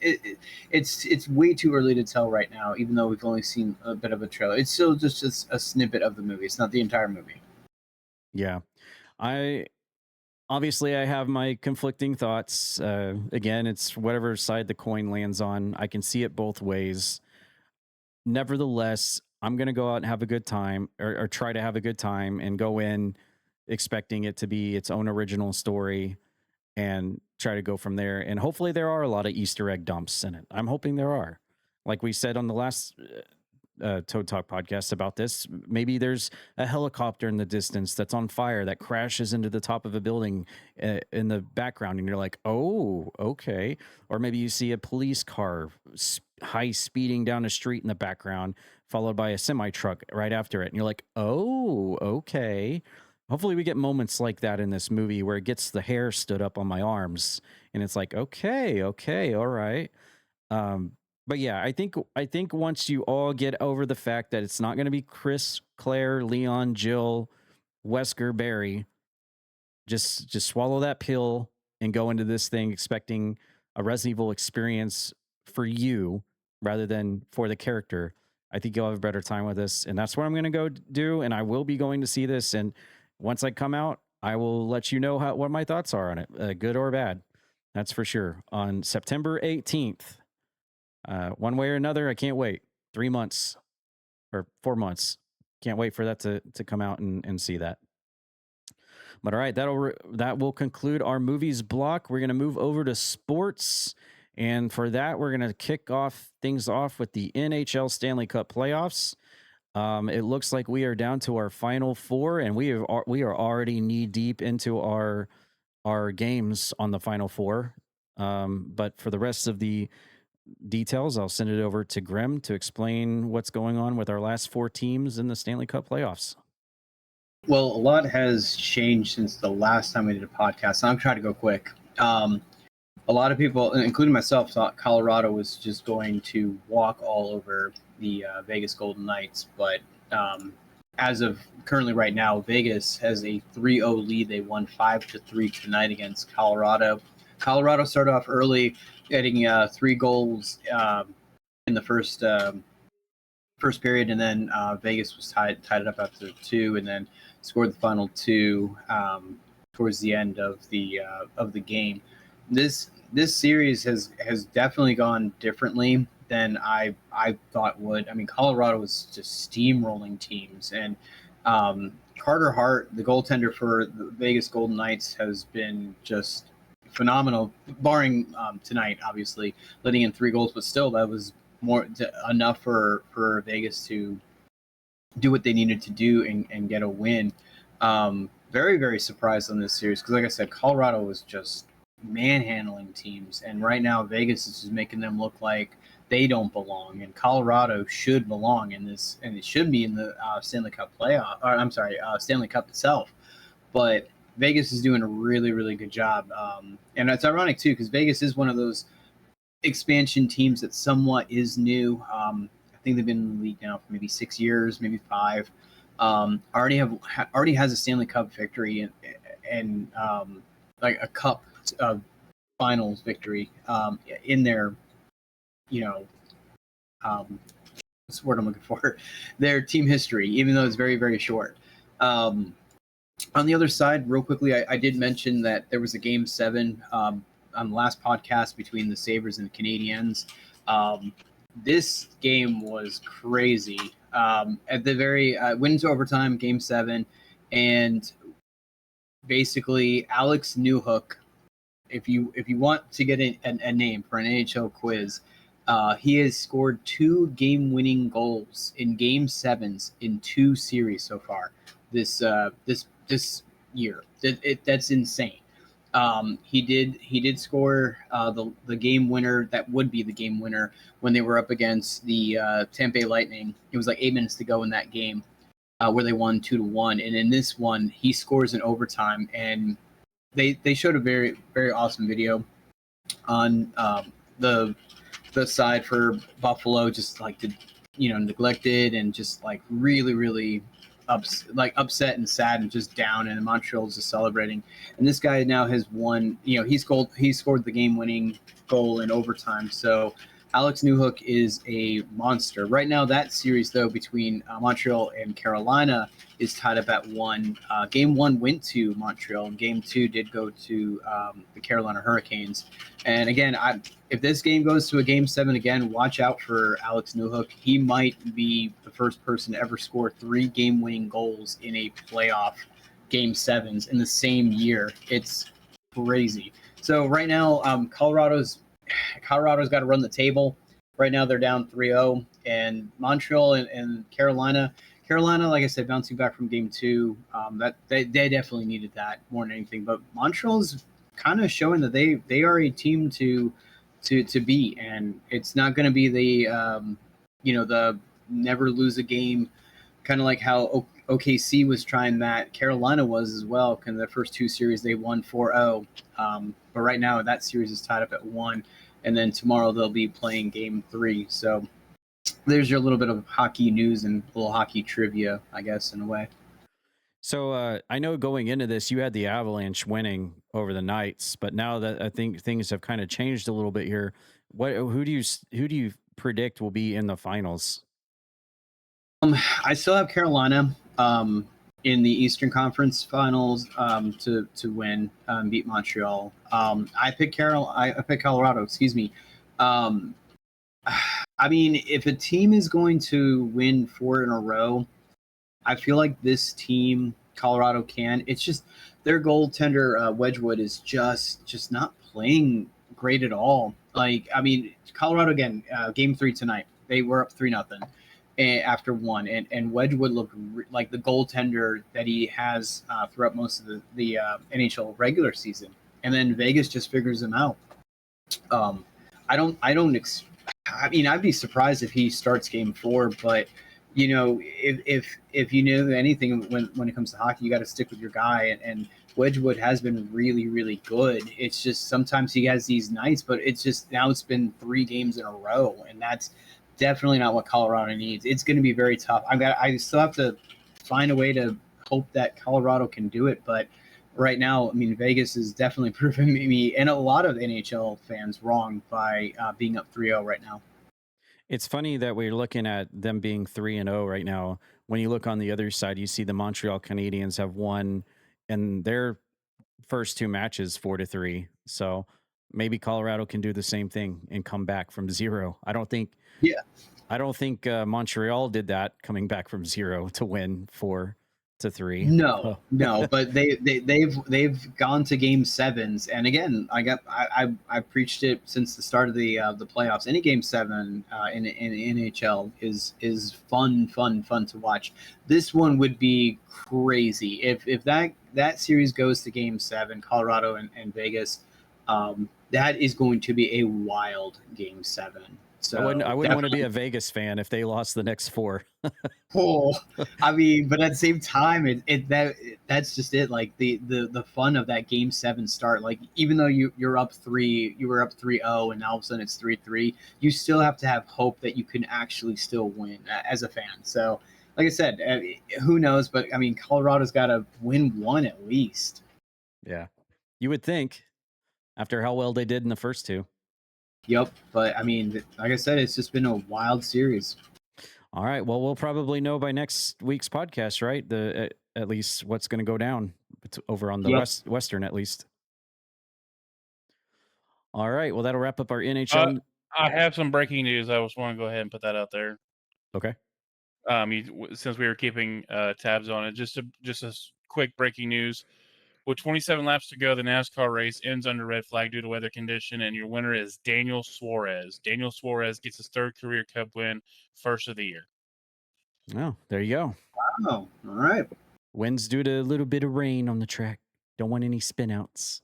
it's way too early to tell right now, even though we've only seen a bit of a trailer. It's still just a snippet of the movie. It's not the entire movie. Yeah. I have my conflicting thoughts. Again, it's whatever side the coin lands on. I can see it both ways. Nevertheless, I'm going to go out and have a good time, or try to have a good time, and go in expecting it to be its own original story and try to go from there. And hopefully there are a lot of Easter egg dumps in it. I'm hoping there are. Like we said on the last Toad Talk podcast about this, maybe there's a helicopter in the distance that's on fire that crashes into the top of a building in the background, and you're like, oh, okay. Or maybe you see a police car high speeding down a street in the background, followed by a semi truck right after it, and you're like, oh, okay. Hopefully we get moments like that in this movie where it gets the hair stood up on my arms, and it's like, okay, all right. But yeah, I think once you all get over the fact that it's not going to be Chris, Claire, Leon, Jill, Wesker, Barry, just swallow that pill and go into this thing expecting a Resident Evil experience for you rather than for the character. I think you'll have a better time with this, and that's what I'm going to go do. And I will be going to see this, and once I come out, I will let you know what my thoughts are on it, good or bad. That's for sure. On September 18th. One way or another, I can't wait. 3 months or 4 months. Can't wait for that to come out and see that. But all right, that will conclude our movies block. We're going to move over to sports. And for that, we're going to kick things off with the NHL Stanley Cup Playoffs. It looks like we are down to our final four, and we are already knee deep into our games on the final four. But for the rest of the details, I'll send it over to Grem to explain what's going on with our last four teams in the Stanley Cup playoffs. Well, a lot has changed since the last time we did a podcast, so I'm trying to go quick. A lot of people, including myself, thought Colorado was just going to walk all over the Vegas Golden Knights, but as of currently right now, Vegas has a 3-0 lead. They won 5-3 tonight against Colorado. Colorado started off early, getting 3 goals in the first period, and then Vegas was tied it up after 2, and then scored the final 2 towards the end of the game. This series has definitely gone differently than I thought would. I mean, Colorado was just steamrolling teams, and Carter Hart, the goaltender for the Vegas Golden Knights, has been just phenomenal, barring tonight, obviously, letting in 3 goals, but still that was enough for Vegas to do what they needed to do and get a win. Very, very surprised on this series because, like I said, Colorado was just manhandling teams, and right now Vegas is just making them look like they don't belong, and Colorado should belong in this, and it should be in the Stanley Cup playoff. Or I'm sorry, Stanley Cup itself. But Vegas is doing a really, really good job, and it's ironic too because Vegas is one of those expansion teams that somewhat is new. I think they've been in the league now for maybe 6 years, maybe 5. Already has a Stanley Cup victory and like a cup finals victory in their, what's the word I'm looking for? Their team history, even though it's very, very short. On the other side, real quickly, I did mention that there was a Game 7 on the last podcast between the Sabres and the Canadiens. This game was crazy. At the very wins overtime, Game 7, and basically Alex Newhook. If you want to get a name for an NHL quiz, he has scored 2 game-winning goals in Game 7s in 2 series so far this year. That's insane. He did score the game winner. That would be the game winner when they were up against the Tampa Bay Lightning. It was like 8 minutes to go in that game where they won 2-1. And in this one, he scores in overtime. And they showed a very, very awesome video on the side for Buffalo, just like neglected and just like really, really upset and sad and just down, and Montreal's just celebrating. And this guy now has won. He scored the game-winning goal in overtime. So Alex Newhook is a monster. Right now, that series, though, between Montreal and Carolina is tied up at 1. Game 1 went to Montreal, and Game 2 did go to the Carolina Hurricanes. And again, if this game goes to a Game 7 again, watch out for Alex Newhook. He might be the first person to ever score 3 game-winning goals in a playoff Game 7s in the same year. It's crazy. So right now, Colorado's got to run the table. Right now, they're down 3-0. And Montreal and Carolina, like I said, bouncing back from Game 2, that they definitely needed that more than anything. But Montreal's kind of showing that they are a team to beat, and it's not going to be the the never lose a game, kind of like how OKC was trying that. Carolina was as well. Kind of the first 2 series they won 4-0. But right now that series is tied up at 1. And then tomorrow they'll be playing Game 3. So there's your little bit of hockey news and a little hockey trivia, I guess, in a way. So I know going into this, you had the Avalanche winning over the Knights, but now that I think things have kind of changed a little bit here, who do you predict will be in the finals? I still have Carolina in the Eastern Conference Finals to win, beat Montreal. I picked Colorado. Excuse me. I mean, if a team is going to win 4 in a row, I feel like this team, Colorado, can. It's just their goaltender Wedgwood is just not playing great at all. Like, I mean, Colorado again, Game 3 tonight. They were up 3-0 after 1, and Wedgwood looked like the goaltender that he has throughout most of the NHL regular season. And then Vegas just figures him out. I mean, I'd be surprised if he starts Game 4, but you know, if you know anything when it comes to hockey, you got to stick with your guy. And Wedgwood has been really, really good. It's just sometimes he has these nights, but it's just now it's been 3 games in a row, and that's definitely not what Colorado needs. It's going to be very tough. I still have to find a way to hope that Colorado can do it, but right now, I mean, Vegas is definitely proving me and a lot of NHL fans wrong by being up 3-0 right now. It's funny that we're looking at them being 3-0 right now. When you look on the other side, you see the Montreal Canadiens have won in their first 2 matches 4-3. So maybe Colorado can do the same thing and come back from 0. I don't think Montreal did that, coming back from 0 to win 4-3. No, but they've gone to Game 7s, and again, I preached it since the start of the playoffs. Any Game 7 in NHL is fun to watch. This one would be crazy if that series goes to Game 7, Colorado and Vegas. That is going to be a wild Game 7. So I wouldn't want to be a Vegas fan if they lost the next 4. I mean, but at the same time, that's just it. Like the fun of that Game 7 start. Like even though you were up 3-0, and all of a sudden it's 3-3, you still have to have hope that you can actually still win as a fan. So, like I said, who knows? But I mean, Colorado's got to win 1 at least. Yeah, you would think after how well they did in the first 2. Yep, but I mean, like I said, it's just been a wild series. All right, well, we'll probably know by next week's podcast, right? At least what's going to go down over on the Western, at least. All right, well, that'll wrap up our NHL. I have some breaking news. I just want to go ahead and put that out there. Okay. Since we were keeping tabs on it, just a quick breaking news. With 27 laps to go, the NASCAR race ends under red flag due to weather condition, and your winner is Daniel Suarez. Daniel Suarez gets his 3rd career Cup win, first of the year. Oh, there you go. Wow. All right. Wins due to a little bit of rain on the track. Don't want any spin-outs.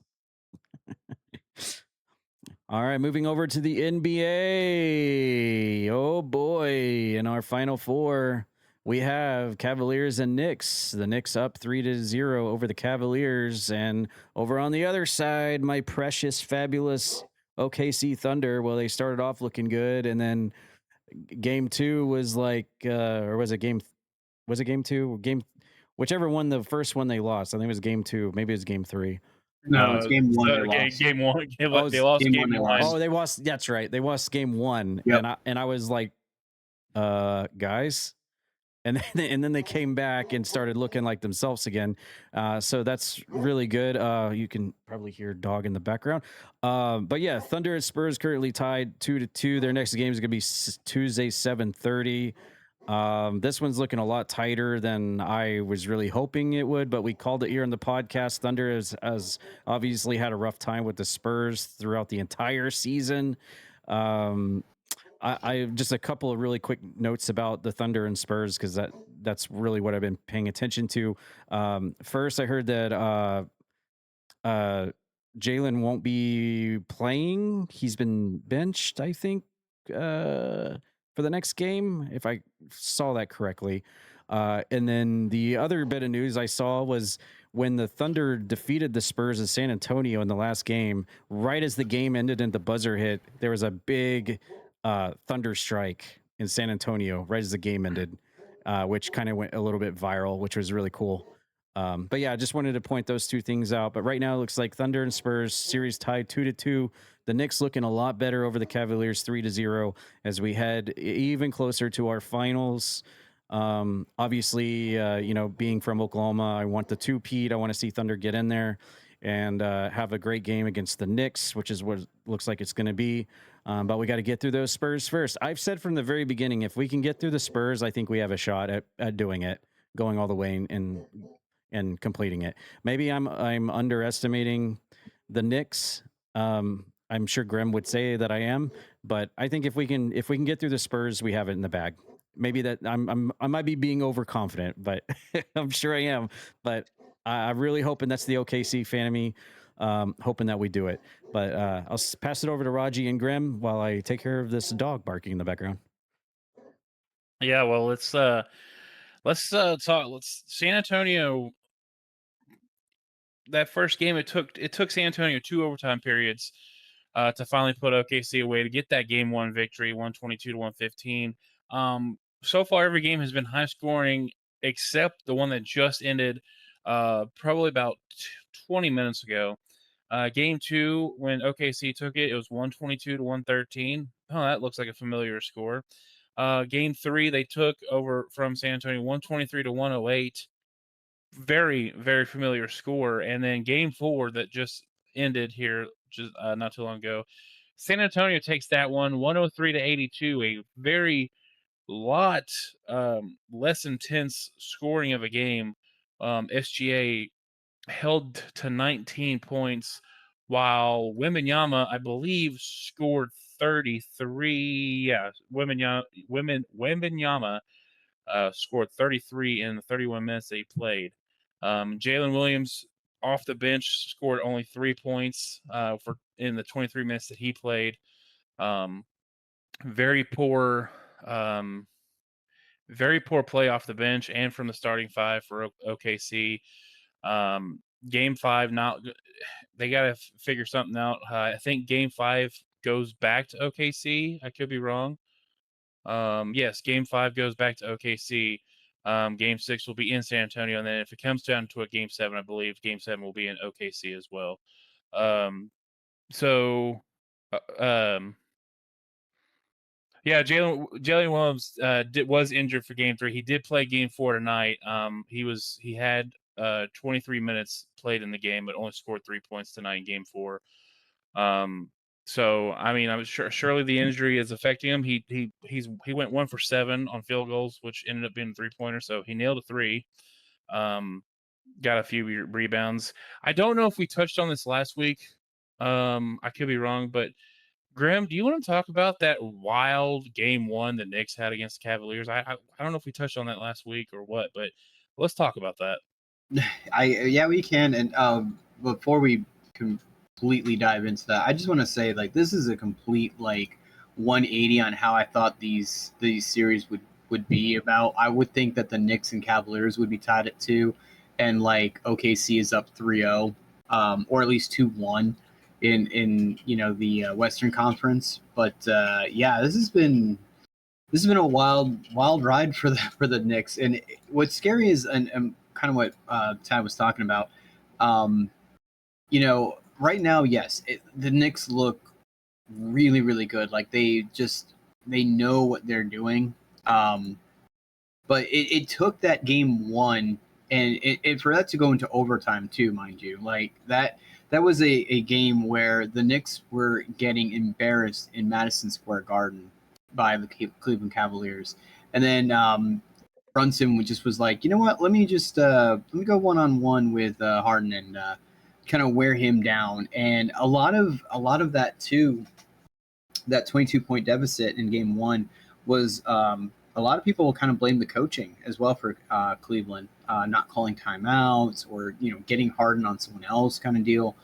All right, moving over to the NBA. Oh, boy. In our Final 4, we have Cavaliers and Knicks. The Knicks up 3-0 over the Cavaliers. And over on the other side, my precious, fabulous OKC Thunder. Well, they started off looking good, and then Game 2 was like, or was it Game 2? Whichever one, the first one they lost. I think it was Game 2. Maybe it was Game 3. No, it's game one. So They lost. game one. They Oh, lost game game one, they one. lost. Oh, they lost. That's right. They lost game one, Yep. and I was like, guys, and then they came back and started looking like themselves again. So that's really good. You can probably hear dog in the background. But yeah, Thunder and Spurs currently tied 2-2. Their next game is going to be Tuesday 7:30. This one's looking a lot tighter than I was really hoping it would, but we called it here in the podcast. Thunder has obviously had a rough time with the Spurs throughout the entire season. I just a couple of really quick notes about the Thunder and Spurs, because that's really what I've been paying attention to. First, I heard that Jalen won't be playing. He's been benched, I think, for the next game, if I saw that correctly. And then the other bit of news I saw was when the Thunder defeated the Spurs in San Antonio in the last game, right as the game ended and the buzzer hit, there was a big thunder strike in San Antonio right as the game ended, which kind of went a little bit viral, which was really cool. But yeah, I just wanted to point those two things out. But right now it looks like Thunder and Spurs series tied 2-2. The Knicks looking a lot better over the Cavaliers 3-0 as we head even closer to our finals. Obviously, being from Oklahoma, I want the 2-peat. I want to see Thunder get in there and have a great game against the Knicks, which is what it looks like it's going to be. But we got to get through those Spurs first. I've said from the very beginning, if we can get through the Spurs, I think we have a shot at doing it, going all the way and completing it. Maybe I'm underestimating the Knicks. I'm sure Grem would say that I am, but I think if we can get through the Spurs, we have it in the bag. Maybe that I might be being overconfident, but I'm sure I am. But I'm really hoping that's the OKC fan of me, hoping that we do it. But I'll pass it over to Raji and Grem while I take care of this dog barking in the background. Yeah, well, let's talk. San Antonio. That first game, it took San Antonio 2 overtime periods to finally put OKC away to get that game one victory, 122-115. So far, every game has been high scoring except the one that just ended probably about 20 minutes ago. Game 2, when OKC took it, it was 122-113. Oh, that looks like a familiar score. Game 3, they took over from San Antonio 123-108. Very, very familiar score. And then game 4 that just ended here just not too long ago, San Antonio takes that one 103-82, a very lot less intense scoring of a game. SGA held to 19 points, while Wembanyama, I believe, scored 33. Yeah, Wembanyama scored 33 in the 31 minutes that he played. Jalen Williams off the bench scored only 3 points in the 23 minutes that he played. Very poor play off the bench and from the starting five for OKC. Game 5, they got to figure something out. I think Game 5 goes back to OKC. I could be wrong. Yes, Game 5 goes back to OKC. Game 6 will be in San Antonio, and then if it comes down to a Game 7, I believe Game 7 will be in OKC as well. Yeah, Jalen Williams was injured for Game 3. He did play Game 4 tonight. He had 23 minutes played in the game, but only scored 3 points tonight in Game 4. So I mean, I'm sure surely the injury is affecting him. He went 1 for 7 on field goals, which ended up being a 3-pointer. So he nailed a 3. Got a few rebounds. I don't know if we touched on this last week. I could be wrong, but Graham, do you want to talk about that wild Game 1 that Knicks had against the Cavaliers? I don't know if we touched on that last week or what, but let's talk about that. Yeah, we can. And before we completely dive into that, I just want to say, like, this is a complete 180 on how I thought these series would be about. I would think that the Knicks and Cavaliers would be tied at 2, and OKC is up 3-0, or at least 2-1 in the Western Conference. But yeah, this has been a wild ride for the Knicks. And what's scary is and kind of what Tad was talking about. right now, yes, the Knicks look really, really good. Like they know what they're doing. But it took that game one and for that to go into overtime too, mind you. Like that was a game where the Knicks were getting embarrassed in Madison Square Garden by the Cleveland Cavaliers. And then Brunson just was like, you know what, let me go one-on-one with Harden and kind of wear him down. And a lot of that too, that 22-point deficit in game one was a lot of people will kind of blame the coaching as well for Cleveland not calling timeouts or getting Harden on someone else kind of deal.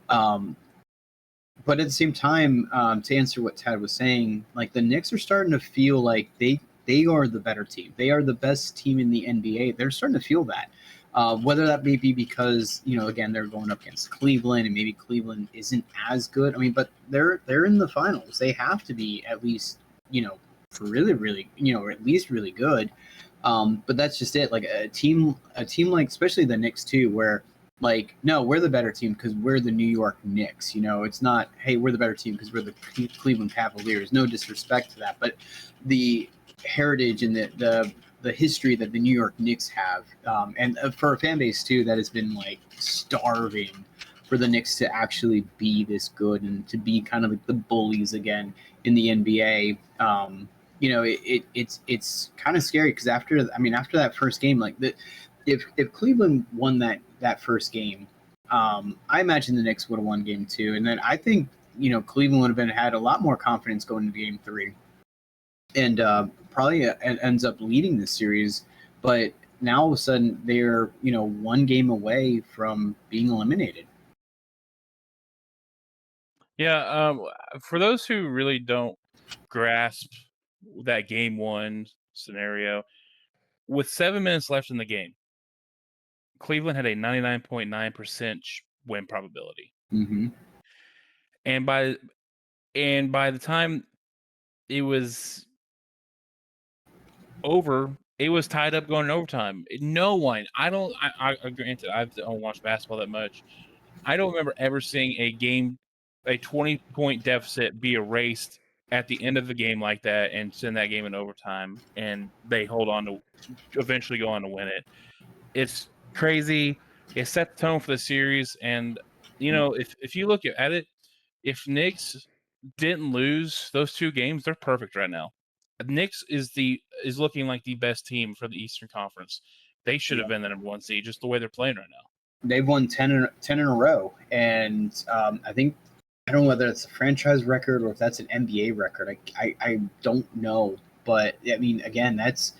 But at the same time, to answer what Tad was saying, like the Knicks are starting to feel like they are the better team. They are the best team in the NBA. They're starting to feel that. Whether that may be because, again, they're going up against Cleveland and maybe Cleveland isn't as good. I mean, but they're in the finals. They have to be at least, for really, really, or at least really good. But that's just it. Like a team like, especially the Knicks too, where like, no, we're the better team because we're the New York Knicks. It's not, hey, we're the better team because we're the Cleveland Cavaliers. No disrespect to that, but the heritage and the history that the New York Knicks have, and for a fan base too that has been like starving for the Knicks to actually be this good and to be kind of like the bullies again in the NBA. It's kind of scary because after that first game, like if Cleveland won that first game, I imagine the Knicks would have won game two, and then I think Cleveland would have had a lot more confidence going into game three, and probably ends up leading this series. But now all of a sudden they're one game away from being eliminated. Yeah, for those who really don't grasp that game one scenario, with 7 minutes left in the game, Cleveland had a 99.9% win probability. Mm-hmm. And by the time it was over, it was tied up going in overtime. No one, I granted, I don't watch basketball that much. I don't remember ever seeing a 20-point deficit be erased at the end of the game like that and send that game in overtime, and they hold on to eventually go on to win it. It's crazy. It set the tone for the series, and if you look at it, if Knicks didn't lose those two games, they're perfect right now. Knicks is looking like the best team for the Eastern Conference. They should have been the number one seed, just the way they're playing right now. They've won 10 in a row, and I think, I don't know whether it's a franchise record or if that's an NBA record. I don't know, but I mean, again, that's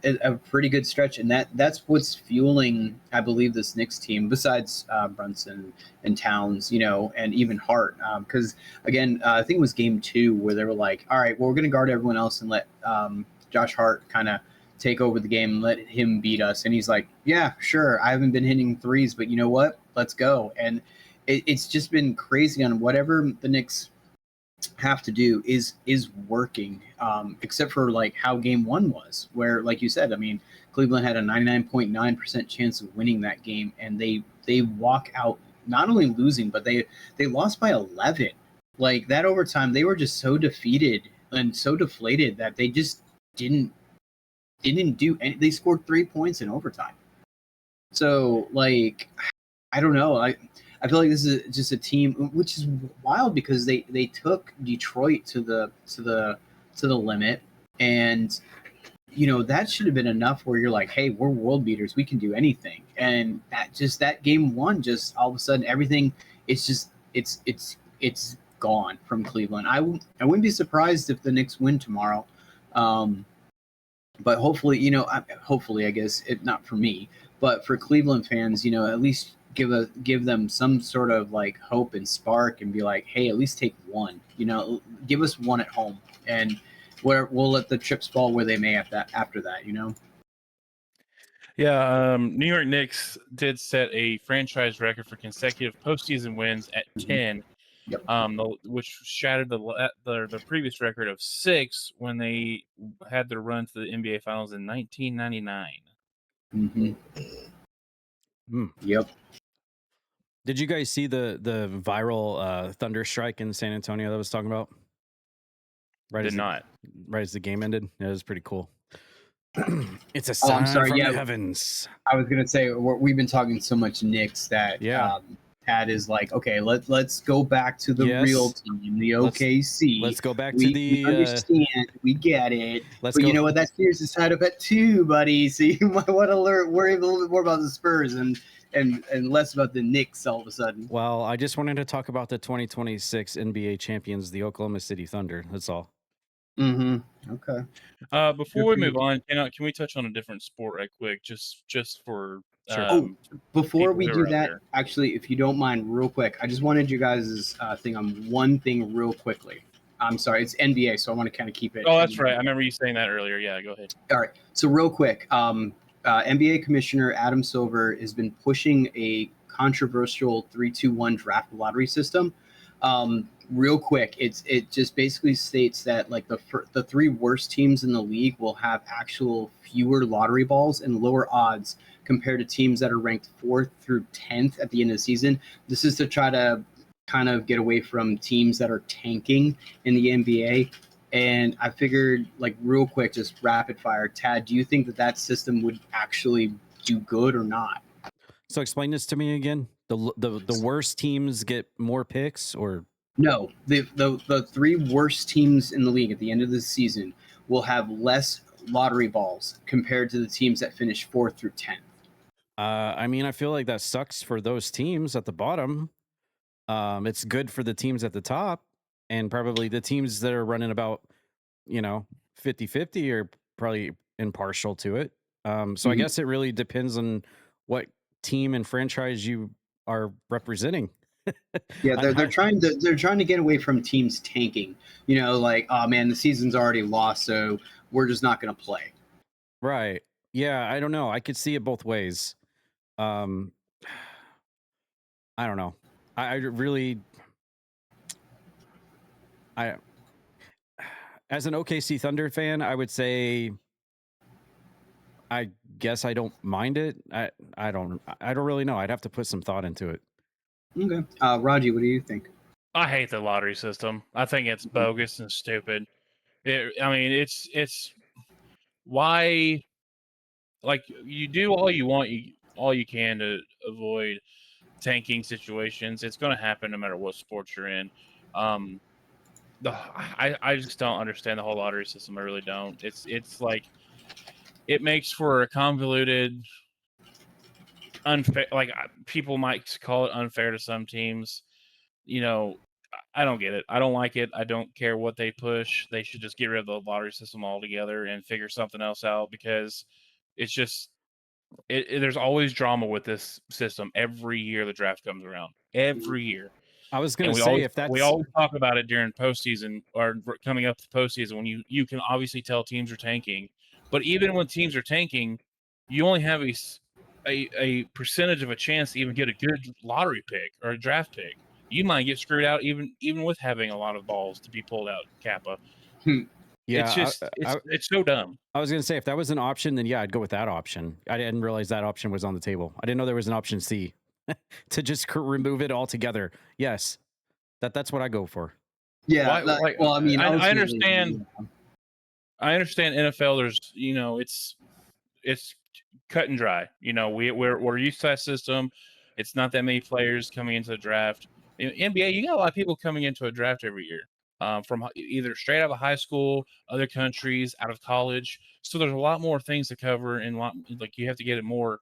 a pretty good stretch, and that's what's fueling, I believe, this Knicks team. Besides Brunson and Towns, and even Hart, because again, I think it was game two where they were like, all right, well, we're going to guard everyone else and let Josh Hart kind of take over the game and let him beat us. And he's like, yeah, sure, I haven't been hitting threes, but you know what? Let's go. And it's just been crazy on whatever the Knicks have to do is working, except for like how game one was, where, like you said, I mean, Cleveland had a 99.9% chance of winning that game, and they walk out not only losing, but they lost by 11. Like that overtime, they were just so defeated and so deflated that they just didn't do any. They scored 3 points in overtime. So like, I don't know. I feel like this is just a team, which is wild because they took Detroit to the limit, and that should have been enough where you're like, hey, we're world beaters, we can do anything. And that game one, just all of a sudden everything, it's gone from Cleveland. I wouldn't be surprised if the Knicks win tomorrow, but hopefully, I guess, if not for me, but for Cleveland fans, at least give them some sort of like hope and spark and be like, hey, at least take one, give us one at home, and we'll let the chips fall where they may after that. Yeah, New York Knicks did set a franchise record for consecutive postseason wins at 10, Yep. Which shattered the previous record of 6 when they had their run to the NBA Finals in 1999. Mm-hmm. Yep. Did you guys see the viral thunder strike in San Antonio that I was talking about? Right Did not. Right as the game ended. It was pretty cool. It's a Oh, sign I'm sorry. from Yeah, the heavens. I was gonna say we've been talking so much Knicks that Tad is like, okay, let's go back to the real team, the OKC. Let's go back we, to the. We understand, we get it. Let's but go. You know what? That series is tied up at 2, buddy. So you might want to worry a little bit more about the Spurs and less about the Knicks all of a sudden. Well, I just wanted to talk about the 2026 NBA champions, the Oklahoma City Thunder. That's all. Mm-hmm. Okay. Before we move on, can we touch on a different sport right quick, just for Sure. Before we do that, there. actually, if you don't mind, real quick, I just wanted you guys' thing on one thing real quickly. I'm sorry, it's NBA, so I want to kind of keep it. Oh, that's right. I remember you saying that earlier. Yeah, go ahead. All right. So real quick, NBA Commissioner Adam Silver has been pushing a controversial 3-2-1 draft lottery system. Real quick, it just basically states that like the 3 worst teams in the league will have actual fewer lottery balls and lower odds compared to teams that are ranked 4th through 10th at the end of the season. This is to try to kind of get away from teams that are tanking in the NBA. And I figured, like, real quick, just rapid fire, Tad, do you think that system would actually do good or not? So explain this to me again. The worst teams get more picks, or no? The 3 worst teams in the league at the end of the season will have less lottery balls compared to the teams that finish 4th through 10th. I mean, I feel like that sucks for those teams at the bottom. It's good for the teams at the top, and probably the teams that are running about, 50-50 are probably impartial to it. So I guess it really depends on what team and franchise you are representing. Yeah, they're trying to get away from teams tanking. Like, oh man, the season's already lost, so we're just not going to play. Right. Yeah, I don't know. I could see it both ways. I don't know. I really, as an OKC Thunder fan, I would say, I guess I don't mind it. I don't really know. I'd have to put some thought into it. Okay. Raji, what do you think? I hate the lottery system. I think it's bogus and stupid. It's why, like, you do all you want, all you can to avoid tanking situations. It's going to happen no matter what sport you're in. I just don't understand the whole lottery system. I really don't. It's like, it makes for a convoluted, unfair, like, people might call it unfair to some teams. I don't get it. I don't like it. I don't care what they push. They should just get rid of the lottery system altogether and figure something else out, because it's just, there's always drama with this system every year the draft comes around. Every year. I was going to say, we always talk about it during postseason or coming up to postseason, when you can obviously tell teams are tanking. But even when teams are tanking, you only have a percentage of a chance to even get a good lottery pick or a draft pick. You might get screwed out even with having a lot of balls to be pulled out, Kappa. Yeah, it's just it's so dumb. I was going to say, if that was an option, then yeah, I'd go with that option. I didn't realize that option was on the table. I didn't know there was an option C to just remove it altogether. Yes, that's what I go for. Yeah. Well, I mean, I understand. I understand NFL. There's, it's cut and dry. We're used to that system. It's not that many players coming into the draft. In NBA, you got a lot of people coming into a draft every year, from either straight out of high school, other countries, out of college. So there's a lot more things to cover, and you have to get a more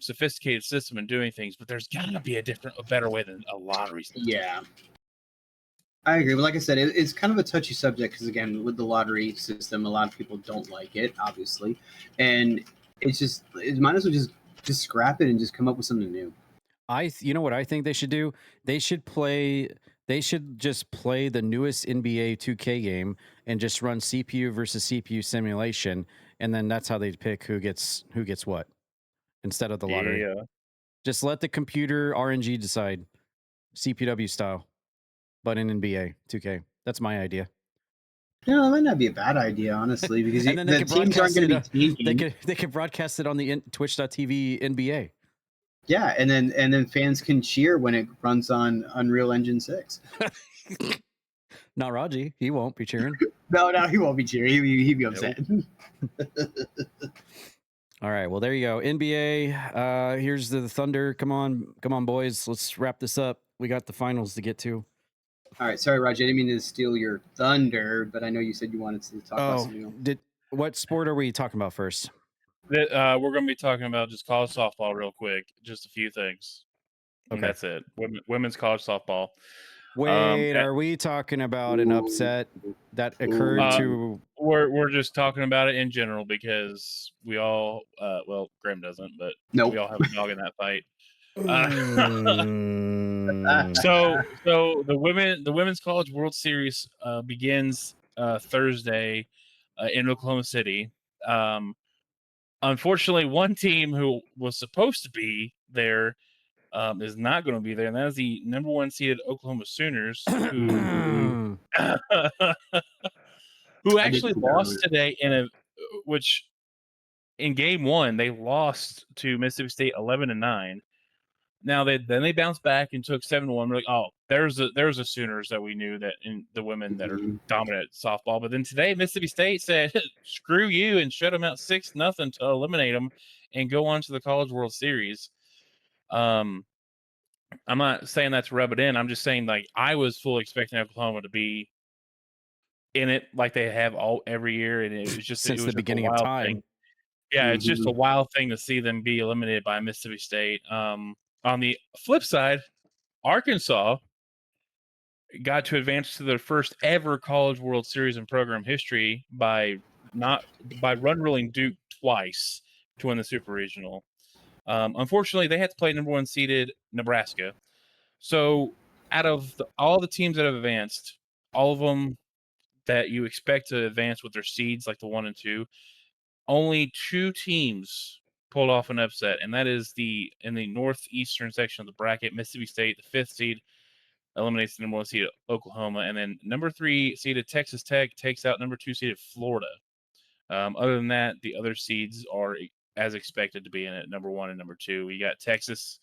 sophisticated system in doing things. But there's got to be a better way than a lottery system. Yeah. I agree. But like I said, it's kind of a touchy subject because, again, with the lottery system, a lot of people don't like it, obviously. And it might as well just scrap it and just come up with something new. You know what I think they should do? They should just play the newest NBA 2K game and just run CPU versus CPU simulation. And then that's how they pick who gets what instead of the lottery. Yeah. Just let the computer RNG decide, CPW style. But in NBA 2K. That's my idea. No, that might not be a bad idea, honestly, because and then the teams aren't going to be tanking. They could broadcast it on the Twitch.tv NBA. Yeah, and then fans can cheer when it runs on Unreal Engine 6. Not Raji. He won't be cheering. No, he won't be cheering. He'd be upset. All right. Well, there you go. NBA. Here's the Thunder. Come on, boys. Let's wrap this up. We got the finals to get to. All right. Sorry, Roger. I didn't mean to steal your thunder, but I know you said you wanted to talk about something else. What sport are we talking about first? We're going to be talking about just college softball real quick. Just a few things. And that's it. Women's college softball. Wait, are we talking about an upset that occurred to? We're just talking about it in general because we all, well, Grem doesn't, but we all have a dog in that fight. So the Women's College World Series begins Thursday in Oklahoma City. Unfortunately, one team who was supposed to be there is not going to be there, and that is the number 1 seeded Oklahoma Sooners, who actually lost today which in game 1 they lost to Mississippi State 11-9. Now they bounced back and took 7-1. We're like, oh, there's a Sooners that we knew that in the women that are dominant at softball. But then today Mississippi State said, screw you, and shut them out 6-0 to eliminate them and go on to the College World Series. I'm not saying that to rub it in. I'm just saying, like, I was fully expecting Oklahoma to be in it like they have every year, and it was just since the beginning of time. Thing. Yeah, it's just a wild thing to see them be eliminated by Mississippi State. On the flip side, Arkansas got to advance to their first ever College World Series in program history by run ruling Duke twice to win the Super Regional. Unfortunately, they had to play number 1 seeded Nebraska. So out of all the teams that have advanced, all of them that you expect to advance with their seeds, like the 1 and 2, only 2 teams pulled off an upset, and that is in the northeastern section of the bracket. Mississippi State, the 5th seed, eliminates the number 1 seed Oklahoma, and then number 3 seeded Texas Tech takes out number 2 seeded Florida. Other than that, the other seeds are as expected to be in it, number 1 and number 2. We got Texas,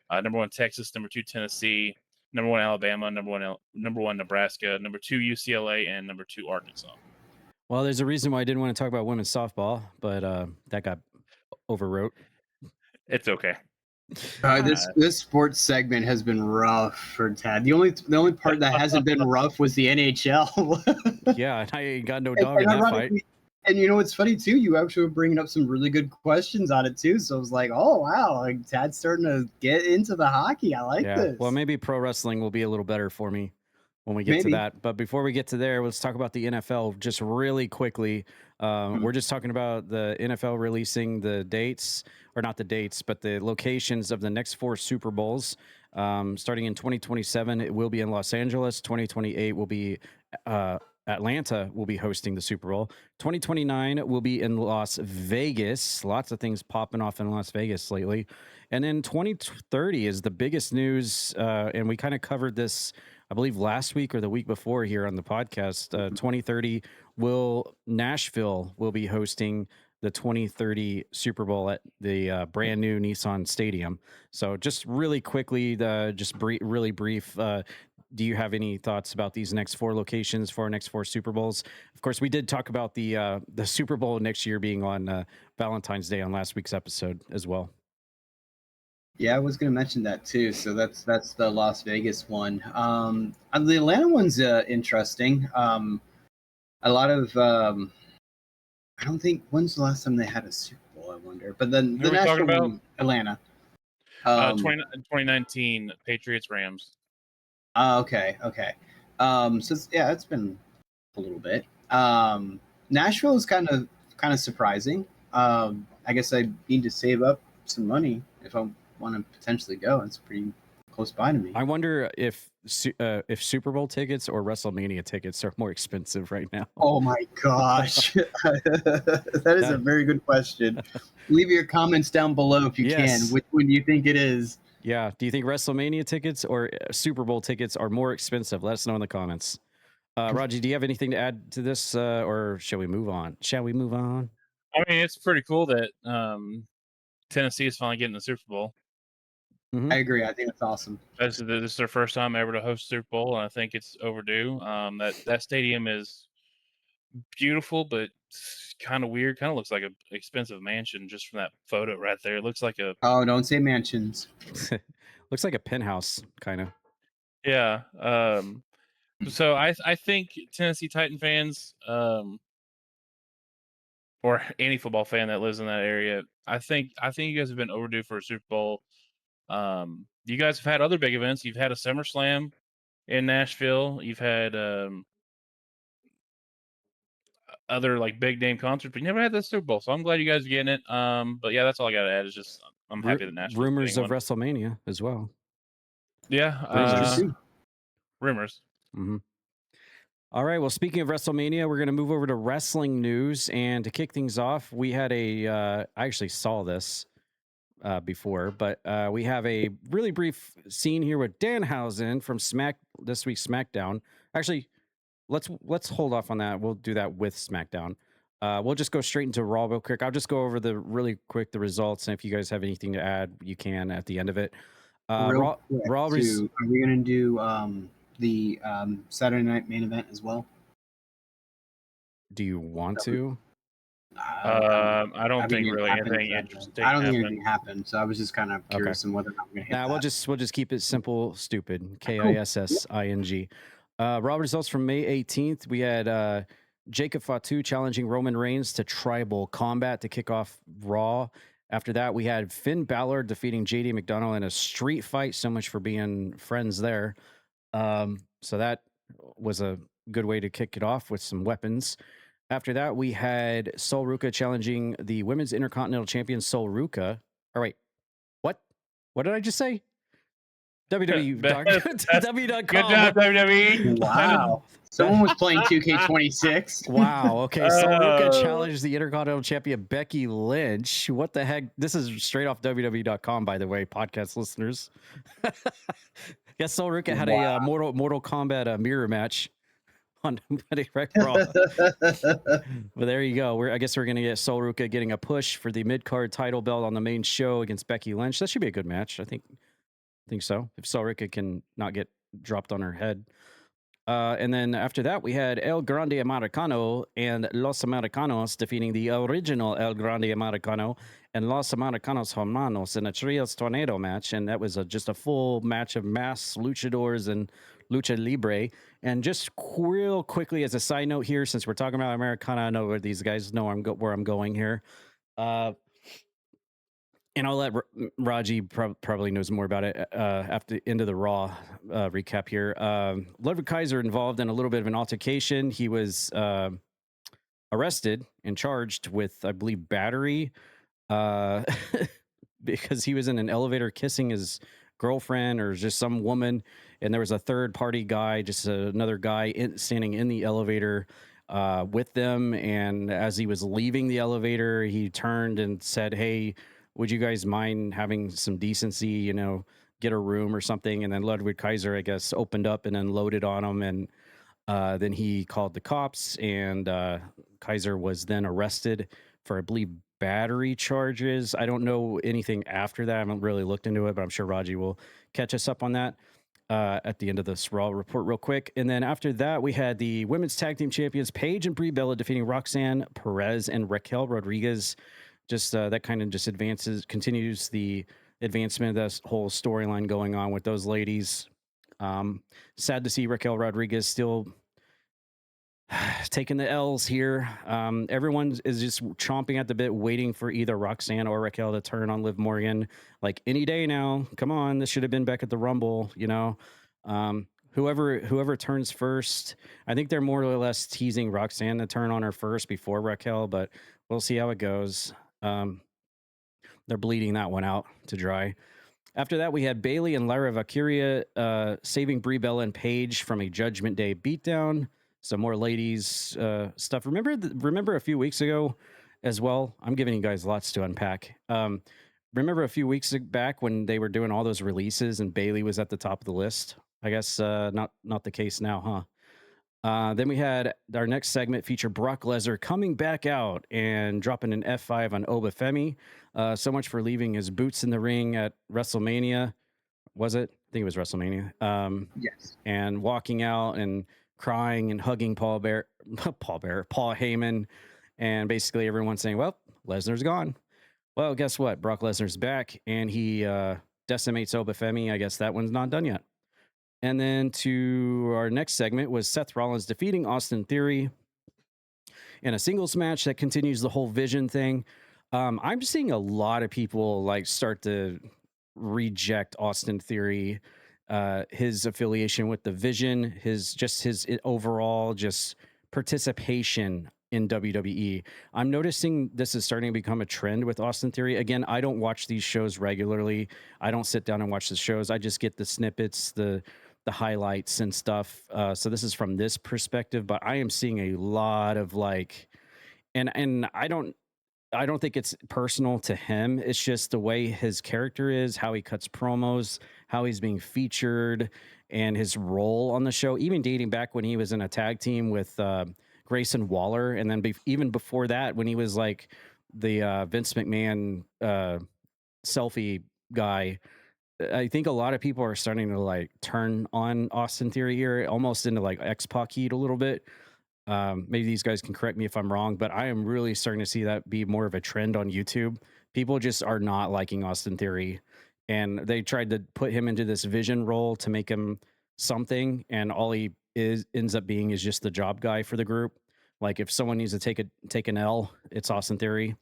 number 1 Texas, number 2 Tennessee, number 1 Alabama, number 1 Nebraska, number 2 UCLA, and number 2 Arkansas. Well, there's a reason why I didn't want to talk about women's softball, but that got overwrote. It's okay. This sports segment has been rough for Tad. The only part that hasn't been rough was the NHL. Yeah, and I ain't got no dog in that fight. And you know what's funny too? You actually were bringing up some really good questions on it too. So I was like, oh wow, like Tad's starting to get into the hockey. I like this. Well, maybe pro wrestling will be a little better for me when we get to that. But before we get to there, let's talk about the NFL just really quickly. We're just talking about the NFL releasing the dates, or not the dates, but the locations of the next 4 Super Bowls. Starting in 2027, it will be in Los Angeles. 2028 will be Atlanta will be hosting the Super Bowl. 2029 will be in Las Vegas. Lots of things popping off in Las Vegas lately. And then 2030 is the biggest news, and we kind of covered this, I believe, last week or the week before here on the podcast. 2030 Nashville will be hosting the 2030 Super Bowl at the brand new Nissan Stadium. So just really quickly, really brief, do you have any thoughts about these next 4 locations for our next 4 Super Bowls? Of course, we did talk about the Super Bowl next year being on Valentine's Day on last week's episode as well. Yeah, I was going to mention that too. So that's the Las Vegas one. The Atlanta one's interesting. A lot of I don't think, when's the last time they had a Super Bowl? I wonder. But then the national one, Atlanta. 2019 Patriots Rams. Okay. So it's been a little bit. Nashville is kind of surprising. I guess I need to save up some money if I want to potentially go. It's pretty close by to me. I wonder if Super Bowl tickets or WrestleMania tickets are more expensive right now. Oh my gosh, that is a very good question. Leave your comments down below if you can. Which one do you think it is? Yeah. Do you think WrestleMania tickets or Super Bowl tickets are more expensive? Let us know in the comments. Raji, do you have anything to add to this, or shall we move on? I mean, it's pretty cool that Tennessee is finally getting the Super Bowl. Mhm. I agree. I think that's awesome. This is their first time ever to host Super Bowl, and I think it's overdue. That stadium is beautiful, but kind of weird. Kind of looks like an expensive mansion just from that photo right there. It looks like a Oh, don't say mansions. Looks like a penthouse, kind of. yeah. So I think Tennessee Titan fans, or any football fan that lives in that area, I think you guys have been overdue for a Super Bowl. You guys have had other big events. You've had a SummerSlam in Nashville. You've had other like big name concerts, but you never had the Super Bowl. So I'm glad you guys are getting it. But yeah, that's all I got to add. Is just I'm happy that Nashville's Rumors getting of one. WrestleMania as well. Yeah, rumors. Mm-hmm. All right. Well, speaking of WrestleMania, we're going to move over to wrestling news, and to kick things off, we had I actually saw this before, but we have a really brief scene here with Danhausen from this week's SmackDown. Actually, let's hold off on that. We'll do that with SmackDown. We'll just go straight into Raw real quick. I'll just go over the results, and if you guys have anything to add, you can at the end of it. Raw are we going to do the Saturday night main event as well? Do you want to? I don't think really anything interesting. I don't think anything happened, so I was just kind of curious on whether or not we're going to hit that. We'll just keep it simple, stupid. KISSING. Raw results from May 18th. We had Jacob Fatu challenging Roman Reigns to tribal combat to kick off Raw. After that, we had Finn Balor defeating JD McDonald in a street fight. So much for being friends there. So that was a good way to kick it off with some weapons. After that, we had Sol Ruca challenging the Women's Intercontinental Champion Sol Ruca. All right. What? What did I just say? WWE. WWE.com. Good job, WWE. Wow. Someone was playing 2K26. Wow. Okay. Sol Ruca challenged the Intercontinental Champion Becky Lynch. What the heck? This is straight off WWE.com, by the way, podcast listeners. Yes, Sol Ruca had a Mortal Kombat mirror match on Monday Night Raw. But there you go. I guess we're going to get Sol Ruca getting a push for the mid-card title belt on the main show against Becky Lynch. That should be a good match. I think so. If Sol Ruca can not get dropped on her head. And then after that, we had El Grande Americano and Los Americanos defeating the original El Grande Americano and Los Americanos Hermanos in a Trios Tornado match. And that was just a full match of mass luchadors and lucha libre. And just real quickly, as a side note here, since we're talking about Americana, I know where these guys know where I'm going here. And I'll let Raji probably knows more about it after the end of the Raw recap here. Ludwig Kaiser involved in a little bit of an altercation. He was arrested and charged with, I believe, battery because he was in an elevator kissing his girlfriend or just some woman. And there was a third party guy, just another guy standing in the elevator with them. And as he was leaving the elevator, he turned and said, "Hey, would you guys mind having some decency, get a room or something?" And then Ludwig Kaiser, I guess, opened up and then loaded on him. And then he called the cops, and Kaiser was then arrested for, I believe, battery charges. I don't know anything after that. I haven't really looked into it, but I'm sure Raji will catch us up on that at the end of this Raw report real quick. And then after that, we had the women's tag team champions Paige and Brie Bella defeating Roxanne Perez and Raquel Rodriguez. Just that kind of just continues the advancement of this whole storyline going on with those ladies. Sad to see Raquel Rodriguez still taking the L's here. Everyone is just chomping at the bit, waiting for either Roxanne or Raquel to turn on Liv Morgan. Like, any day now. Come on, this should have been back at the Rumble, Whoever turns first. I think they're more or less teasing Roxanne to turn on her first before Raquel, but we'll see how it goes. They're bleeding that one out to dry. After that, we had Bayley and Lyra Valkyria saving Brie Bella and Paige from a Judgment Day beatdown. Some more ladies stuff. Remember a few weeks ago as well? I'm giving you guys lots to unpack. Remember a few weeks back when they were doing all those releases and Bayley was at the top of the list? I guess not the case now, huh? Then we had our next segment feature Brock Lesnar coming back out and dropping an F5 on Obafemi. So much for leaving his boots in the ring at WrestleMania. was it? I think it was WrestleMania. Yes. And walking out and crying and hugging Paul Heyman, and basically everyone saying, well, Lesnar's gone. Well, guess what? Brock Lesnar's back, and he decimates Obafemi. I guess that one's not done yet. And then to our next segment was Seth Rollins defeating Austin Theory in a singles match that continues the whole Vision thing. I'm seeing a lot of people like start to reject Austin Theory, his affiliation with the Vision, his overall just participation in WWE. I'm noticing this is starting to become a trend with Austin Theory. Again, I don't watch these shows regularly. I don't sit down and watch the shows. I just get the snippets, the highlights and stuff. So this is from this perspective, but I am seeing a lot of like, and I don't think it's personal to him. It's just the way his character is, how he cuts promos, how he's being featured, and his role on the show, even dating back when he was in a tag team with Grayson Waller. And then even before that, when he was like the Vince McMahon selfie guy. I think a lot of people are starting to like turn on Austin Theory here, almost into like X-Pac heat a little bit. Maybe these guys can correct me if I'm wrong, but I am really starting to see that be more of a trend on YouTube. People just are not liking Austin Theory, and they tried to put him into this Vision role to make him something, and all he ends up being is just the job guy for the group. Like if someone needs to take an L, it's Austin Theory.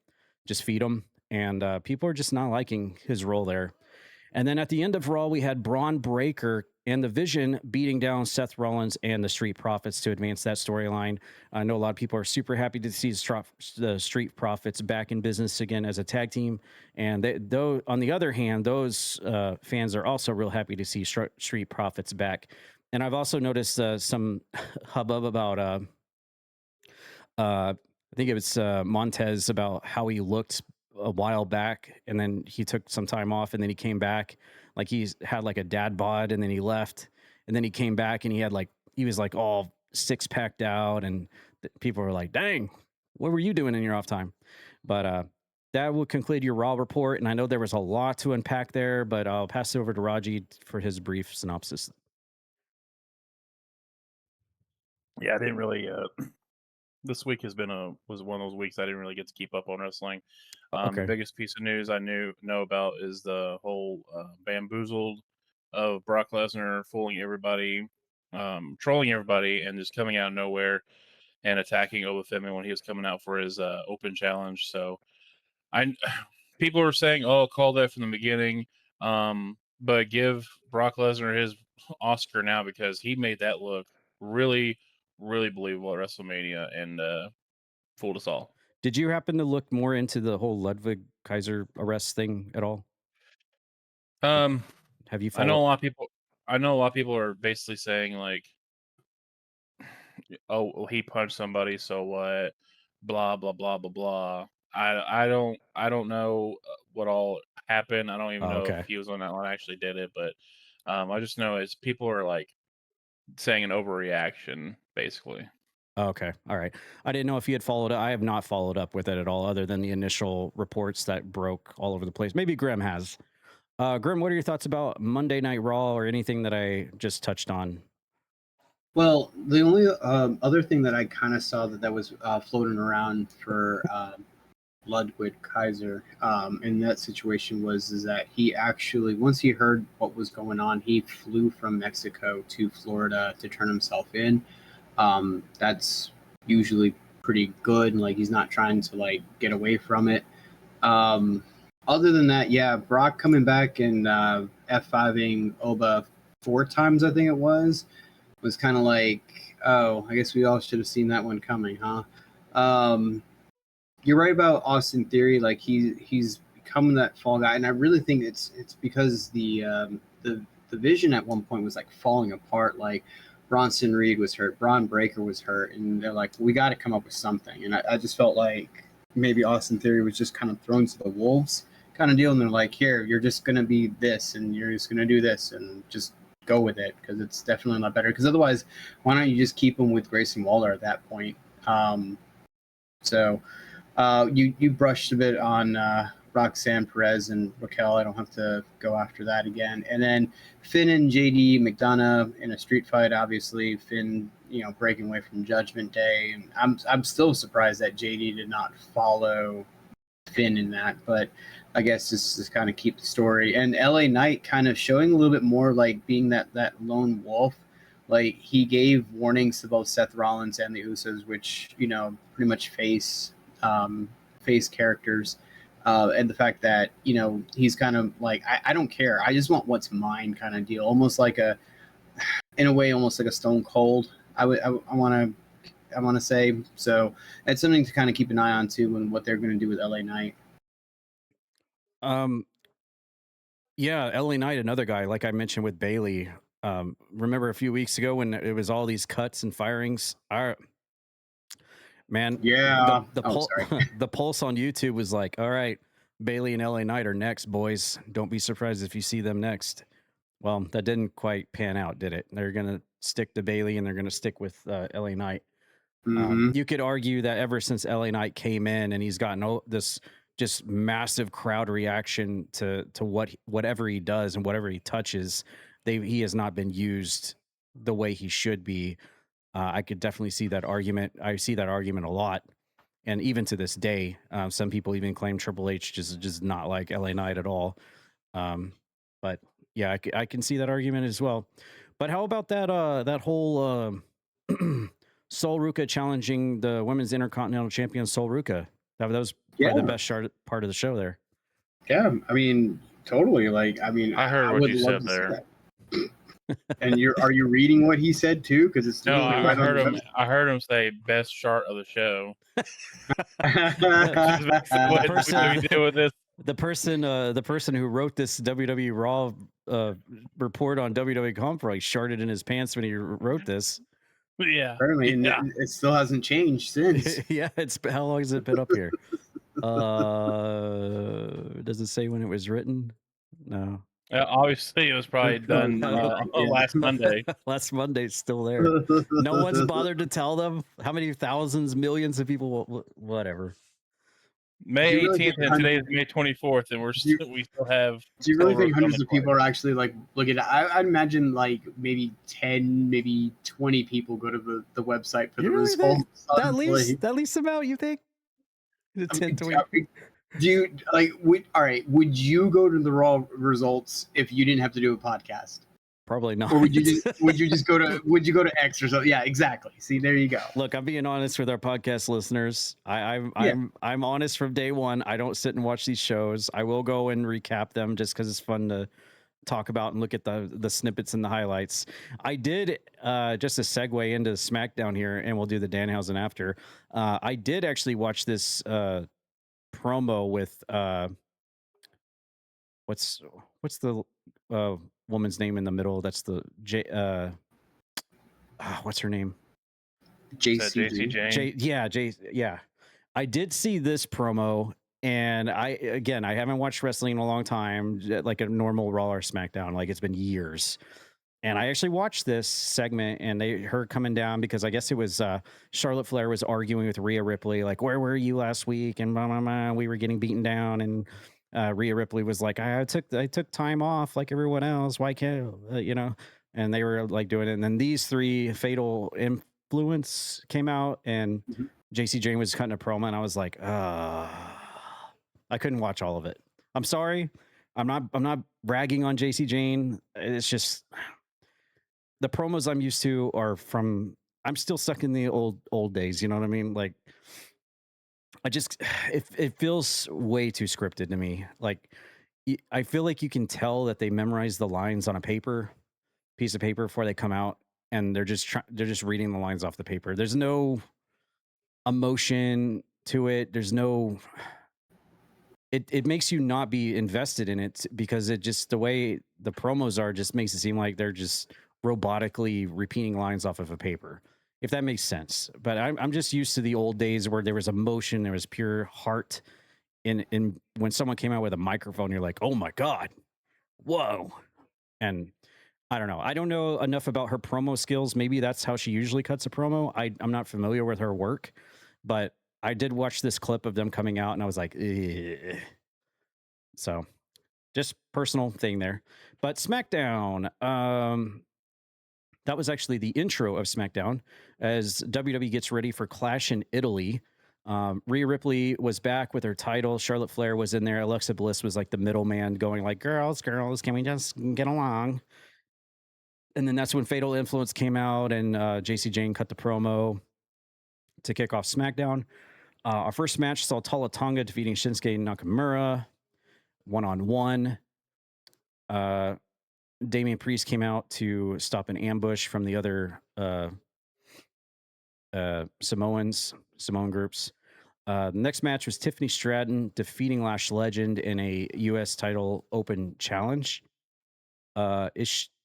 Just feed him, and people are just not liking his role there. And then at the end of Raw, we had Braun Breaker and the Vision beating down Seth Rollins and the Street Profits to advance that storyline. I know a lot of people are super happy to see the Street Profits back in business again as a tag team. And though, on the other hand, those fans are also real happy to see Street Profits back. And I've also noticed some hubbub about, I think it was Montez, about how he looked a while back, and then he took some time off, and then he came back like he's had like a dad bod, and then he left, and then he came back and he was like all six packed out, and people were like, dang, what were you doing in your off time? But that will conclude your Raw report, and I know there was a lot to unpack there, but I'll pass it over to Raji for his brief synopsis. Yeah, I didn't really this week was one of those weeks I didn't really get to keep up on wrestling. Okay. The biggest piece of news I know about is the whole bamboozled of Brock Lesnar fooling everybody, trolling everybody, and just coming out of nowhere and attacking Obafemi when he was coming out for his open challenge. So people are saying, "Oh, call that from the beginning," but give Brock Lesnar his Oscar now, because he made that look really, really believable at WrestleMania and fooled us all. Did you happen to look more into the whole Ludwig Kaiser arrest thing at all? Have you I know a followed? lot of people are basically saying like, "Oh, well, he punched somebody, so what?" Blah blah blah blah blah. I don't know what all happened. I don't even know okay. if he was on that one actually did it, but I just know it's people are like saying an overreaction, basically. Okay. All right. I didn't know if you had followed it. I have not followed up with it at all, other than the initial reports that broke all over the place. Maybe Grem has. Grem, what are your thoughts about Monday Night Raw or anything that I just touched on? Well, the only other thing that I kind of saw that was floating around for Ludwig Kaiser in that situation is that he actually, once he heard what was going on, he flew from Mexico to Florida to turn himself in. That's usually pretty good, and like he's not trying to like get away from it. Other than that, yeah, Brock coming back and F5ing Oba 4 times, I think it was kind of like, oh, I guess we all should have seen that one coming, huh? You're right about Austin Theory. Like he's becoming that fall guy, and I really think it's because the Vision at one point was like falling apart. Like Bronson Reed was hurt, Braun Breaker was hurt, and they're like, we got to come up with something. And I just felt like maybe Austin Theory was just kind of thrown to the wolves kind of deal, and they're like, here, you're just gonna be this, and you're just gonna do this, and just go with it, because it's definitely not better. Because otherwise, why don't you just keep him with Grayson Waller at that point? So you brushed a bit on Roxanne Perez and Raquel. I don't have to go after that again. And then Finn and JD McDonough in a street fight. Obviously, Finn, breaking away from Judgment Day, and I'm still surprised that JD did not follow Finn in that. But I guess just to kind of keep the story. And LA Knight kind of showing a little bit more like being that lone wolf. Like he gave warnings to both Seth Rollins and the Usos, which pretty much face characters, and the fact that he's kind of like I don't care, I just want what's mine kind of deal, almost like in a way almost like a Stone Cold. I want to say so. It's something to kind of keep an eye on too, and what they're going to do with LA Knight. Yeah, LA Knight, another guy like I mentioned with Bailey. Remember a few weeks ago when it was all these cuts and firings? Man, yeah. The pulse on YouTube was like, all right, Bailey and LA Knight are next, boys. Don't be surprised if you see them next. Well, that didn't quite pan out, did it? They're going to stick to Bailey and they're going to stick with LA Knight. You could argue that ever since LA Knight came in and he's gotten this just massive crowd reaction to whatever he does and whatever he touches, he has not been used the way he should be. I could definitely see that argument. I see that argument a lot. And even to this day, some people even claim Triple H just not like LA Knight at all. But yeah, I can see that argument as well. But how about that whole Sol Ruca challenging the Women's Intercontinental Champion Sol Ruca? That was probably the best part of the show there. Yeah, I mean, totally. Like, I mean, I heard what you said there. And are you reading what he said too? Because it's no, I heard him say best chart of the show. The person who wrote this WWE RAW report on WWE probably sharted in his pants when he wrote this. Yeah, apparently, and it still hasn't changed since. Yeah, how long has it been up here? Does it say when it was written? No. Obviously, it was probably done last Monday. Last Monday's still there. No one's bothered to tell them how many thousands, millions of people. Whatever. May 18th and today is May 24th, and we still have. Do you really think hundreds of people are actually like looking at? I'd imagine like maybe 10, maybe 20 people go to the website for the results. That least amount, you think? 10, 20. Do you would you go to the Raw results if you didn't have to do a podcast? Probably not. Or would you just go to X or something? Yeah, exactly. See, there you go. Look, I'm being honest with our podcast listeners. I'm honest from day one. I don't sit and watch these shows. I will go and recap them just because it's fun to talk about and look at the snippets and the highlights. I did just a segue into SmackDown here, and we'll do the Danhausen after. I did actually watch this promo with what's the woman's name in the middle? That's the what's her name? JC Jane. Yeah. I did see this promo, and I haven't watched wrestling in a long time, like a normal Raw or SmackDown. Like it's been years. And I actually watched this segment, and her coming down because I guess it was Charlotte Flair was arguing with Rhea Ripley, like, where were you last week? And blah, blah, blah. We were getting beaten down, and Rhea Ripley was like, I took time off like everyone else. Why can't And they were like doing it. And then these three Fatal Influence came out, and JC Jane was cutting a promo, and I was like, I couldn't watch all of it. I'm sorry. I'm not bragging on JC Jane. It's just the promos I'm used to are from. I'm still stuck in the old days. You know what I mean? Like, it feels way too scripted to me. Like, I feel like you can tell that they memorize the lines on a piece of paper before they come out, and they're just reading the lines off the paper. There's no emotion to it. There's no. It makes you not be invested in it because it just the way the promos are just makes it seem like they're just robotically repeating lines off of a paper, if that makes sense. But I'm just used to the old days where there was emotion, there was pure heart in when someone came out with a microphone, you're like, oh my God, whoa. And I don't know. I don't know enough about her promo skills. Maybe that's how she usually cuts a promo. I'm not familiar with her work, but I did watch this clip of them coming out, and I was like, ugh. So just personal thing there. But SmackDown, that was actually the intro of SmackDown as WWE gets ready for Clash in Italy. Rhea Ripley was back with her title. Charlotte Flair was in there. Alexa Bliss was like the middleman going like, girls, can we just get along? And then that's when Fatal Influence came out and JC Jane cut the promo to kick off SmackDown. Our first match saw Tala Tonga defeating Shinsuke Nakamura one-on-one. Damian Priest came out to stop an ambush from the other Samoan groups. The next match was Tiffany Stratton defeating Lash Legend in a U.S. title open challenge.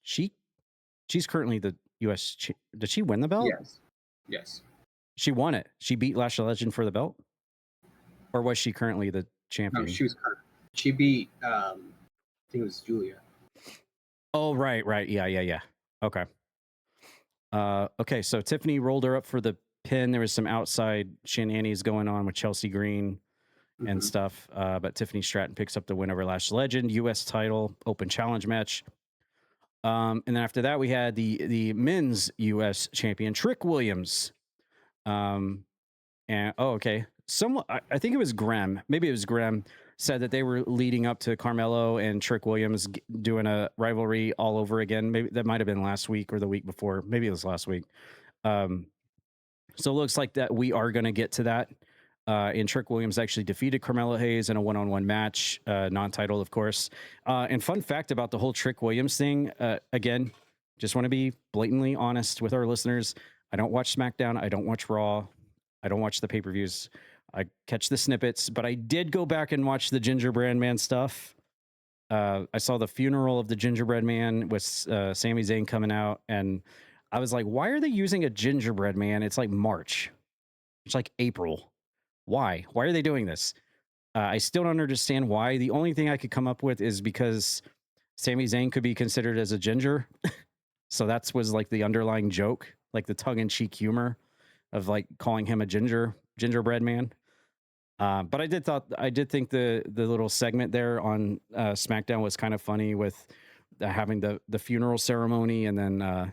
She's currently the U.S. Did she win the belt? Yes. She won it. She beat Lash Legend for the belt? Or was she currently the champion? No, she beat, I think it was Julia. Oh, right. Yeah. Okay. Okay, so Tiffany rolled her up for the pin. There was some outside shenanigans going on with Chelsea Green and stuff. But Tiffany Stratton picks up the win over Lash Legend, U.S. title, open challenge match. And then after that, we had the men's U.S. champion, Trick Williams. Okay. I think it was Grem. Maybe it was Grem said that they were leading up to Carmelo and Trick Williams doing a rivalry all over again. Maybe that might have been last week or the week before. Maybe it was last week. So it looks like that we are going to get to that. And Trick Williams actually defeated Carmelo Hayes in a one-on-one match, non-title, of course. And fun fact about the whole Trick Williams thing, again, just want to be blatantly honest with our listeners. I don't watch SmackDown. I don't watch Raw. I don't watch the pay-per-views. I catch the snippets, but I did go back and watch the Gingerbread Man stuff. I saw the funeral of the Gingerbread Man with Sami Zayn coming out, and I was like, why are they using a Gingerbread Man? It's like March. It's like April. Why? Why are they doing this? I still don't understand why. The only thing I could come up with is because Sami Zayn could be considered as a ginger. So that was like the underlying joke, like the tongue-in-cheek humor of like calling him a gingerbread man. But I did think the little segment there on SmackDown was kind of funny with having the funeral ceremony and then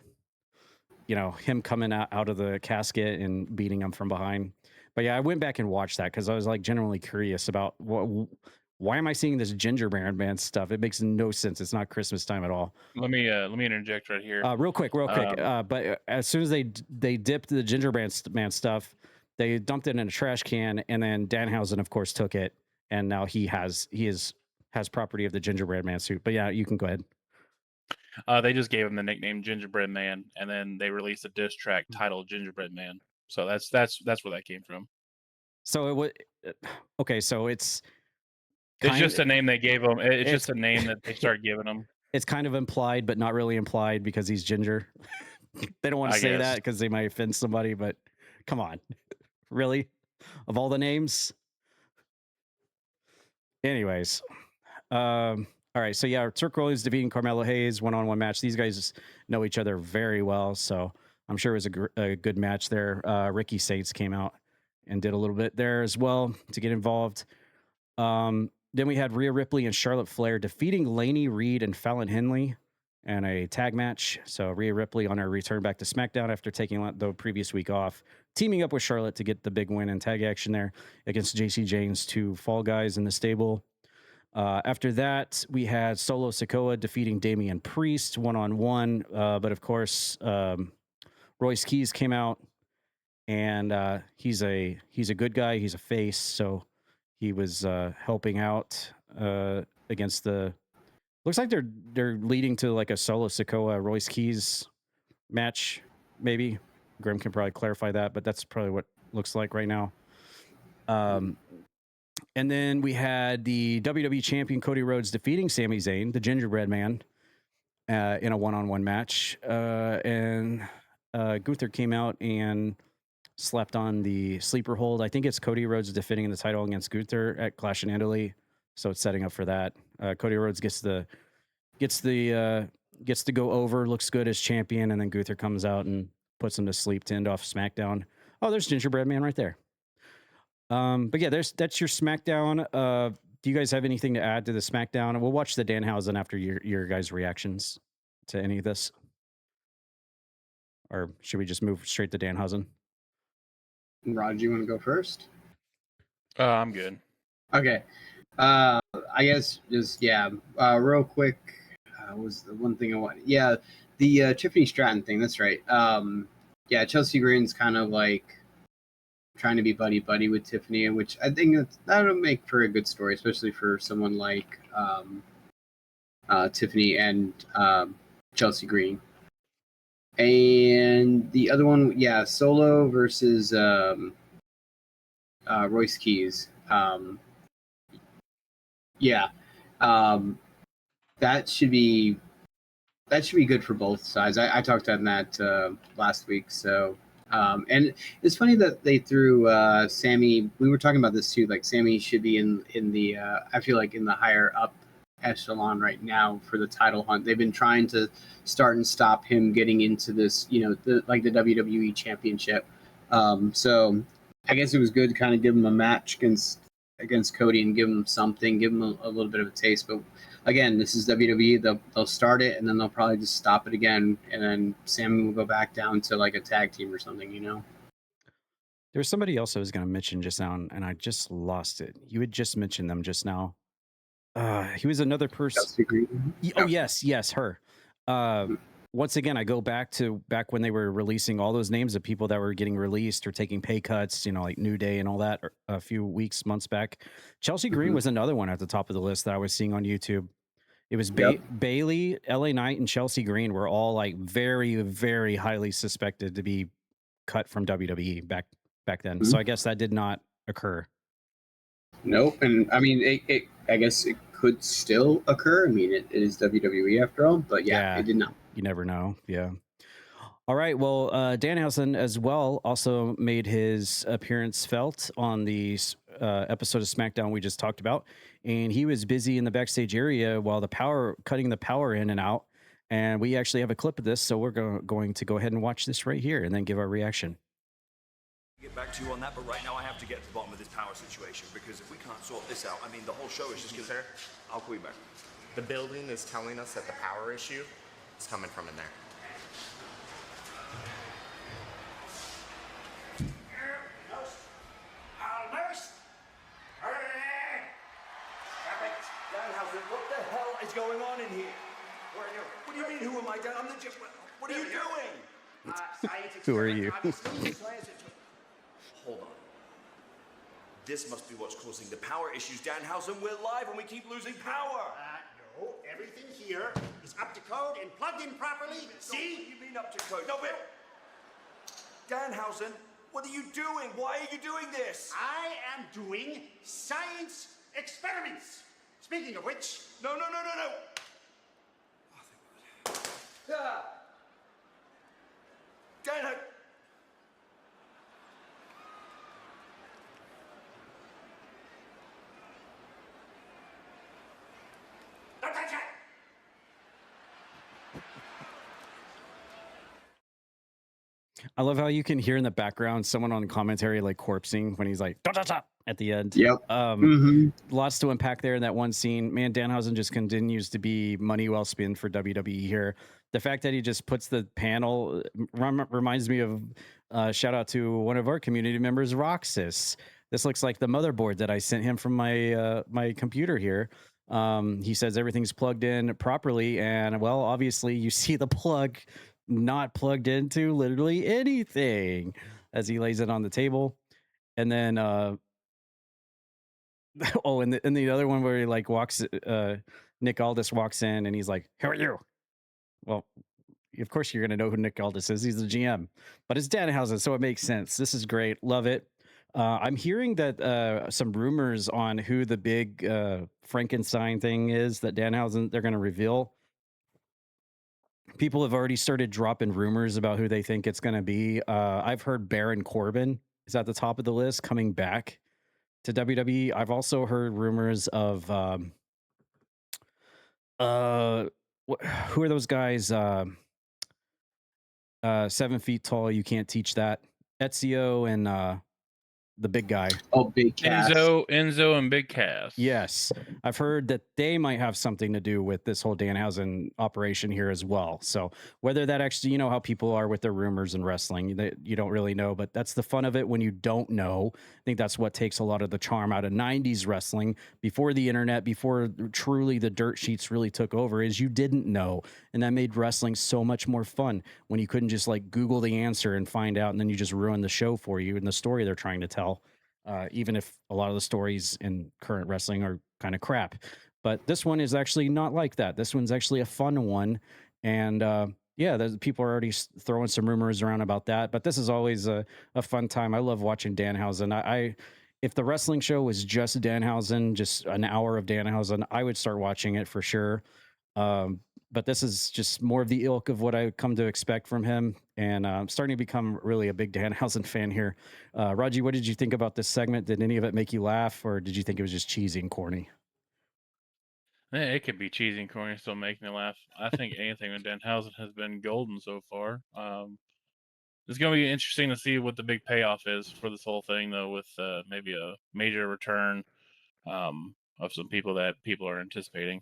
him coming out of the casket and beating him from behind. But yeah, I went back and watched that because I was like generally curious about why am I seeing this Gingerbread Man stuff? It makes no sense. It's not Christmas time at all. Let me interject right here. Real quick. But as soon as they dipped the Gingerbread Man stuff, they dumped it in a trash can, and then Danhausen, of course, took it, and now he has property of the Gingerbread Man suit. But yeah, you can go ahead. They just gave him the nickname Gingerbread Man, and then they released a diss track titled Gingerbread Man. So that's where that came from. So it was okay. So it's just a name they gave him. It's just a name that they started giving him. It's kind of implied, but not really implied because he's ginger. They don't want to say that because they might offend somebody. But come on, really? Of all the names. Anyways, all right. So yeah, Trick Williams defeating Carmelo Hayes one-on-one match. These guys know each other very well, so I'm sure it was a good match there. Ricky Saints came out and did a little bit there as well to get involved. Then we had Rhea Ripley and Charlotte Flair defeating Lainey Reed and Fallon Henley in a tag match. So Rhea Ripley on her return back to SmackDown after taking the previous week off, teaming up with Charlotte to get the big win in tag action there against JC Jane's two Fall Guys in the stable. After that, we had Solo Sikoa defeating Damian Priest one-on-one. But of course, Royce Keys came out, and he's a good guy. He's a face, so he was helping out against the. Looks like they're leading to like a Solo Sikoa Royce Keys match, maybe. Grim can probably clarify that, but that's probably what it looks like right now. And then we had the WWE champion Cody Rhodes defeating Sami Zayn, the Gingerbread Man, in a one-on-one match. And Gunther came out and slept on the sleeper hold. I think it's Cody Rhodes defending the title against Gunther at Clash in Italy, so it's setting up for that. Cody Rhodes gets to go over, looks good as champion, and then Gunther comes out and puts him to sleep to end off SmackDown. Oh, there's Gingerbread Man right there. But yeah, that's your SmackDown. do you guys have anything to add to the SmackDown? We'll watch the Danhausen after your guys' reactions to any of this. Or should we just move straight to Danhausen? Rod, you want to go first? I'm good. Okay. I guess just real quick. Was the one thing I wanted? Yeah, the Tiffany Stratton thing. That's right. Chelsea Green's kind of like trying to be buddy with Tiffany, which I think that'll make for a good story, especially for someone like Tiffany and Chelsea Green. And the other one, Solo versus Royce Keys. That should be good for both sides. I talked on that last week. So, and it's funny that they threw Sammy. We were talking about this too. Like Sammy should be in the. I feel like in the higher up echelon right now for the title hunt. They've been trying to start and stop him getting into this. The WWE Championship. So I guess it was good to kind of give him a match against Cody and give him something, give him a little bit of a taste. But again, this is WWE. They'll start it and then they'll probably just stop it again, and then Sammy will go back down to like a tag team or something. There's somebody else I was going to mention just now, and I just lost it. You had just mentioned them just now. He was another person. Oh yes, her. Once again, I go back when they were releasing all those names of people that were getting released or taking pay cuts, like New Day and all that a few months back. Chelsea Green was another one at the top of the list that I was seeing on YouTube. It was Bailey, LA Knight, and Chelsea Green were all like very, very highly suspected to be cut from WWE back then. So I guess that did not occur. Nope. And I mean, I guess it could still occur. I mean, it is WWE after all, but it did not. You never know. Yeah. All right. Well, Danhausen as well also made his appearance felt on the episode of SmackDown we just talked about, and he was busy in the backstage area while cutting the power in and out. And we actually have a clip of this, so we're going to go ahead and watch this right here and then give our reaction. Get back to you on that, but right now I have to get to the bottom of this power situation, because if we can't sort this out, I mean, the whole show is just going to... Sir, I'll call you back. The building is telling us that the power issue is coming from in there. Danhausen, what the hell is going on in here? Where are you? What do you mean, who am I? I'm the... What are you doing? Who are you? Hold on. This must be what's causing the power issues, Danhausen. We're live and we keep losing power. No, everything here is up to code and plugged in properly. See? You mean up to code? No, but... Danhausen, what are you doing? Why are you doing this? I am doing science experiments. Speaking of which... No. Oh, thank God. Danhausen... I love how you can hear in the background someone on commentary like corpsing when he's like at the end. Yep. Lots to unpack there in that one scene. Man, Danhausen just continues to be money well spent for WWE here. The fact that he just puts the panel reminds me of shout out to one of our community members, Roxas. This looks like the motherboard that I sent him from my my computer here. He says everything's plugged in properly, and well, obviously you see the plug not plugged into literally anything as he lays it on the table. And then and the other one where he like walks Nick Aldis walks in and he's like, "Who are you?" Well, of course you're gonna know who Nick Aldis is. He's the GM, but it's Danhausen, so it makes sense. This is great. Love it. I'm hearing that some rumors on who the big Frankenstein thing is that Danhausen they're gonna reveal. People have already started dropping rumors about who they think it's going to be. I've heard Baron Corbin is at the top of the list coming back to WWE. I've also heard rumors of who are those guys? 7 feet tall. You can't teach that. Ezio and the big guy. Oh, Big Cass. Enzo and Big Cass. Yes, I've heard that they might have something to do with this whole Danhausen operation here as well. So whether that actually, you know how people are with their rumors and wrestling, that you don't really know, but that's the fun of it when you don't know. I think that's what takes a lot of the charm out of 90s wrestling before the internet, before truly the dirt sheets really took over, is you didn't know. And that made wrestling so much more fun when you couldn't just like Google the answer and find out, and then you just ruin the show for you and the story they're trying to tell. Even if a lot of the stories in current wrestling are kind of crap. But this one is actually not like that. This one's actually a fun one. And people are already throwing some rumors around about that. But this is always a fun time. I love watching Danhausen. If the wrestling show was just Danhausen, just an hour of Danhausen, I would start watching it for sure. But this is just more of the ilk of what I come to expect from him. And I'm starting to become really a big Danhausen fan here. Raji, what did you think about this segment? Did any of it make you laugh, or did you think it was just cheesy and corny? Yeah, it could be cheesy and corny, still make me laugh. I think anything with Danhausen has been golden so far. It's going to be interesting to see what the big payoff is for this whole thing, though, with maybe a major return of some people that people are anticipating.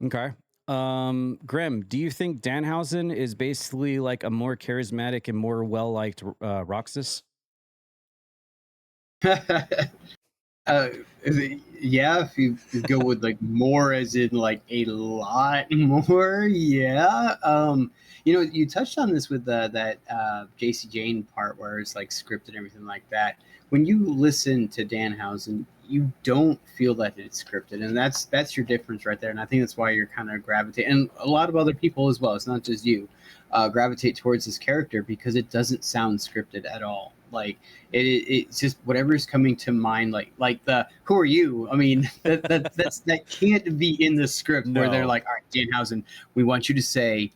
Okay. Grem, do you think Danhausen is basically like a more charismatic and more well-liked Roxas? If you go with like more as in like a lot more, yeah. You touched on this with that JC Jane part where it's like scripted and everything like that. When you listen to Danhausen, you don't feel that it's scripted, and that's your difference right there. And I think that's why you're kind of gravitating, and a lot of other people as well. It's not just you gravitate towards this character because it doesn't sound scripted at all. Like it's just whatever's coming to mind. Like the who are you? I mean, that can't be in the script where they're like, all right, Danhausen, we want you to say,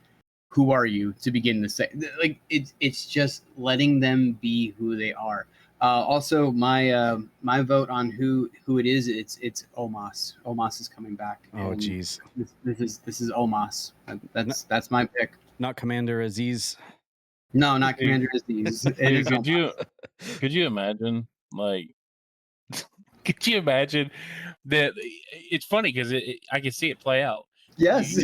who are you to begin the say. Like it's just letting them be who they are. Also, my vote on who it is, it's Omos. Omos is coming back. Oh, geez. This is Omos. That's my pick. Not Commander Aziz. No, not Commander Aziz. Could you imagine, like, could you imagine that? It's funny because I can see it play out. Yes.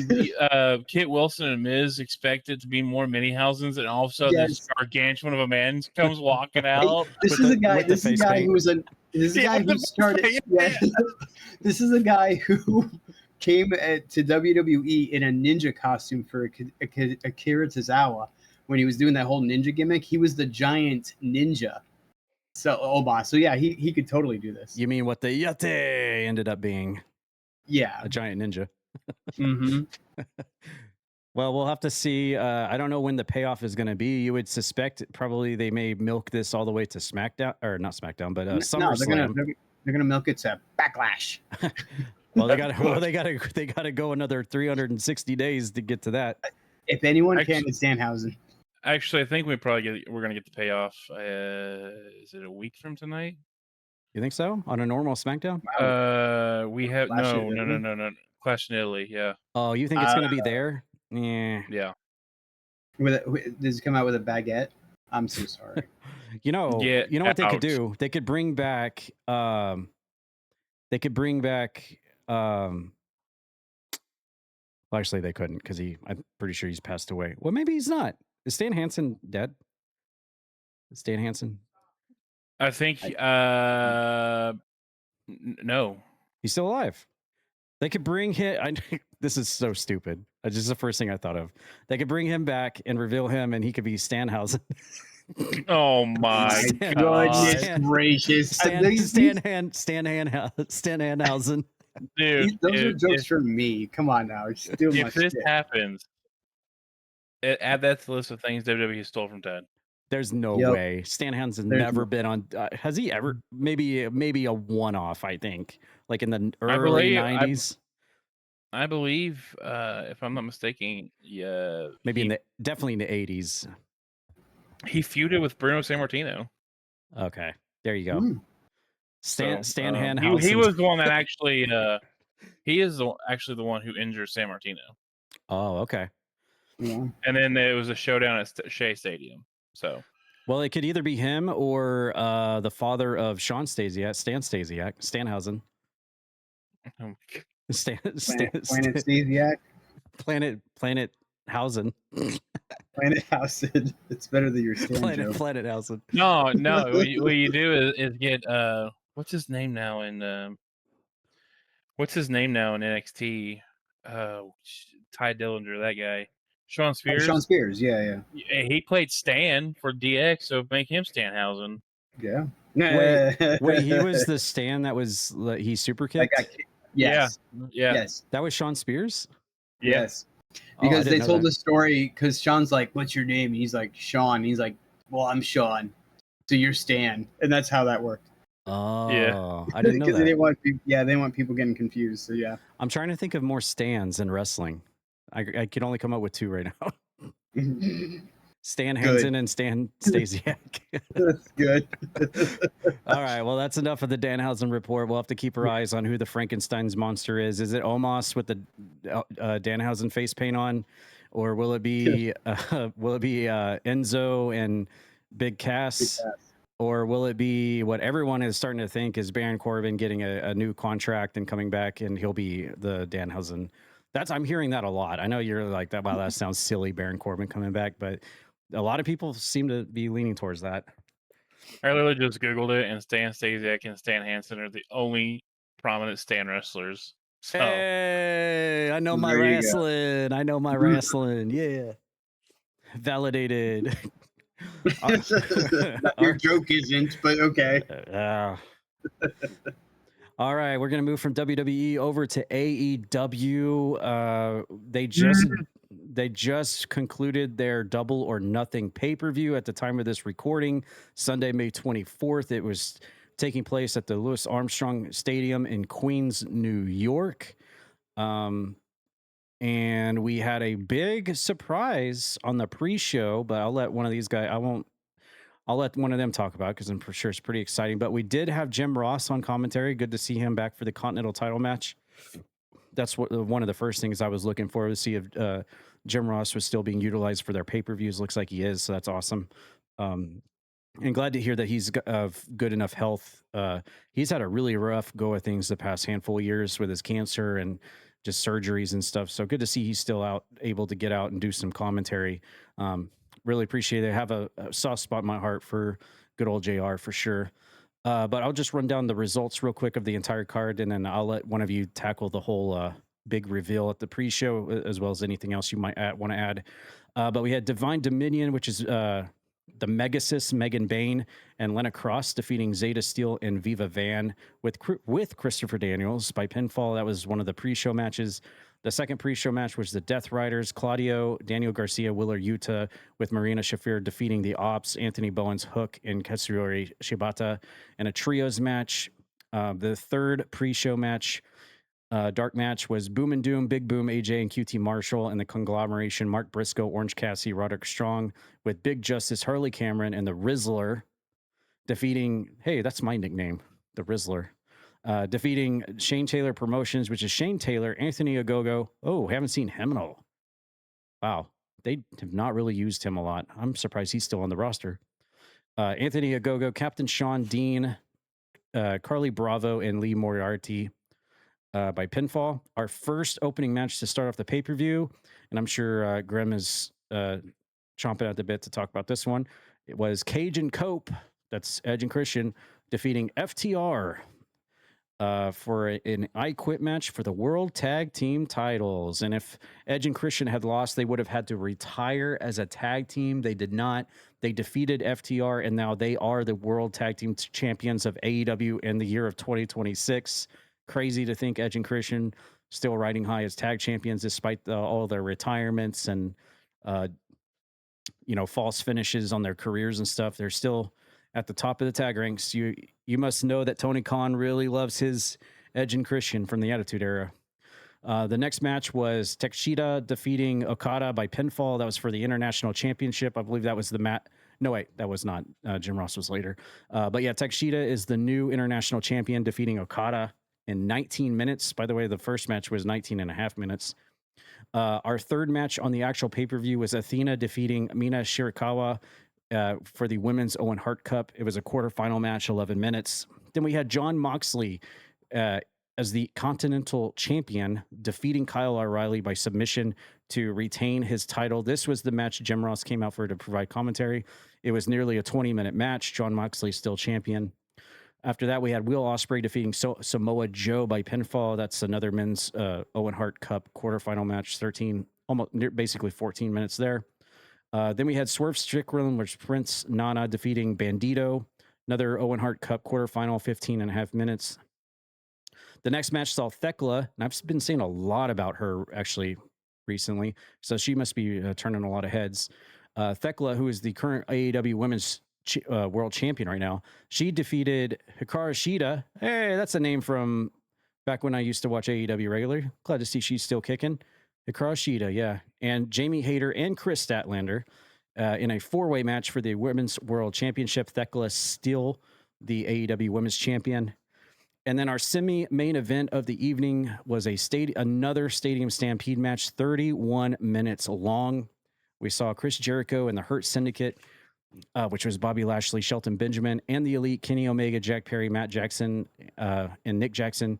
Kit Wilson and Miz expect it to be more Mini-Hausens, and all of a sudden this gargantuan of a man comes walking out. This is a guy who started. Yeah, this is a guy who came to WWE in a ninja costume for Akira Tozawa when he was doing that whole ninja gimmick. He was the giant ninja. So Omos. So yeah, he could totally do this. You mean what the Yeti ended up being? Yeah, a giant ninja. Mm-hmm. Well, we'll have to see. I don't know when the payoff is going to be. You would suspect probably they may milk this all the way to SmackDown, or not SmackDown, but SummerSlam. They're gonna milk it to Backlash. Well, they got to go another 360 days to get to that. If anyone can, it's Danhausen. Actually, I think we're gonna get the payoff. Is it a week from tonight? You think so? On a normal SmackDown? We have no. Clash in Italy, yeah. Oh, you think it's going to be there? Yeah. Does it come out with a baguette? I'm so sorry. You know what they could do? They could bring back. Well, actually, they couldn't because I'm pretty sure he's passed away. Well, maybe he's not. Is Stan Hansen dead? Is Stan Hansen? I think. No. He's still alive. They could bring him. This is so stupid. This is the first thing I thought of. They could bring him back and reveal him, and he could be Stanhausen. Oh my goodness gracious! Stan Hanhausen. Dude, those are jokes for me. Come on now. If this happens, add that to the list of things WWE stole from Ted. There's no way. Stan Hansen's never been on. Has he ever? Maybe a one-off. I think, like in the early 90s. I believe, if I'm not mistaken, yeah. Maybe definitely in the 80s. He feuded with Bruno Sammartino. Okay, there you go. Stan Hanhausen. He was the one that actually. He is actually the one who injured Sammartino. Oh, okay. Yeah. And then there was a showdown at Shea Stadium. So, Well, it could either be him or the father of Sean Stasiak, Stan Stasiak, Danhausen. Oh, Planet Stasiak. Planet Hausen. Planet Hausen. It's better than your Stan joke. Planet Hausen. No. What you do is get what's his name now in NXT? Ty Dillinger, that guy. Sean Spears. Sean Spears, yeah. He played Stan for DX, so make him Stanhausen. Yeah. Wait, he was the Stan that was he super kicked? Yes. Yeah. Yes. That was Sean Spears? Yes. Oh, Because I they didn't know told that. the story, because Sean's like, "What's your name?" And he's like, "Sean." He's like, "Well, I'm Sean, so you're Stan," and that's how that worked. Oh, Yeah. I didn't know Because that. they didn't want they didn't want people getting confused. So yeah. I'm trying to think of more Stans in wrestling. I can only come up with 2 right now. Stan Hansen and Stan Stasiak. That's good. All right, well, that's enough of the Danhausen report. We'll have to keep our eyes on who the Frankenstein's monster is. Is it Omos with the Danhausen face paint on, or will it be Enzo and Big Cass? Or will it be what everyone is starting to think is Baron Corbin getting a new contract and coming back, and he'll be the Danhausen? I'm hearing that a lot. I know you're like that. Wow, that sounds silly, Baron Corbin coming back, but a lot of people seem to be leaning towards that. I literally just Googled it, and Stan Stasiak and Stan Hansen are the only prominent Stan wrestlers. So, hey, I know my There you go. wrestling. I know my wrestling. Yeah, validated. Your joke isn't, but okay. All right, we're gonna move from WWE over to AEW. They just concluded their Double or Nothing pay-per-view at the time of this recording, Sunday, May 24th. It was taking place at the Louis Armstrong Stadium in Queens, New York. And we had a big surprise on the pre-show, but I'll let one of these guys, I'll let one of them talk about it because I'm for sure it's pretty exciting. But we did have Jim Ross on commentary. Good to see him back for the Continental title match. That's one of the first things I was looking for, to see if Jim Ross was still being utilized for their pay-per-views. Looks like he is, so that's awesome. And glad to hear that he's of good enough health. He's had a really rough go of things the past handful of years with his cancer and just surgeries and stuff. So good to see he's still able to get out and do some commentary. Really appreciate it. I have a soft spot in my heart for good old JR for sure. But I'll just run down the results real quick of the entire card, and then I'll let one of you tackle the whole big reveal at the pre-show, as well as anything else you might want to add. But we had Divine Dominion, which is the Megasis, Megan Bain, and Lena Cross defeating Zeta Steel and Viva Van with Christopher Daniels by pinfall. That was one of the pre-show matches. The second pre-show match was the Death Riders, Claudio, Daniel Garcia, Willer Yuta, with Marina Shafir defeating the Ops, Anthony Bowens, Hook, and Katsuyori Shibata in a trios match. The third pre-show match, dark match, was Boom and Doom, Big Boom, AJ, and QT Marshall, and the conglomeration, Mark Briscoe, Orange Cassidy, Roderick Strong, with Big Justice, Harley Cameron, and the Rizzler defeating, hey, that's my nickname, the Rizzler. Defeating Shane Taylor Promotions, which is Shane Taylor, Anthony Ogogo. Oh, haven't seen him at all. Wow. They have not really used him a lot. I'm surprised he's still on the roster. Anthony Ogogo, Captain Sean Dean, Carly Bravo, and Lee Moriarty by pinfall. Our first opening match to start off the pay-per-view, and I'm sure Grem is chomping at the bit to talk about this one. It was Cage and Cope, that's Edge and Christian, defeating FTR for an I Quit match for the World Tag Team titles. And if Edge and Christian had lost, they would have had to retire as a tag team. They did not. They defeated FTR, and now they are the World Tag Team champions of AEW in the year of 2026. Crazy to think Edge and Christian still riding high as tag champions despite all their retirements and false finishes on their careers and stuff. They're still at the top of the tag ranks. You must know that Tony Khan really loves his Edge and Christian from the Attitude Era. The next match was Takeshita defeating Okada by pinfall. That was for the International Championship. I believe that was the match. No, wait, that was not. Jim Ross was later. But yeah, Takeshita is the new International Champion, defeating Okada in 19 minutes. By the way, the first match was 19 and a half minutes. Our third match on the actual pay-per-view was Athena defeating Mina Shirakawa for the Women's Owen Hart Cup. It was a quarterfinal match, 11 minutes. Then we had Jon Moxley as the Continental Champion, defeating Kyle O'Reilly by submission to retain his title. This was the match Jim Ross came out for to provide commentary. It was nearly a 20-minute match. Jon Moxley still champion. After that, we had Will Ospreay defeating Samoa Joe by pinfall. That's another men's Owen Hart Cup quarterfinal match, basically 14 minutes there. Then we had Swerve Strickland versus Prince Nana defeating Bandito. Another Owen Hart Cup quarterfinal, 15 and a half minutes. The next match saw Thekla, and I've been saying a lot about her actually recently, so she must be turning a lot of heads. Thekla, who is the current AEW Women's World Champion right now, she defeated Hikaru Shida. Hey, that's a name from back when I used to watch AEW regularly. Glad to see she's still kicking. Hikaru Shida, yeah. And Jamie Hayter and Chris Statlander in a four-way match for the Women's World Championship. Thekla still the AEW Women's Champion. And then our semi-main event of the evening was another Stadium Stampede match, 31 minutes long. We saw Chris Jericho and the Hurt Syndicate, which was Bobby Lashley, Shelton Benjamin, and the Elite, Kenny Omega, Jack Perry, Matt Jackson, and Nick Jackson,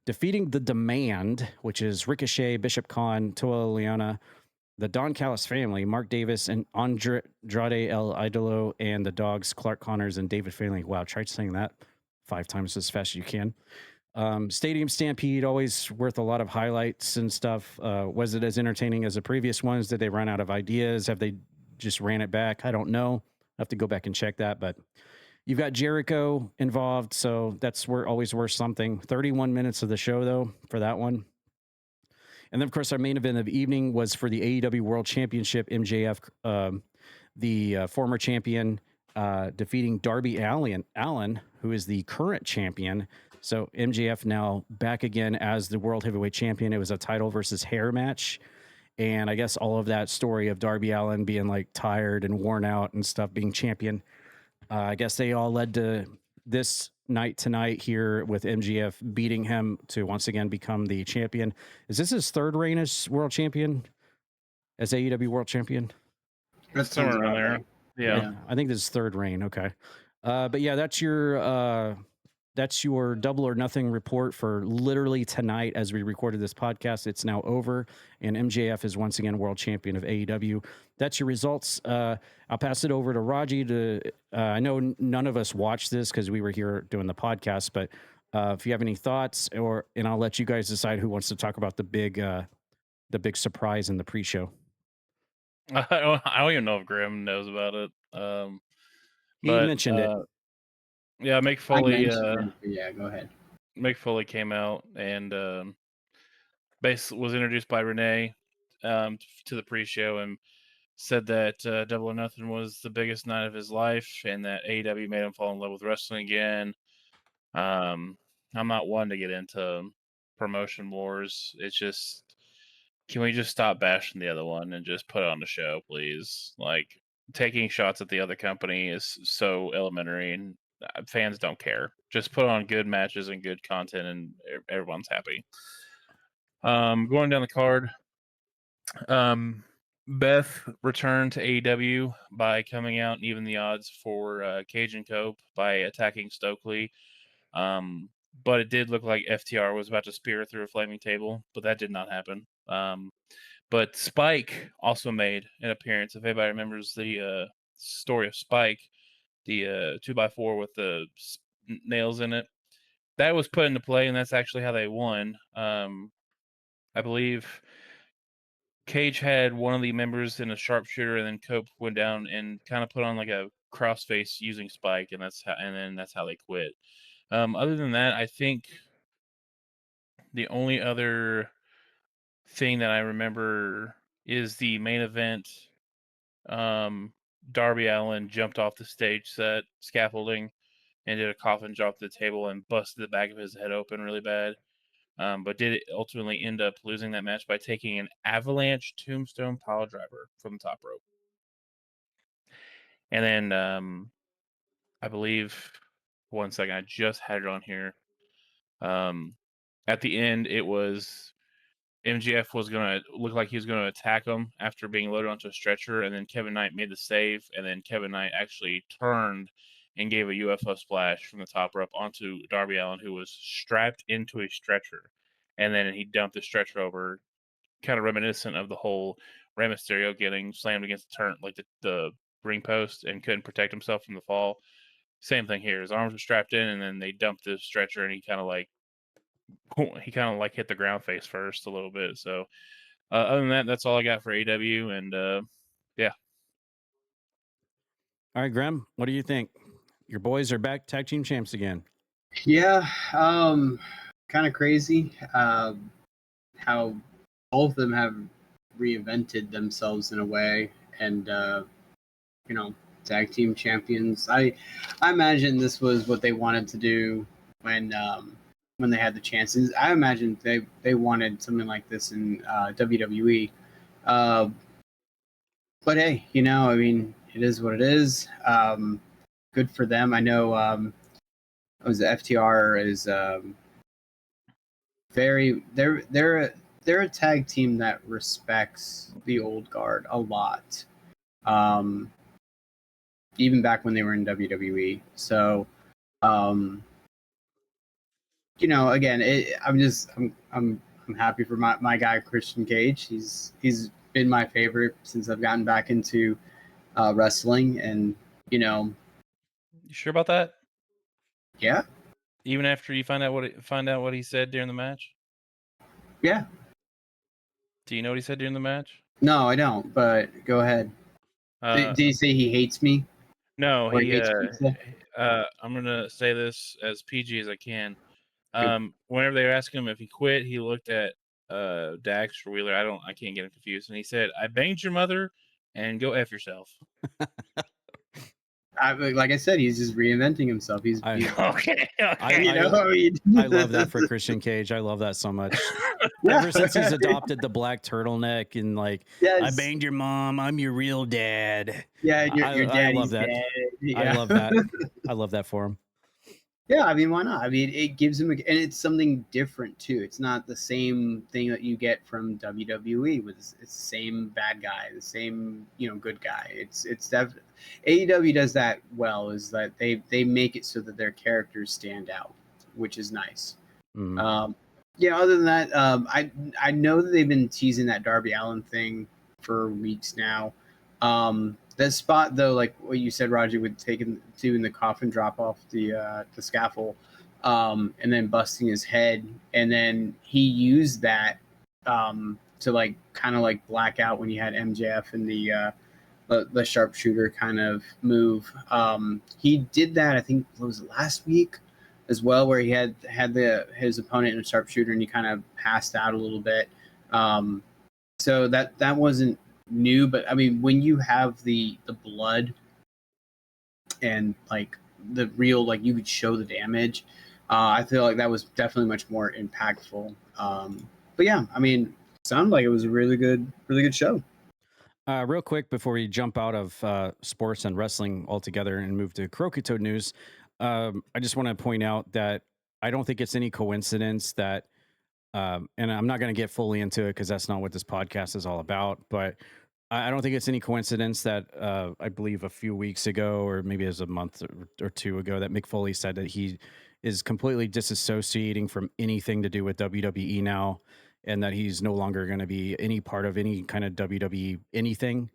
defeating The Demand, which is Ricochet, Bishop Khan, Toa Liana, the Don Callis family, Mark Davis, and Andrade El Idolo, and the Dogs, Clark Connors and David Finlay. Wow, try saying that 5 times as fast as you can. Stadium Stampede, always worth a lot of highlights and stuff. Was it as entertaining as the previous ones? Did they run out of ideas? Have they just ran it back? I don't know. I have to go back and check that, but you've got Jericho involved, so that's always worth something. 31 minutes of the show, though, for that one. And then, of course, our main event of the evening was for the AEW World Championship. MJF, the former champion, defeating Darby Allin, who is the current champion. So MJF now back again as the World Heavyweight Champion. It was a title versus hair match. And I guess all of that story of Darby Allin being like tired and worn out and stuff, being champion, I guess they all led to this night tonight here with MJF beating him to once again become the champion. Is this his third reign as world champion? As AEW World Champion? That's somewhere around there. Yeah. I think this is third reign. Okay. But yeah, that's your Double or Nothing report for literally tonight as we recorded this podcast. It's now over, and MJF is once again world champion of AEW. That's your results. I'll pass it over to Raji to, I know none of us watched this because we were here doing the podcast, but if you have any thoughts, and I'll let you guys decide who wants to talk about the big surprise in the pre-show. I don't even know if Graham knows about it. He mentioned it. Yeah, Mick Foley. Yeah, go ahead. Mick Foley came out and basically was introduced by Renee to the pre-show and said that Double or Nothing was the biggest night of his life and that AEW made him fall in love with wrestling again. I'm not one to get into promotion wars. It's just, can we just stop bashing the other one and just put on the show, please? Like, taking shots at the other company is so elementary and fans don't care. Just put on good matches and good content and everyone's happy. Going down the card, Beth returned to AEW by coming out and even the odds for Cajun Cope by attacking Stokely. But it did look like FTR was about to spear through a flaming table, but that did not happen. But Spike also made an appearance. If anybody remembers the story of Spike, the 2x4 with the nails in it, that was put into play, and that's actually how they won. I believe Cage had one of the members in a sharpshooter, and then Cope went down and kind of put on like a crossface using Spike, and then that's how they quit. Other than that, I think the only other thing that I remember is the main event. Darby Allin jumped off the stage set scaffolding and did a coffin drop to the table and busted the back of his head open really bad. But did ultimately end up losing that match by taking an avalanche tombstone pile driver from the top rope. And then I believe, one second, I just had it on here. At the end, it was MGF was going to look like he was going to attack him after being loaded onto a stretcher, and then Kevin Knight made the save, and then Kevin Knight actually turned and gave a UFO splash from the top rope onto Darby Allin, who was strapped into a stretcher, and then he dumped the stretcher over, kind of reminiscent of the whole Rey Mysterio getting slammed against the ring post and couldn't protect himself from the fall. Same thing here. His arms were strapped in, and then they dumped the stretcher, and he kind of like hit the ground face first a little bit. So other than that, that's all I got for AEW, and yeah. All right, Grem, what do you think? Your boys are back tag team champs again. Yeah, kind of crazy how both of them have reinvented themselves in a way, and tag team champions. I imagine this was what they wanted to do when they had the chances. I imagine they wanted something like this in WWE. But hey, I mean, it is what it is. Good for them. I know the FTR is they're a tag team that respects the old guard a lot. Even back when they were in WWE. So again, I'm happy for my guy Christian Cage. He's been my favorite since I've gotten back into wrestling, and You sure about that? Yeah. Even after you find out what he said during the match? Yeah. Do you know what he said during the match? No, I don't. But go ahead. Did he say he hates me? No, Or he. hates pizza? I'm gonna say this as PG as I can. Whenever they were asking him if he quit, he looked at Dax or Wheeler. I can't get him confused, and he said, "I banged your mother, and go f yourself." Like I said, he's just reinventing himself. Okay. I love that for Christian Cage. I love that so much. Ever since he's adopted the black turtleneck and I banged your mom, I'm your real dad. Yeah, your daddy's I love that. dead. I Yeah. love that. I love that for him. Yeah, I mean, why not? I mean, it gives him, and it's something different too. It's not the same thing that you get from WWE. It's the same bad guy, the same good guy. It's AEW does that well. Is that they make it so that their characters stand out, which is nice. Mm-hmm. Other than that, I know that they've been teasing that Darby Allin thing for weeks now. That spot though, like what you said, Raji, with doing the coffin drop off the scaffold, and then busting his head, and then he used that to kind of black out when you had MJF and the sharpshooter kind of move. He did that, I think it was last week as well, where he had his opponent in a sharpshooter and he kind of passed out a little bit. So that wasn't new, but I mean, when you have the blood and the real, you could show the damage, I feel like that was definitely much more impactful. But yeah, I mean, sounded like it was a really good show. Real quick before we jump out of sports and wrestling altogether and move to Croakitoad news, I just want to point out that I don't think it's any coincidence that and I'm not going to get fully into it because that's not what this podcast is all about, but I don't think it's any coincidence that I believe a few weeks ago, or maybe it was a month or two ago, that Mick Foley said that he is completely disassociating from anything to do with WWE now, and that he's no longer going to be any part of any kind of WWE anything.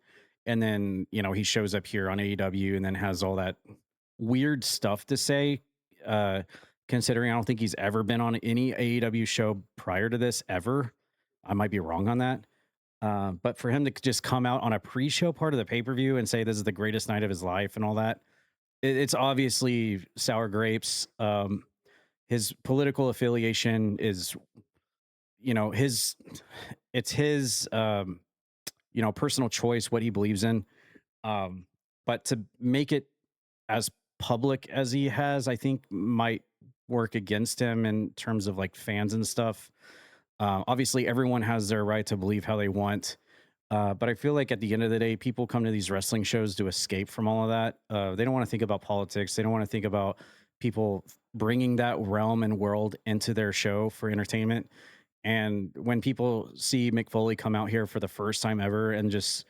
And then, he shows up here on AEW and then has all that weird stuff to say, considering I don't think he's ever been on any AEW show prior to this ever. I might be wrong on that. But for him to just come out on a pre-show part of the pay-per-view and say this is the greatest night of his life and all that, it's obviously sour grapes. His political affiliation is, his personal choice, what he believes in. But to make it as public as he has, I think might work against him in terms of fans and stuff. Obviously everyone has their right to believe how they want. But I feel like at the end of the day, people come to these wrestling shows to escape from all of that. They don't want to think about politics. They don't want to think about people bringing that realm and world into their show for entertainment. And when people see Mick Foley come out here for the first time ever, and just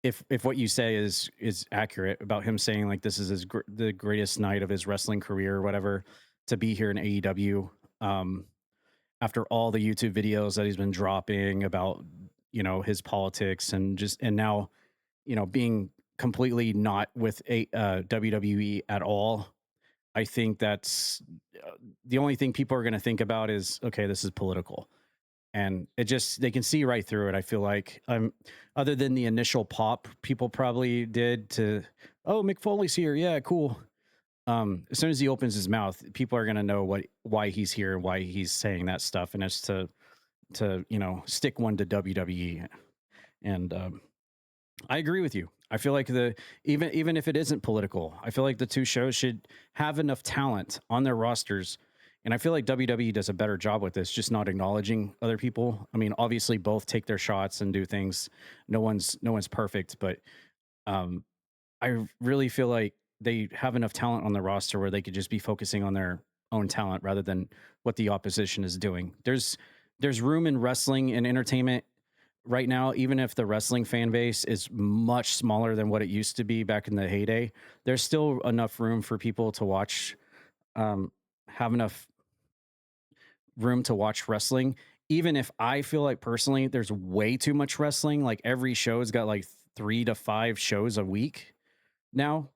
if what you say is accurate about him saying like this is the greatest night of his wrestling career or whatever, to be here in AEW, after all the YouTube videos that he's been dropping about, you know, his politics and now, you know, being completely not with WWE at all. I think that's the only thing people are going to think about is, okay, this is political. And they can see right through it. I feel like, other than the initial pop people probably did to, oh, Mick Foley's here. Yeah, cool. As soon as he opens his mouth, people are going to know why he's here and why he's saying that stuff. And it's to, you know, stick one to WWE. And, I agree with you. I feel like even if it isn't political, I feel like the two shows should have enough talent on their rosters. And I feel like WWE does a better job with this, just not acknowledging other people. I mean, obviously both take their shots and do things. No one's perfect, but I really feel like they have enough talent on the roster where they could just be focusing on their own talent rather than what the opposition is doing. There's room in wrestling and entertainment right now, even if the wrestling fan base is much smaller than what it used to be back in the heyday. There's still enough room for people to watch, have enough room to watch wrestling. Even if I feel like personally there's way too much wrestling, like every show's got like 3 to 5 shows a week now.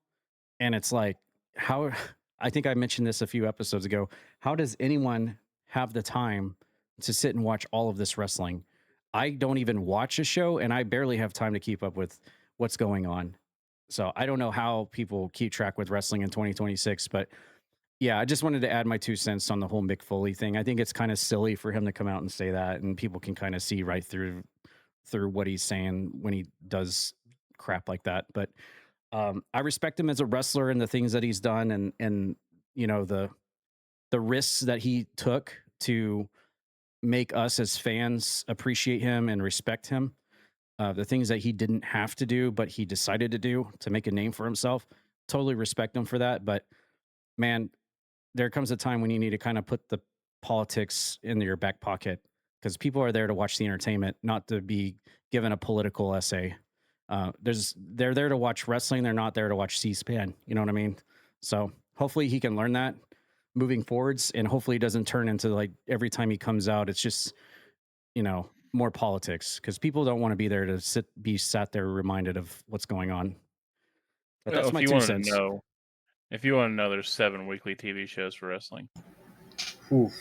And it's like, how, I think I mentioned this a few episodes ago. How does anyone have the time to sit and watch all of this wrestling? I don't even watch a show, and I barely have time to keep up with what's going on. So I don't know how people keep track with wrestling in 2026, but yeah, I just wanted to add my 2 cents on the whole Mick Foley thing. I think it's kind of silly for him to come out and say that, and people can kind of see right through what he's saying when he does crap like that. But I respect him as a wrestler and the things that he's done, and you know, the risks that he took to make us as fans appreciate him and respect him. The things that he didn't have to do, but he decided to do to make a name for himself. Totally respect him for that. But man, there comes a time when you need to kind of put the politics in your back pocket, because people are there to watch the entertainment, not to be given a political essay. They're there to watch wrestling. They're not there to watch C-SPAN. You know what I mean? So hopefully he can learn that moving forwards, and hopefully it doesn't turn into like every time he comes out, it's just, you know, more politics, because people don't want to be there to be sat there reminded of what's going on. But that's my 2 cents. If you want to know, there's 7 weekly TV shows for wrestling. Oof.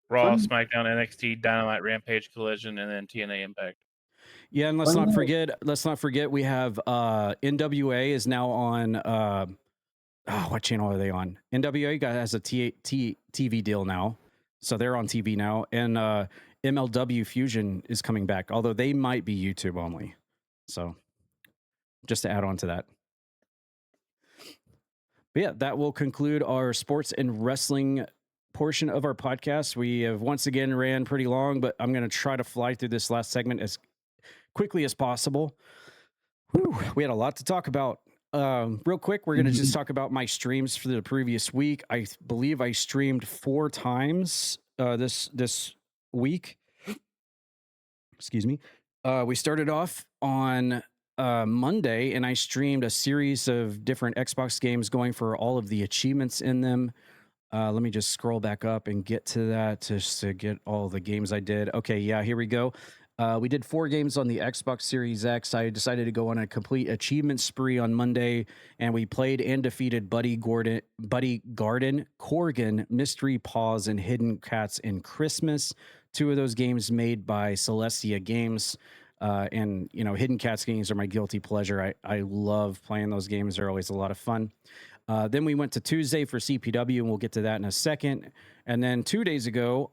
Raw, SmackDown, NXT, Dynamite, Rampage, Collision, and then TNA Impact. Yeah, and let's not forget we have NWA is now on what channel are they on? NWA has a TV deal now. So they're on TV now, and MLW Fusion is coming back, although they might be YouTube only. So just to add on to that. But yeah, that will conclude our sports and wrestling portion of our podcast. We have once again ran pretty long, but I'm going to try to fly through this last segment as quickly as possible. Whew, we had a lot to talk about. Real quick, we're going to just talk about my streams for the previous week. I believe I streamed 4 times this week. Excuse me. We started off on Monday, and I streamed a series of different Xbox games, going for all of the achievements in them. Let me just scroll back up and get to that just to get all the games I did. Okay, yeah, here we go. We did 4 games on the Xbox Series X. I decided to go on a complete achievement spree on Monday, and we played and defeated Buddy Garden, Corgan, Mystery Paws, and Hidden Cats in Christmas. 2 of those games made by Celestia Games. And, you know, Hidden Cats games are my guilty pleasure. I love playing those games. They're always a lot of fun. Then we went to Tuesday for CPW, and we'll get to that in a second. And then 2 days ago,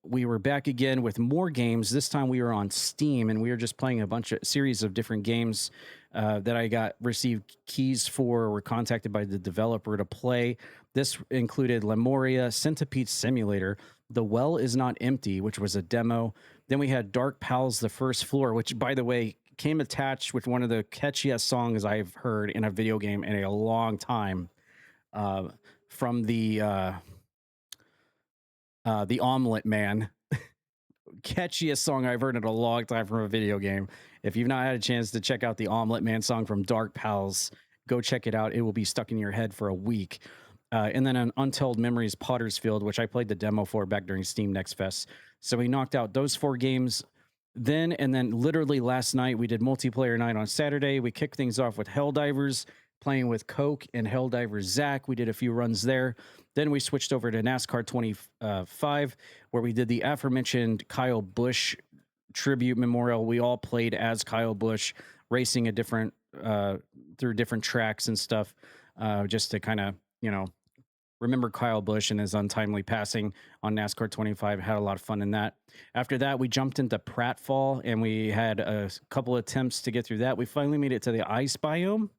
we were back again with more games. This time we were on Steam, and we were just playing a series of different games that I received keys for, were contacted by the developer to play. This included Lemuria, Centipede Simulator, The Well Is Not Empty, which was a demo. Then we had Dark Pals, The First Floor, which, by the way, came attached with one of the catchiest songs I've heard in a video game in a long time, from the Omelet Man. catchiest song I've heard in a long time from a video game. If you've not had a chance to check out the Omelet Man song from Dark Pals, go check it out. It will be stuck in your head for a week. And then an Untold Memories Potter's Field, which I played the demo for back during Steam Next Fest. So we knocked out those 4 games. Then literally last night, we did multiplayer night on Saturday. We kicked things off with Helldivers, playing with Coke and Helldivers Zach. We did a few runs there. Then we switched over to NASCAR 25, where we did the aforementioned Kyle Busch tribute memorial. We all played as Kyle Busch, racing a different through different tracks and stuff, just to kind of, remember Kyle Busch and his untimely passing on NASCAR 25. Had a lot of fun in that. After that, we jumped into Pratfall, and we had a couple attempts to get through that. We finally made it to the ice biome.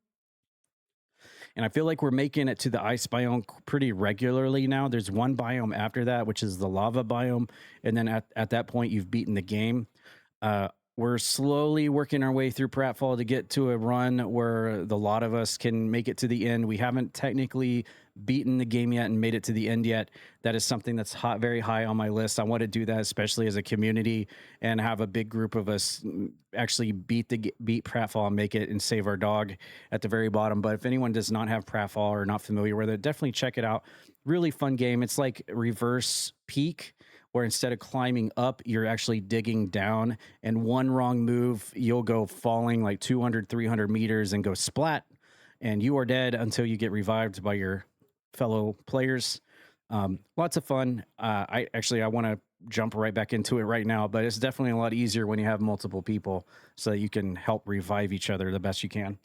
And I feel like we're making it to the ice biome pretty regularly now. There's one biome after that, which is the lava biome. And then at that point, you've beaten the game. We're slowly working our way through Pratfall to get to a run where the lot of us can make it to the end. We haven't technically beaten the game yet and made it to the end yet. That is something that's very high on my list. I want to do that, especially as a community, and have a big group of us actually beat Pratfall and make it and save our dog at the very bottom. But if anyone does not have Pratfall or not familiar with it, definitely check it out. Really fun game. It's like Reverse Peak, where instead of climbing up, you're actually digging down, and one wrong move, you'll go falling like 200, 300 meters and go splat, and you are dead until you get revived by your fellow players. Lots of fun. I want to jump right back into it right now, but it's definitely a lot easier when you have multiple people so that you can help revive each other the best you can.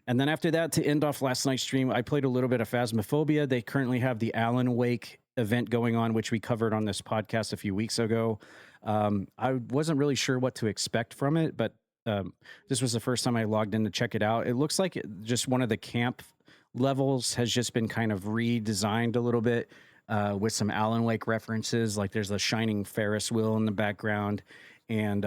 And then after that, to end off last night's stream, I played a little bit of Phasmophobia. They currently have the Alan Wake event going on, which we covered on this podcast a few weeks ago. I wasn't really sure what to expect from it, but this was the first time I logged in to check it out. It looks like just one of the camp levels has just been kind of redesigned a little bit with some Alan Wake references. Like there's a shining Ferris wheel in the background, and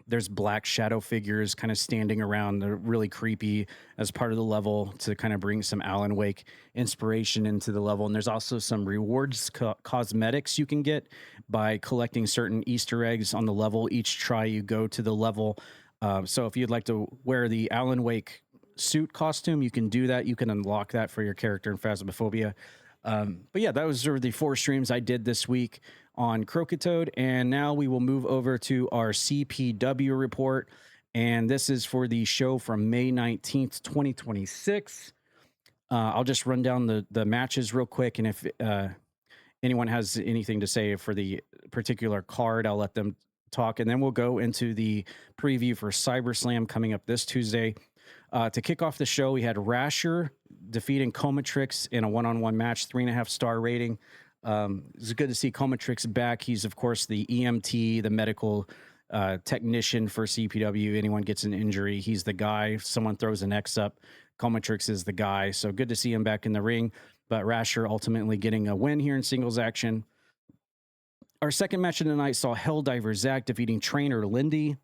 there's black shadow figures kind of standing around. They're really creepy as part of the level to kind of bring some Alan Wake inspiration into the level. And there's also some rewards cosmetics you can get by collecting certain Easter eggs on the level each try you go to the level. So if you'd like to wear the Alan Wake suit costume, you can do that. You can unlock that for your character in Phasmophobia. But yeah, those are the 4 streams I did this week on Croakitoad, and now we will move over to our CPW report, and this is for the show from May 19th, 2026. I'll just run down the matches real quick, and if anyone has anything to say for the particular card, I'll let them talk, and then we'll go into the preview for CyberSlam coming up this Tuesday. To kick off the show, we had Rasher defeating Comatrix in a one-on-one match, 3.5 star rating. It's good to see Comatrix back. He's, of course, the EMT, the medical technician for CPW. Anyone gets an injury, he's the guy. If someone throws an X up, Comatrix is the guy. So good to see him back in the ring. But Rasher ultimately getting a win here in singles action. Our second match of the night saw Helldiver Zach defeating Trainer Lindy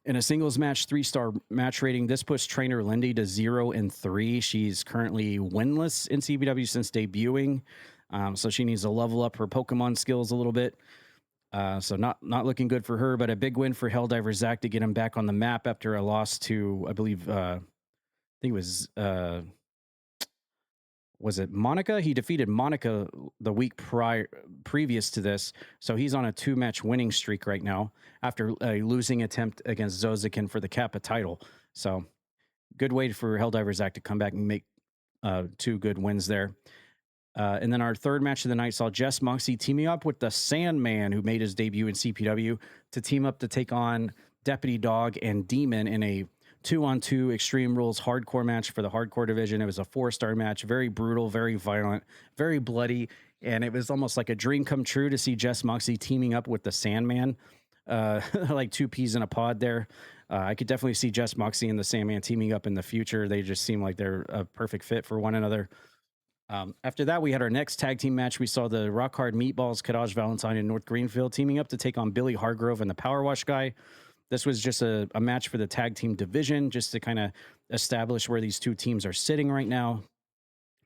in a singles match, 3-star match rating. This puts Trainer Lindy to 0-3. She's currently winless in CPW since debuting. So she needs to level up her Pokemon skills a little bit. So not looking good for her, but a big win for Helldiver Zach to get him back on the map after a loss to, I believe, I think it was it Monica? He defeated Monica the week previous to this. So he's on a 2-match winning streak right now after a losing attempt against Zozikin for the Kappa title. So good way for Helldiver Zach to come back and make 2 good wins there. And then our third match of the night saw Jess Moxie teaming up with the Sandman, who made his debut in CPW, to team up to take on Deputy Dog and Demon in a 2-on-2 Extreme Rules hardcore match for the hardcore division. It was a 4-star match, very brutal, very violent, very bloody, and it was almost like a dream come true to see Jess Moxie teaming up with the Sandman, like 2 peas in a pod there. I could definitely see Jess Moxie and the Sandman teaming up in the future. They just seem like they're a perfect fit for one another. After that, we had our next tag team match. We saw the Rock Hard Meatballs, Kadaj Valentine and North Greenfield teaming up to take on Billy Hargrove and the Power Wash Guy. This was just a match for the tag team division, just to kind of establish where these 2 teams are sitting right now.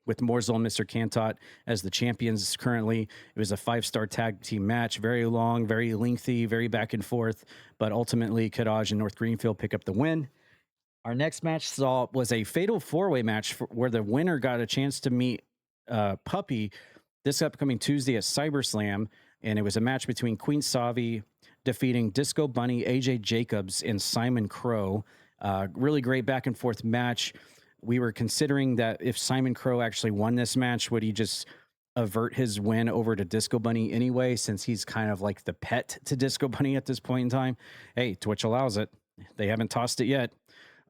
with Morsel and Mr. Cantot as the champions currently. It was a 5-star tag team match, very long, very lengthy, very back and forth, but ultimately Kadaj and North Greenfield pick up the win. Our next match was a fatal 4-way match where the winner got a chance to meet Puppy this upcoming Tuesday at CyberSlam, and it was a match between Queen Savi defeating Disco Bunny, AJ Jacobs, and Simon Crow. Really great back and forth match. We were considering that if Simon Crow actually won this match, would he just avert his win over to Disco Bunny anyway, since he's kind of like the pet to Disco Bunny at this point in time? Hey, Twitch allows it. They haven't tossed it yet.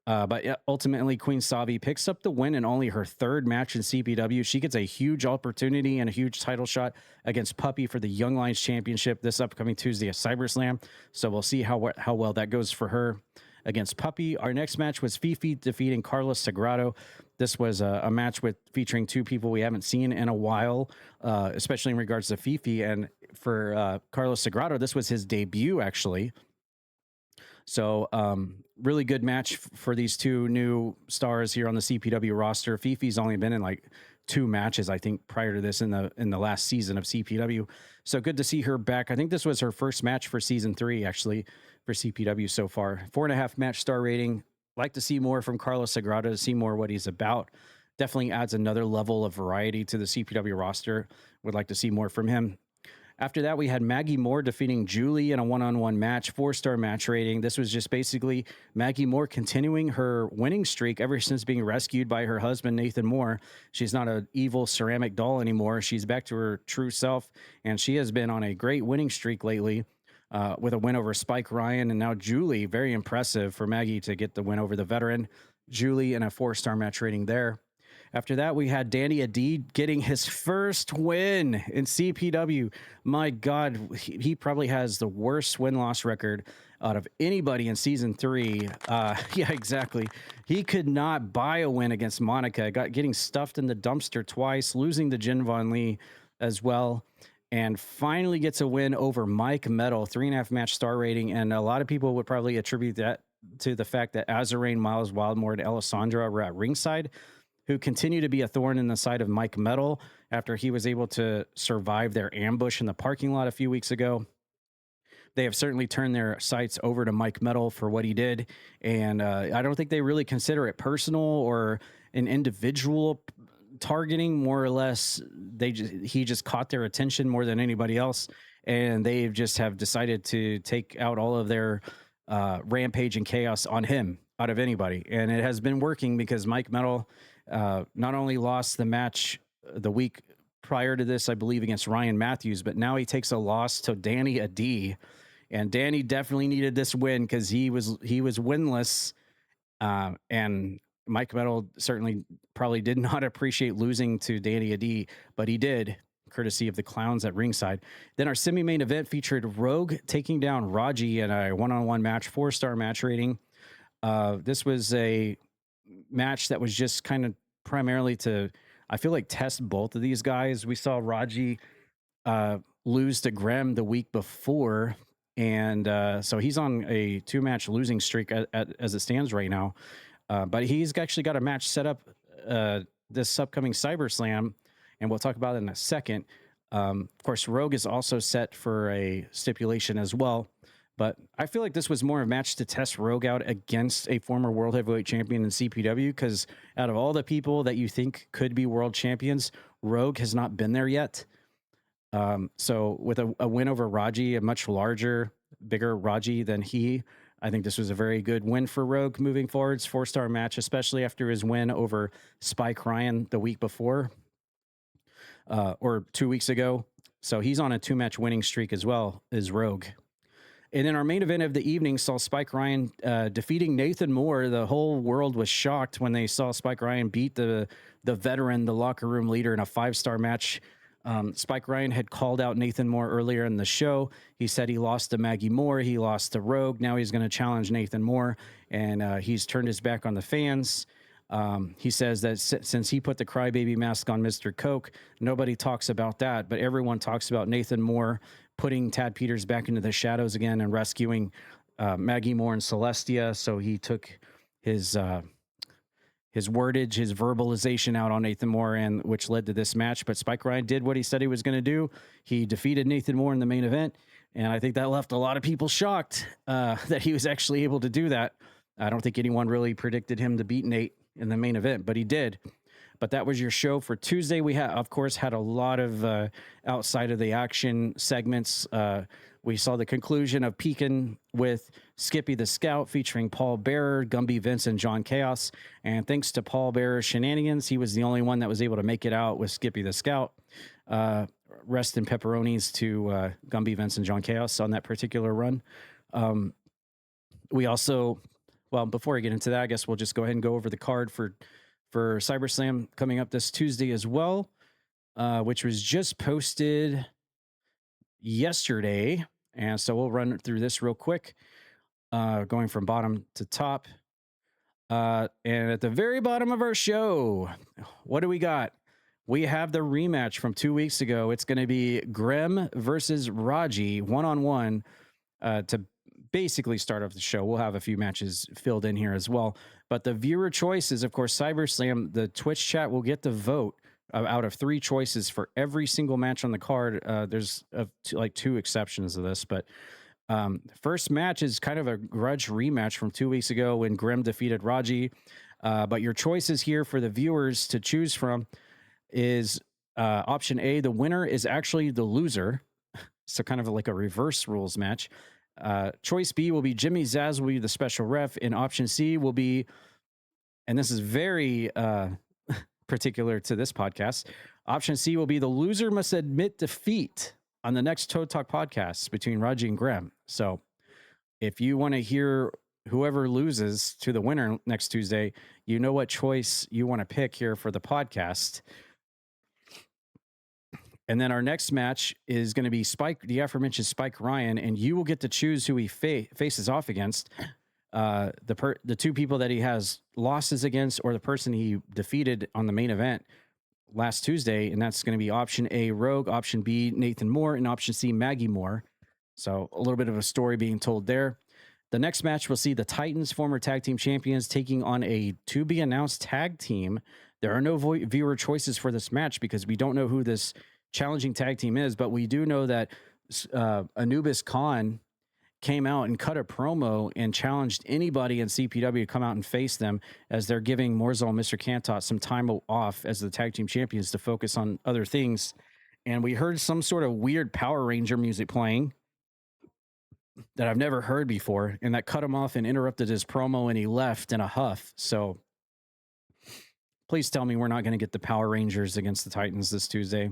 But yeah, ultimately, Queen Savi picks up the win in only her 3rd match in CPW. She gets a huge opportunity and a huge title shot against Puppy for the Young Lions Championship this upcoming Tuesday at CyberSlam. So we'll see how well that goes for her against Puppy. Our next match was Fifi defeating Carlos Sagrado. This was a match featuring 2 people we haven't seen in a while, especially in regards to Fifi. And for Carlos Sagrado, this was his debut, actually. So really good match for these 2 new stars here on the CPW roster. Fifi's only been in like 2 matches, I think, prior to this in the last season of CPW. So good to see her back. I think this was her first match for season 3, actually, for CPW so far. 4.5 match star rating. Like to see more from Carlos Sagrado, to see more what he's about. Definitely adds another level of variety to the CPW roster. Would like to see more from him. After that, we had Maggie Moore defeating Julie in a 1-on-1 match, 4-star match rating. This was just basically Maggie Moore continuing her winning streak ever since being rescued by her husband, Nathan Moore. She's not an evil ceramic doll anymore. She's back to her true self, and she has been on a great winning streak lately with a win over Spike Ryan, and now Julie. Very impressive for Maggie to get the win over the veteran. Julie in a 4-star match rating there. After that, we had Danny Adid getting his first win in CPW. My God, he probably has the worst win-loss record out of anybody in Season 3. Yeah, exactly. He could not buy a win against Monica. Getting stuffed in the dumpster twice, losing to Jin Von Lee as well, and finally gets a win over Mike Metal, 3.5 match star rating. And a lot of people would probably attribute that to the fact that Azarain, Miles Wildmore, and Alessandra were at ringside, who continue to be a thorn in the side of Mike Metal after he was able to survive their ambush in the parking lot a few weeks ago. They have certainly turned their sights over to Mike Metal for what he did, and I don't think they really consider it personal or an individual targeting. More or less, he just caught their attention more than anybody else, and they just have decided to take out all of their rampage and chaos on him out of anybody, and it has been working because Mike Metal not only lost the match the week prior to this, I believe, against Ryan Matthews, but now he takes a loss to Danny Adi, and Danny definitely needed this win because he was winless, and Mike Metal certainly probably did not appreciate losing to Danny Adi, but he did, courtesy of the clowns at ringside. Then our semi-main event featured Rogue taking down Raji in a 1-on-1 match, 4-star match rating. This was a match that was just kind of primarily to, I feel like, test both of these guys. We saw Raji lose to Grem the week before, and so he's on a 2-match losing streak as it stands right now. But he's actually got a match set up this upcoming CyberSlam, and we'll talk about it in a second. Of course, Rogue is also set for a stipulation as well. But I feel like this was more a match to test Rogue out against a former world heavyweight champion in CPW, because out of all the people that you think could be world champions, Rogue has not been there yet. So with a win over Raji, a much larger, bigger Raji than he, I think this was a very good win for Rogue moving forwards. 4-star match, especially after his win over Spike Ryan the week before, or 2 weeks ago. So he's on a 2-match winning streak as well as Rogue. And then our main event of the evening saw Spike Ryan defeating Nathan Moore. The whole world was shocked when they saw Spike Ryan beat the veteran, the locker room leader, in a 5-star match. Spike Ryan had called out Nathan Moore earlier in the show. He said he lost to Maggie Moore. He lost to Rogue. Now he's going to challenge Nathan Moore, and he's turned his back on the fans. He says that since he put the crybaby mask on Mr. Coke, nobody talks about that, but everyone talks about Nathan Moore putting Tad Peters back into the shadows again and rescuing Maggie Moore and Celestia. So he took his his wordage, his verbalization out on Nathan Moore, and which led to this match. But Spike Ryan did what he said he was going to do. He defeated Nathan Moore in the main event, and I think that left a lot of people shocked that he was actually able to do that. I don't think anyone really predicted him to beat Nate in the main event, but he did. But that was your show for Tuesday. We of course, had a lot of outside of the action segments. We saw the conclusion of Pekin with Skippy the Scout featuring Paul Bearer, Gumby Vince, and John Chaos. And thanks to Paul Bearer's shenanigans, he was the only one that was able to make it out with Skippy the Scout. Rest in pepperonis to Gumby Vince and John Chaos on that particular run. We also, well, before I get into that, I guess we'll just go ahead and go over the card for CyberSlam coming up this Tuesday as well, which was just posted yesterday. And so we'll run through this real quick, going from bottom to top. And at the very bottom of our show, what do we got? We have the rematch from 2 weeks ago. It's going to be Grem versus Raji one-on-one to basically start off the show. We'll have a few matches filled in here as well. But the viewer choices, of course, CyberSlam, the Twitch chat will get the vote out of 3 choices for every single match on the card. There's like 2 exceptions to this, but first match is kind of a grudge rematch from 2 weeks ago when Grem defeated Raji. But your choices here for the viewers to choose from is option A, the winner is actually the loser. So kind of like a reverse rules match. Choice B will be Jimmy Zaz will be the special ref, and option C will be, and this is very particular to this podcast, option C will be the loser must admit defeat on the next Toad Talk podcast between Raji and Grem. So if you want to hear whoever loses to the winner next Tuesday, you know what choice you want to pick here for the podcast. And then our next match is going to be Spike, the aforementioned Spike Ryan, and you will get to choose who he faces off against. The 2 people that he has losses against, or the person he defeated on the main event last Tuesday, and that's going to be option A, Rogue, option B, Nathan Moore, and option C, Maggie Moore. So a little bit of a story being told there. The next match will see the Titans, former tag team champions, taking on a to-be-announced tag team. There are no viewer choices for this match because we don't know who this challenging tag team is, but we do know that Anubis Khan came out and cut a promo and challenged anybody in CPW to come out and face them, as they're giving Morzal and Mr. Kantot some time off as the tag team champions to focus on other things. And we heard some sort of weird Power Ranger music playing that I've never heard before, and that cut him off and interrupted his promo, and he left in a huff. So please tell me we're not going to get the Power Rangers against the Titans this Tuesday.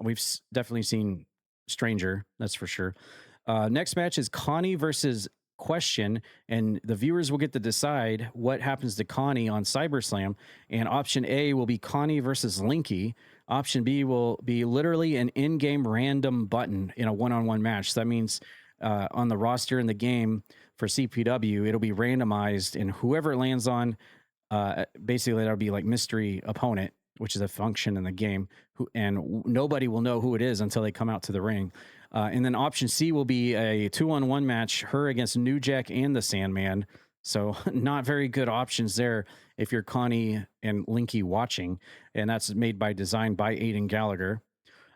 We've definitely seen Stranger, that's for sure. Next match is Connie versus Question, and the viewers will get to decide what happens to Connie on CyberSlam. And option A will be Connie versus Linky. Option B will be literally an in-game random button in a one-on-one match. So that means on the roster in the game for CPW, it'll be randomized, and whoever it lands on, basically that'll be like mystery opponent, which is a function in the game, and nobody will know who it is until they come out to the ring. And then option C will be a 2-on-1 match, her against New Jack and the Sandman. So not very good options there if you're Connie and Linky watching, and that's made by design by Aiden Gallagher.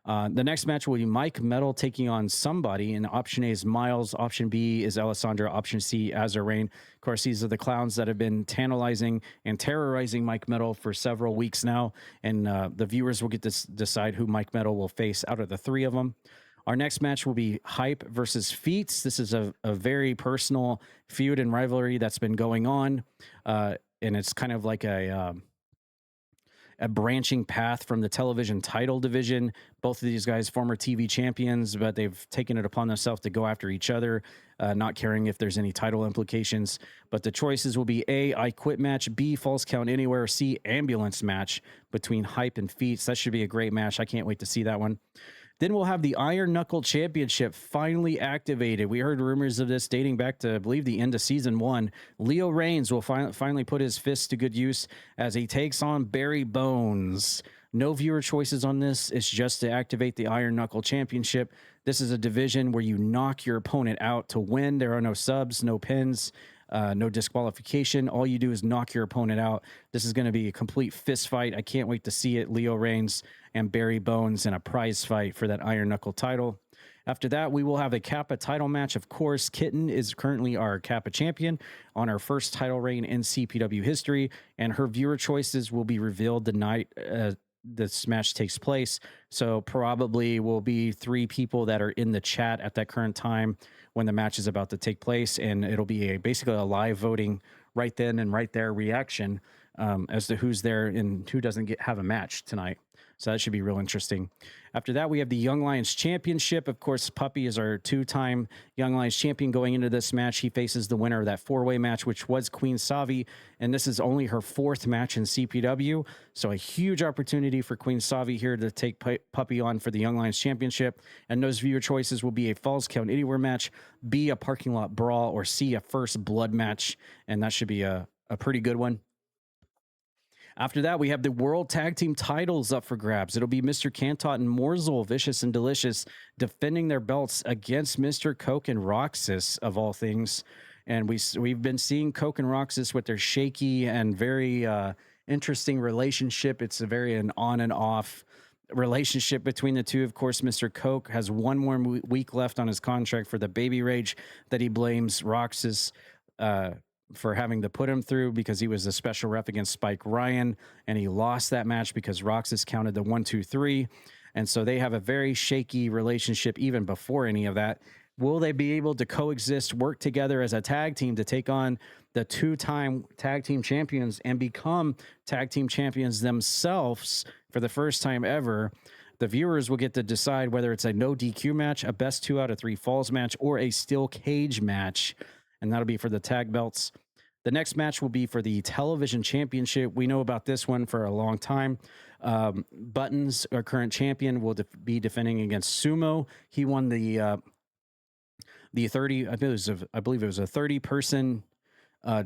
The next match will be Mike Metal taking on somebody, and option A is Miles, option B is Alessandra, option C, Azarain. Of course, these are the clowns that have been tantalizing and terrorizing Mike Metal for several weeks now, and the viewers will get to decide who Mike Metal will face out of the 3 of them. Our next match will be Hype versus Feats. This is a very personal feud and rivalry that's been going on, and it's kind of like a branching path from the television title division. Both of these guys, former TV champions, but they've taken it upon themselves to go after each other, not caring if there's any title implications. But the choices will be A, I Quit match, B, False Count Anywhere, C, Ambulance match between Hype and Feats. That should be a great match. I can't wait to see that one. Then we'll have the Iron Knuckle Championship finally activated. We heard rumors of this dating back to, I believe, the end of season 1. Leo Reigns will finally put his fists to good use as he takes on Barry Bones. No viewer choices on this. It's just to activate the Iron Knuckle Championship. This is a division where you knock your opponent out to win. There are no subs, no pins. no disqualification. All you do is knock your opponent out. This is going to be a complete fist fight. I can't wait to see it. Leo Reigns and Barry Bones in a prize fight for that Iron Knuckle title. After that, we will have a Kappa title match. Of course, Kitten is currently our Kappa champion on our first title reign in CPW history, and her viewer choices will be revealed the night this match takes place. So probably will be 3 people that are in the chat at that current time when the match is about to take place, and it'll be basically a live voting right then and right there reaction as to who's there and who doesn't have a match tonight. So that should be real interesting. After that, we have the Young Lions Championship. Of course, Puppy is our 2-time Young Lions champion going into this match. He faces the winner of that 4-way match, which was Queen Savi, and this is only her 4th match in CPW. So a huge opportunity for Queen Savi here to take Puppy on for the Young Lions Championship. And those viewer choices will be a Falls Count Anywhere match, B, a parking lot brawl, or C, a first blood match. And that should be a pretty good one. After that, we have the World Tag Team titles up for grabs. It'll be Mr. Cantot and Morzel, Vicious and Delicious, defending their belts against Mr. Coke and Roxas, of all things. And we've been seeing Coke and Roxas with their shaky and very interesting relationship. It's a very an on and off relationship between the two. Of course, Mr. Coke has one more week left on his contract for the baby rage that he blames Roxas for having to put him through because he was a special ref against Spike Ryan, and he lost that match because Roxas counted the 1, 2, 3. And so they have a very shaky relationship even before any of that. Will they be able to coexist, work together as a tag team to take on the 2-time tag team champions and become tag team champions themselves for the first time ever? The viewers will get to decide whether it's a no DQ match, a best 2 out of 3 falls match, or a steel cage match. And that'll be for the tag belts. The next match will be for the television championship. We know about this one for a long time. Buttons, our current champion, will be defending against Sumo. He won the 30. I believe it was a 30-person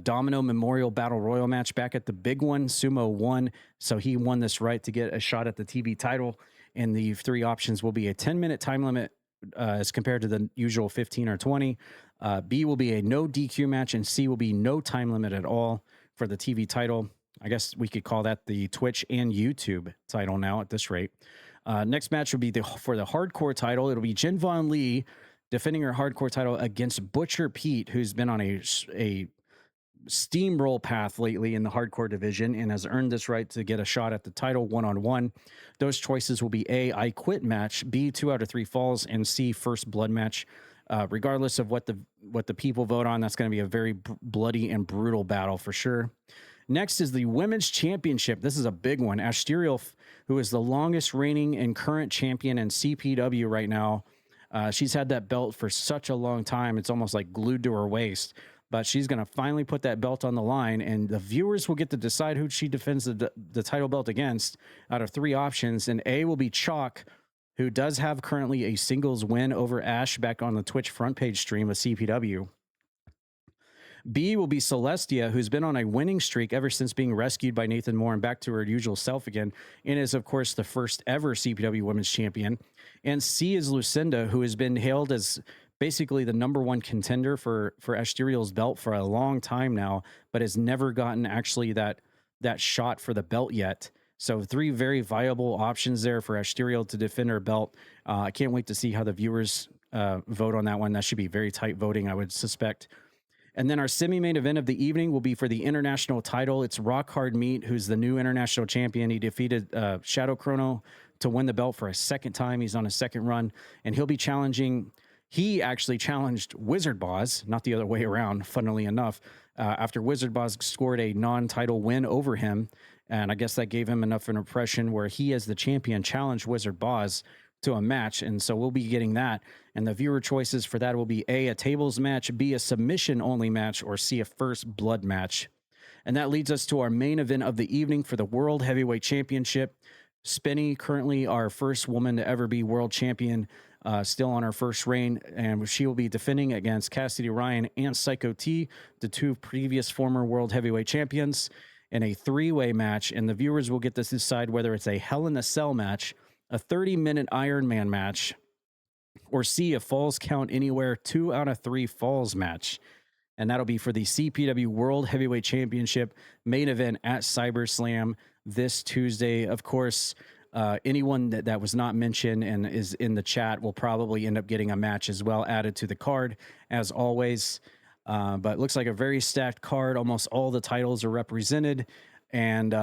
Domino Memorial Battle Royal match back at the big one. Sumo won, so he won this right to get a shot at the TV title. And the 3 options will be a 10-minute time limit as compared to the usual 15 or 20. B will be a no DQ match, and C will be no time limit at all for the TV title. I guess we could call that the Twitch and YouTube title now at this rate. Next match will be for the hardcore title. It'll be Jen Von Lee defending her hardcore title against Butcher Pete, who's been on a steamroll path lately in the hardcore division and has earned this right to get a shot at the title one-on-one. Those choices will be A, I Quit match, B, 2 out of 3 falls, and C, first blood match. Regardless of what the people vote on, that's going to be a very bloody and brutal battle for sure. Next is the Women's Championship. This is a big one. Asterial, who is the longest reigning and current champion in CPW right now. She's had that belt for such a long time. It's almost like glued to her waist. But she's going to finally put that belt on the line, and the viewers will get to decide who she defends the title belt against out of 3 options. And A will be Chalk, who does have currently a singles win over Ash back on the Twitch front page stream of CPW. B will be Celestia, who's been on a winning streak ever since being rescued by Nathan Moore and back to her usual self again, and is, of course, the first ever CPW Women's Champion. And C is Lucinda, who has been hailed as basically the #1 contender for Asterial's belt for a long time now, but has never gotten actually that shot for the belt yet. So 3 very viable options there for Asterial to defend her belt. I can't wait to see how the viewers vote on that one. That should be very tight voting, I would suspect. And then our semi-main event of the evening will be for the international title. It's Rock Hard Meat, who's the new international champion. He defeated Shadow Chrono to win the belt for a second time. He's on a second run, and he'll be challenging. He actually challenged Wizard Boz, not the other way around, funnily enough, after Wizard Boz scored a non-title win over him. And I guess that gave him enough of an impression where he, as the champion, challenged Wizard Boz to a match. And so we'll be getting that. And the viewer choices for that will be A, a tables match, B, a submission-only match, or C, a first blood match. And that leads us to our main event of the evening for the World Heavyweight Championship. Spinny, currently our first woman to ever be world champion, still on her first reign, and she will be defending against Cassidy Ryan and Psycho T, the 2 previous former World Heavyweight Champions, in a 3-way match. And the viewers will get to decide whether it's a Hell in a Cell match, a 30-minute Iron Man match, or C, a Falls Count Anywhere 2 out of 3 falls match. and that'll be for the CPW World Heavyweight Championship main event at CyberSlam this Tuesday. Of course, anyone that was not mentioned and is in the chat will probably end up getting a match as well added to the card, as always. But it looks like a very stacked card. Almost all the titles are represented, and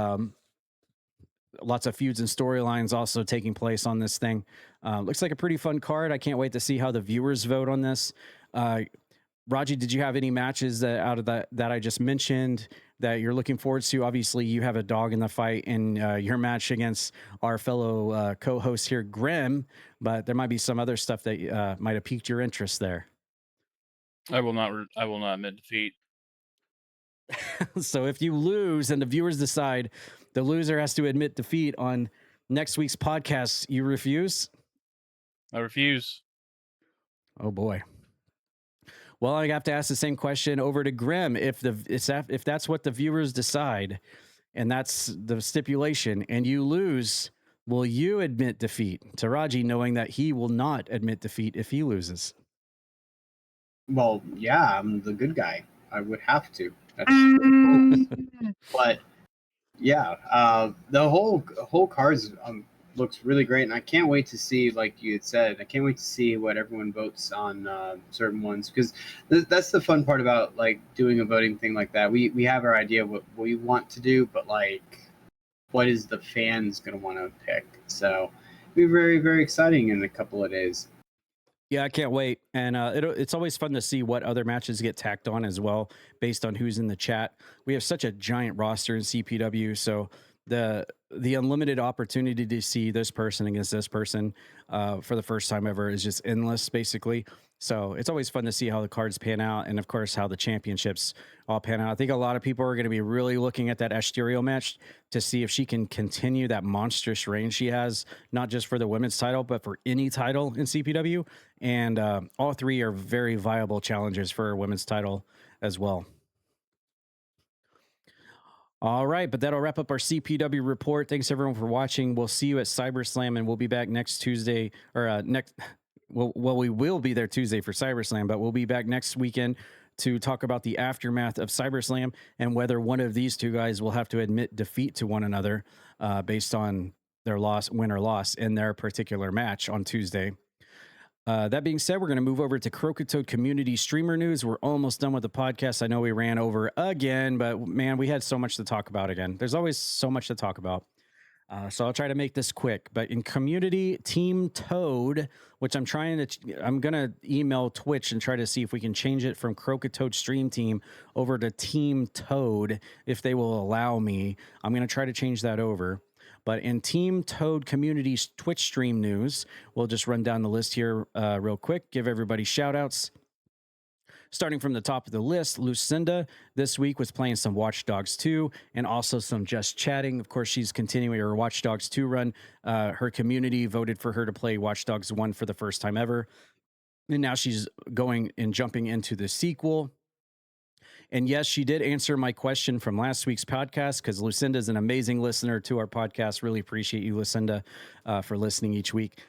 lots of feuds and storylines also taking place on this thing. Looks like a pretty fun card. I can't wait to see how the viewers vote on this. Raji, did you have any matches out of that I just mentioned that you're looking forward to? Obviously, you have a dog in the fight in your match against our fellow co-host here, Grem, but there might be some other stuff that might have piqued your interest there. I will not admit defeat. So if you lose and the viewers decide the loser has to admit defeat on next week's podcast, you refuse? I refuse. Oh boy. Well, I have to ask the same question over to Grem. If that's what the viewers decide, and that's the stipulation, and you lose, will you admit defeat to Raji, knowing that he will not admit defeat if he loses? Well, yeah, I'm the good guy. I would have to. But yeah, the whole cards looks really great, and I can't wait to see, like you had said, I can't wait to see what everyone votes on certain ones, because that's the fun part about like doing a voting thing like that. We have our idea of what we want to do, but like, what is the fans going to want to pick? So it'll be very, very exciting in a couple of days. Yeah, I can't wait. And it's always fun to see what other matches get tacked on as well, based on who's in the chat. We have such a giant roster in CPW, so the unlimited opportunity to see this person against this person for the first time ever is just endless, basically. So it's always fun to see how the cards pan out, and of course how the championships all pan out. I think a lot of people are going to be really looking at that Asterio match to see if she can continue that monstrous reign she has, not just for the women's title, but for any title in CPW. And all three are very viable challengers for a women's title as well. All right, but that'll wrap up our CPW report. Thanks everyone for watching. We'll see you at CyberSlam, and we'll be back next Tuesday, or well, we will be there Tuesday for CyberSlam, but we'll be back next weekend to talk about the aftermath of CyberSlam and whether one of these two guys will have to admit defeat to one another based on their win or loss in their particular match on Tuesday. That being said, we're going to move over to Croakitoad Community Streamer News. We're almost done with the podcast. I know we ran over again, but man, we had so much to talk about again. There's always so much to talk about. So I'll try to make this quick. But in Community Team Toad, which I'm going to email Twitch and try to see if we can change it from Croakitoad Stream Team over to Team Toad, if they will allow me. I'm going to try to change that over. But in Team Toad Community's Twitch stream news, we'll just run down the list here real quick, give everybody shout outs. Starting from the top of the list, Lucinda this week was playing some Watch Dogs 2 and also some Just Chatting. Of course, she's continuing her Watch Dogs 2 run. Her community voted for her to play Watch Dogs 1 for the first time ever. And now she's going and jumping into the sequel. And yes, she did answer my question from last week's podcast, because Lucinda is an amazing listener to our podcast. Really appreciate you, Lucinda, for listening each week.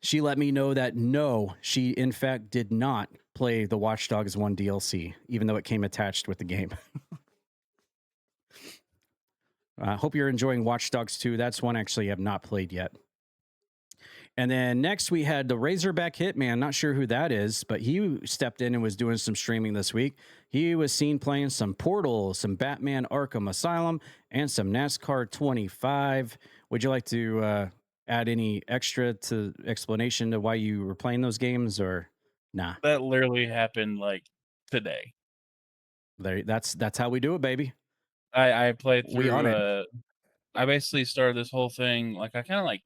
She let me know that no, she in fact did not play the Watch Dogs 1 DLC, even though it came attached with the game. I hope you're enjoying Watch Dogs 2. That's one actually I have not played yet. And then next we had the Razorback Hitman. Not sure who that is, but he stepped in and was doing some streaming this week. He was seen playing some Portal, some Batman Arkham Asylum, and some NASCAR 25. Would you like to add any extra to explanation to why you were playing those games, or nah? That literally happened like today. That's how we do it, baby. I played through. We on it. I basically started this whole thing like I kind of like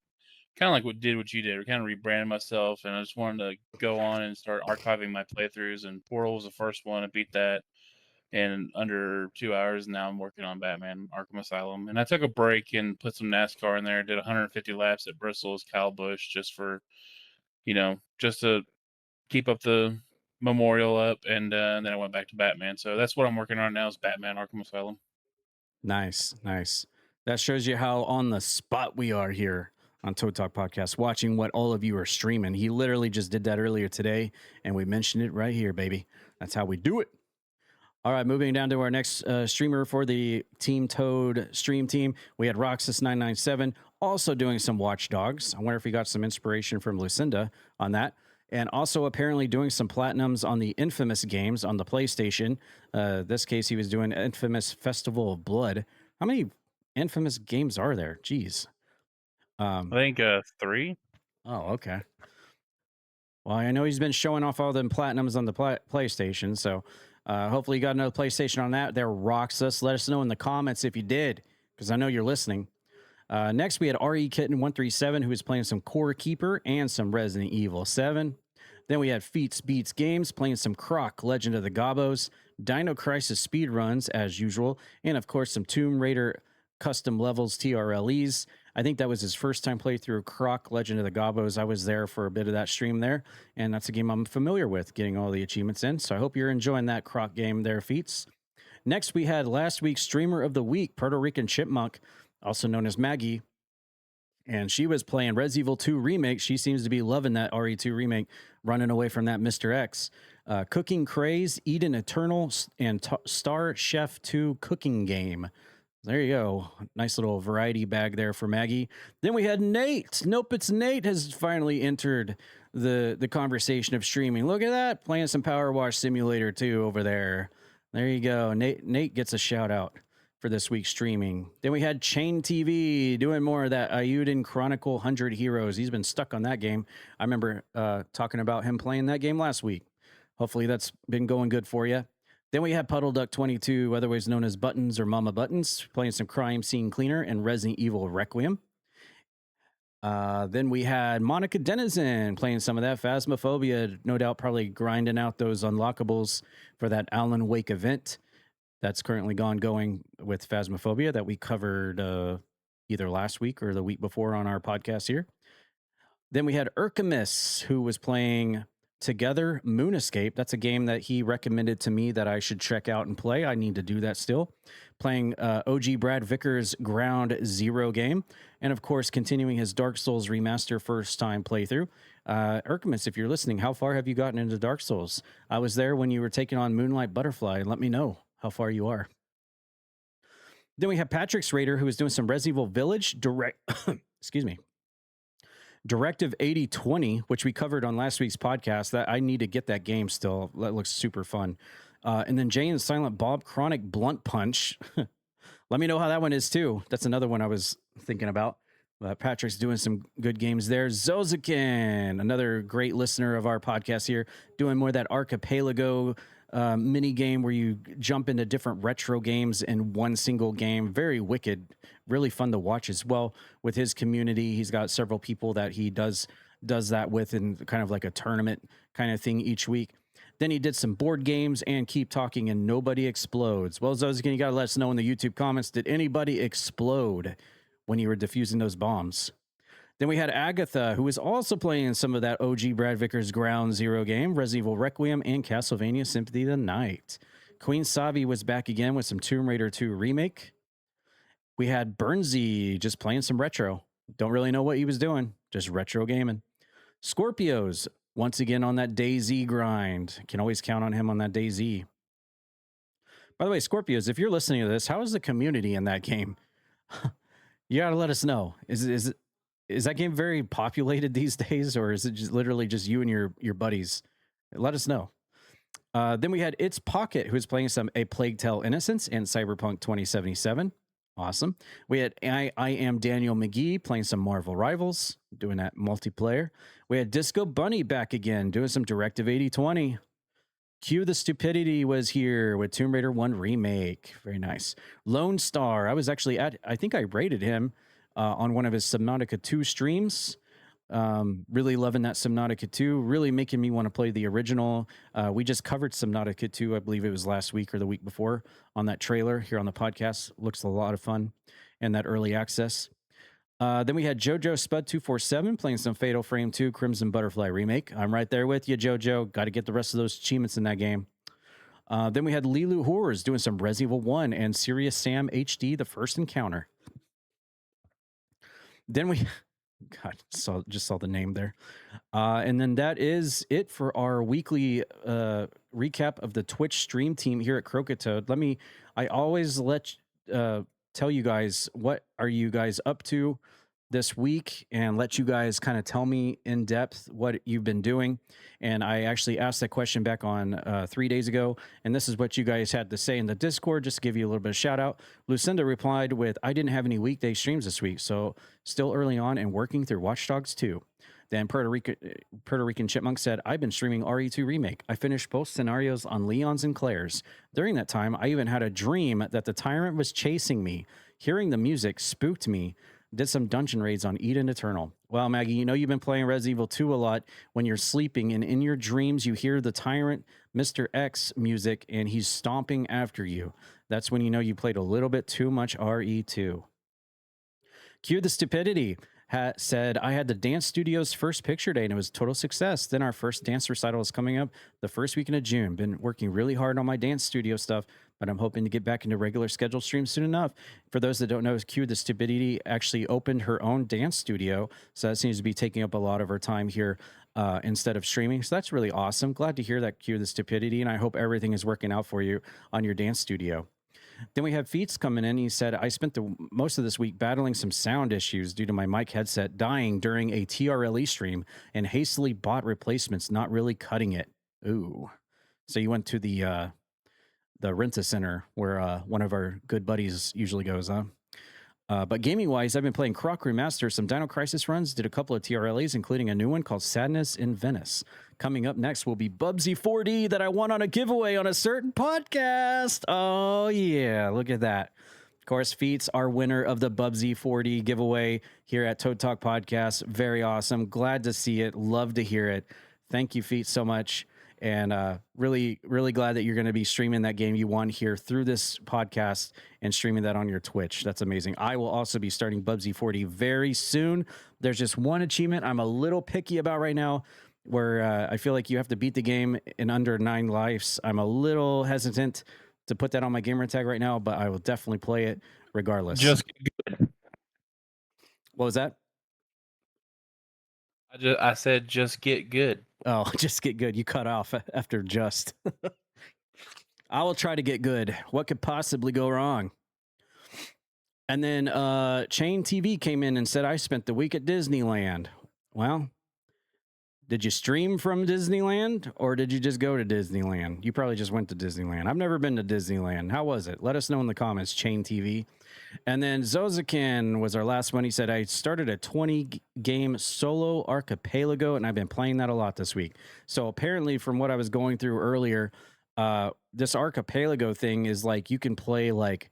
what you did. I kind of rebranded myself, and I just wanted to go on and start archiving my playthroughs. And Portal was the first one. I beat that in under 2 hours. Now I'm working on Batman Arkham Asylum, and I took a break and put some NASCAR in there. Did 150 laps at Bristol's Kyle Busch just for, just to keep up the memorial up, and then I went back to Batman. So that's what I'm working on now, is Batman Arkham Asylum. Nice. That shows you how on the spot we are here on Toad Talk Podcast, watching what all of you are streaming. He literally just did that earlier today, and we mentioned it right here, baby. That's how we do it. All right, moving down to our next streamer for the Team Toad stream team. We had Roxas997 also doing some Watch Dogs. I wonder if he got some inspiration from Lucinda on that. And also apparently doing some platinums on the Infamous games on the PlayStation. This case, he was doing Infamous Festival of Blood. How many Infamous games are there? Jeez. I think 3. Oh, okay. Well, I know he's been showing off all them platinums on the PlayStation, so hopefully you got another PlayStation on that. There rocks us. Let us know in the comments if you did, because I know you're listening. Next, we had RE Kitten 137, who was playing some Core Keeper and some Resident Evil 7. Then we had Feats Beats Games playing some Croc Legend of the Gobos, Dino Crisis speedruns as usual, and of course some Tomb Raider custom levels TRLEs. I think that was his first time playthrough Croc Legend of the Gobos. I was there for a bit of that stream there, and that's a game I'm familiar with, getting all the achievements in. So I hope you're enjoying that Croc game there, Feats. Next, we had last week's Streamer of the Week, Puerto Rican Chipmunk, also known as Maggie. And she was playing Res Evil 2 Remake. She seems to be loving that RE2 Remake, running away from that Mr. X. Cooking Craze, Eden Eternal, and Star Chef 2 Cooking Game. There you go. Nice little variety bag there for Maggie. Then we had Nate. Nope, it's Nate has finally entered the conversation of streaming. Look at that. Playing some Power Wash Simulator 2 over there. There you go. Nate gets a shout out for this week's streaming. Then we had Chain TV doing more of that Ayuden Chronicle 100 Heroes. He's been stuck on that game. I remember talking about him playing that game last week. Hopefully that's been going good for you. Then we had Puddle Duck 22, otherwise known as Buttons or Mama Buttons, playing some Crime Scene Cleaner and Resident Evil Requiem. Then we had Monica Denizen playing some of that Phasmophobia, no doubt probably grinding out those unlockables for that Alan Wake event that's currently going with Phasmophobia that we covered either last week or the week before on our podcast here. Then we had Urkamus, who was playing Together Moon Escape. That's a game that he recommended to me that I should check out and play. I need to do that still. Playing OG Brad Vickers' Ground Zero game. And of course, continuing his Dark Souls remaster first time playthrough. Urkamus, if you're listening, how far have you gotten into Dark Souls? I was there when you were taking on Moonlight Butterfly. Let me know how far you are. Then we have Patrick's Raider, who is doing some Res Evil Village excuse me. Directive 8020, which we covered on last week's podcast. That I need to get that game still. That looks super fun. And then Jay and Silent Bob Chronic Blunt Punch. Let me know how that one is too. That's another one I was thinking about. Patrick's doing some good games there. Zozikin, another great listener of our podcast here, doing more of that Archipelago mini game where you jump into different retro games in one single game. Very wicked, really fun to watch as well with his community. He's got several people that he does that with in kind of like a tournament kind of thing each week. Then he did some board games and Keep Talking and Nobody Explodes. Well, Zozikin, you got to let us know in the YouTube comments, did anybody explode when you were defusing those bombs? Then we had Agatha, who was also playing some of that OG Brad Vickers Ground Zero game, Resident Evil Requiem, and Castlevania Symphony of the Night. Queen Savi was back again with some Tomb Raider 2 Remake. We had Burnsy just playing some retro. Don't really know what he was doing, just retro gaming. Scorpios, once again on that DayZ grind. Can always count on him on that DayZ. By the way, Scorpios, if you're listening to this, how is the community in that game? You got to let us know. Is that game very populated these days, or is it just literally just you and your buddies? Let us know. Then we had It's Pocket, who's playing some A Plague Tale Innocence and Cyberpunk 2077. Awesome. We had I Am Daniel McGee playing some Marvel Rivals, doing that multiplayer. We had Disco Bunny back again, doing some Directive 8020. Q the Stupidity was here with Tomb Raider 1 Remake. Very nice. Lone Star. I was actually I think I rated him on one of his Subnautica 2 streams. Really loving that Subnautica 2. Really making me want to play the original. We just covered Subnautica 2, I believe it was last week or the week before, on that trailer here on the podcast. Looks a lot of fun and that early access. Then we had JoJo Spud 247 playing some Fatal Frame 2 Crimson Butterfly Remake. I'm right there with you, JoJo. Got to get the rest of those achievements in that game. Then we had Lilu Horrors doing some Resident Evil 1 and Serious Sam HD, The First Encounter. Then we, just saw the name there. And then that is it for our weekly recap of the Twitch stream team here at Croakitoad. I always tell you guys what are you guys up to this week and let you guys kind of tell me in depth what you've been doing. And I actually asked that question back on 3 days ago, and this is what you guys had to say in the Discord, just to give you a little bit of shout out. Lucinda replied with, I didn't have any weekday streams this week, so still early on and working through Watch Dogs 2. Then Puerto Rican Chipmunk said, I've been streaming RE2 Remake. I finished both scenarios on Leon's and Claire's. During that time, I even had a dream that the tyrant was chasing me. Hearing the music spooked me. Did some dungeon raids on Eden Eternal. Well, Maggie, you know you've been playing Resident Evil 2 a lot. When you're sleeping and in your dreams you hear the tyrant Mr. X music and he's stomping after you. That's when you know you played a little bit too much RE2. Cue the Stupidity said, I had the dance studio's first picture day and it was a total success. Then our first dance recital is coming up the first weekend of June. Been working really hard on my dance studio stuff, but I'm hoping to get back into regular scheduled streams soon enough. For those that don't know, Q the Stupidity actually opened her own dance studio, so that seems to be taking up a lot of her time here instead of streaming. So that's really awesome. Glad to hear that, Q the Stupidity, and I hope everything is working out for you on your dance studio. Then we have Feats coming in. He said, I spent most of this week battling some sound issues due to my mic headset dying during a TRLE stream and hastily bought replacements, not really cutting it. Ooh. So you went to the Rent-A-Center where one of our good buddies usually goes, huh? But gaming-wise, I've been playing Croc Remaster, some Dino Crisis runs, did a couple of TRLAs, including a new one called Sadness in Venice. Coming up next will be Bubsy 4D that I won on a giveaway on a certain podcast. Oh, yeah, look at that. Of course, Feats, our winner of the Bubsy 4D giveaway here at Toad Talk Podcast. Very awesome. Glad to see it. Love to hear it. Thank you, Feats, so much. And really, really glad that you're going to be streaming that game you won here through this podcast and streaming that on your Twitch. That's amazing. I will also be starting Bubsy 40 very soon. There's just one achievement I'm a little picky about right now where I feel like you have to beat the game in under 9 lives. I'm a little hesitant to put that on my gamer tag right now, but I will definitely play it regardless. Just get good. What was that? I said just get good. Oh, just get good. You cut off after just. I will try to get good. What could possibly go wrong? And then Chain TV came in and said, I spent the week at Disneyland. Well, did you stream from Disneyland or did you just go to Disneyland? You probably just went to Disneyland. I've never been to Disneyland. How was it? Let us know in the comments, Chain TV. And then Zozakin was our last one. He said, I started a 20-game solo archipelago, and I've been playing that a lot this week. So apparently, from what I was going through earlier, this archipelago thing is like you can play like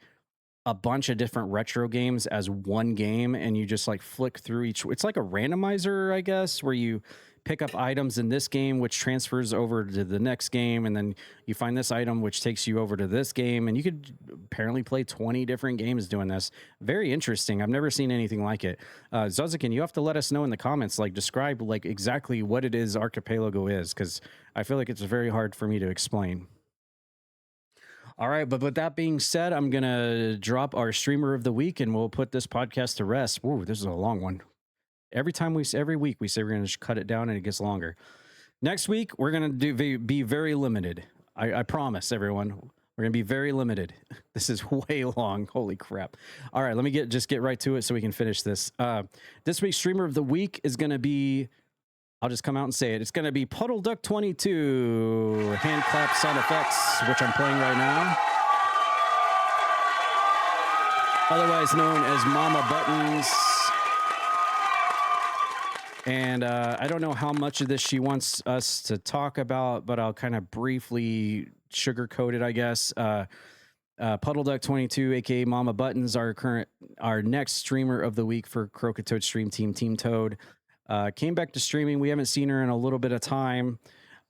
a bunch of different retro games as one game, and you just like flick through each. It's like a randomizer, I guess, where you pick up items in this game, which transfers over to the next game, and then you find this item, which takes you over to this game, and you could apparently play 20 different games doing this. Very interesting. I've never seen anything like it. Zozakin, you have to let us know in the comments, like describe like exactly what it is Archipelago is, because I feel like it's very hard for me to explain. All right, but with that being said, I'm going to drop our streamer of the week, and we'll put this podcast to rest. Ooh, this is a long one. Every week we say we're going to cut it down and it gets longer. Next week, we're going to be very limited. I promise everyone, we're going to be very limited. This is way long. Holy crap. All right, let me get right to it so we can finish this. This week's streamer of the week is going to be, I'll just come out and say it. It's going to be Puddle Duck 22 hand clap sound effects, which I'm playing right now. Otherwise known as Mama Buttons. And I don't know how much of this she wants us to talk about, but I'll kind of briefly sugarcoat it, I guess. Puddle Duck 22, aka Mama Buttons, our next streamer of the week for Croakitoad Stream Team, Team Toad. Came back to streaming. We haven't seen her in a little bit of time,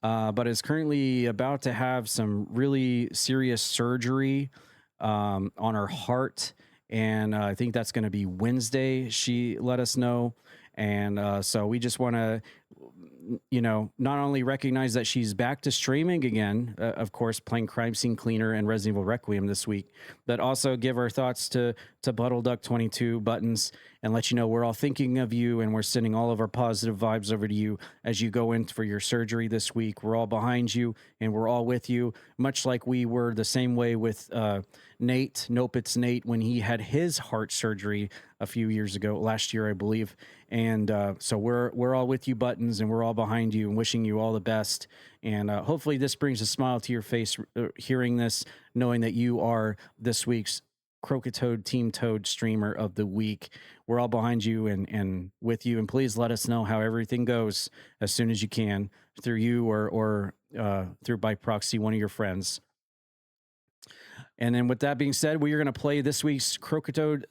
but is currently about to have some really serious surgery on her heart. And I think that's going to be Wednesday, she let us know. And so we just want to not only recognize that she's back to streaming again, of course, playing Crime Scene Cleaner and Resident Evil Requiem this week, but also give our thoughts to Buttle Duck 22 Buttons and let you know we're all thinking of you and we're sending all of our positive vibes over to you as you go in for your surgery this week. We're all behind you and we're all with you, much like we were the same way with Nate. Nope, it's Nate when he had his heart surgery a few years ago, last year, I believe. And so we're all with you, Buttons, and we're all behind you and wishing you all the best. And hopefully this brings a smile to your face hearing this, knowing that you are this week's Croakitoad Team Toad Streamer of the Week. We're all behind you and with you. And please let us know how everything goes as soon as you can through you or through by proxy, one of your friends. And then with that being said, we are going to play this week's Croakitoad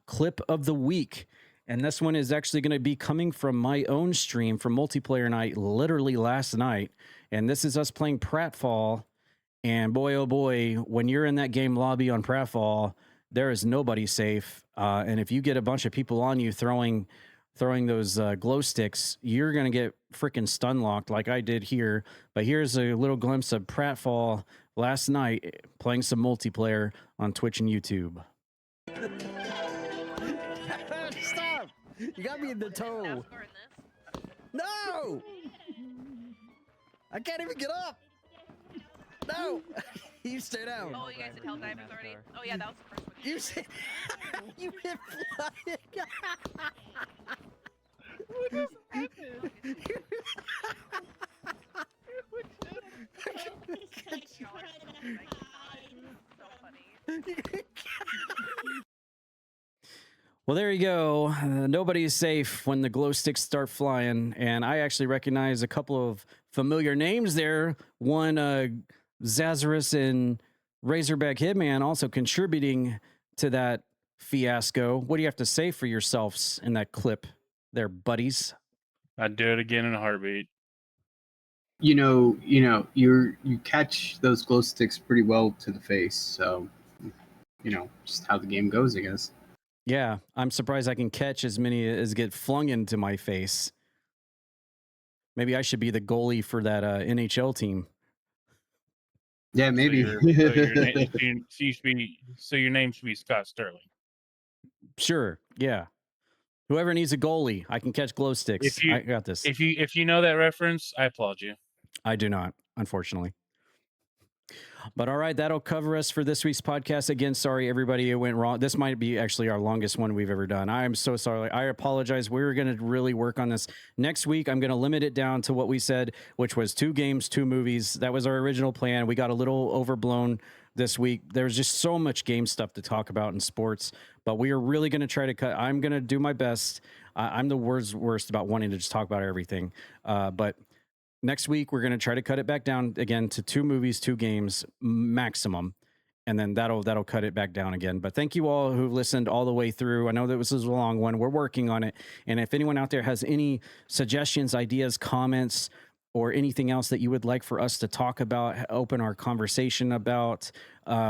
clip of the week. And this one is actually going to be coming from my own stream from Multiplayer Night, literally last night. And this is us playing Pratfall. And boy, oh boy, when you're in that game lobby on Pratfall, there is nobody safe. And if you get a bunch of people on you throwing those glow sticks, you're going to get freaking stun locked like I did here. But here's a little glimpse of Pratfall last night playing some multiplayer on Twitch and YouTube. Stop! You got me in the toe. No! I can't even get up. No! You stay down. Oh, you guys did Hell Diamonds already? Oh yeah, that was the first one. You said you hit flying. What just happened? Well, there you go. Nobody is safe when the glow sticks start flying. And I actually recognize a couple of familiar names there. One, Zazarus and Razorback Hitman also contributing to that fiasco. What do you have to say for yourselves in that clip there, buddies? I'd do it again in a heartbeat. You catch those glow sticks pretty well to the face. So, just how the game goes, I guess. Yeah, I'm surprised I can catch as many as get flung into my face. Maybe I should be the goalie for that NHL team. Yeah, maybe. So your name should be Scott Sterling. Sure. Yeah. Whoever needs a goalie, I can catch glow sticks. I got this. If you know that reference, I applaud you. I do not, unfortunately. But all right, that'll cover us for this week's podcast. Again, sorry, everybody, it went wrong. This might be actually our longest one we've ever done. I am so sorry. I apologize. We're going to really work on this. Next week, I'm going to limit it down to what we said, which was 2 games, 2 movies. That was our original plan. We got a little overblown this week. There's just so much game stuff to talk about in sports, but we are really going to try to cut. I'm going to do my best. I'm the worst about wanting to just talk about everything. But next week, we're going to try to cut it back down again to 2 movies, 2 games maximum. And then that'll cut it back down again. But thank you all who listened all the way through. I know that this is a long one. We're working on it. And if anyone out there has any suggestions, ideas, comments, or anything else that you would like for us to talk about, open our conversation about,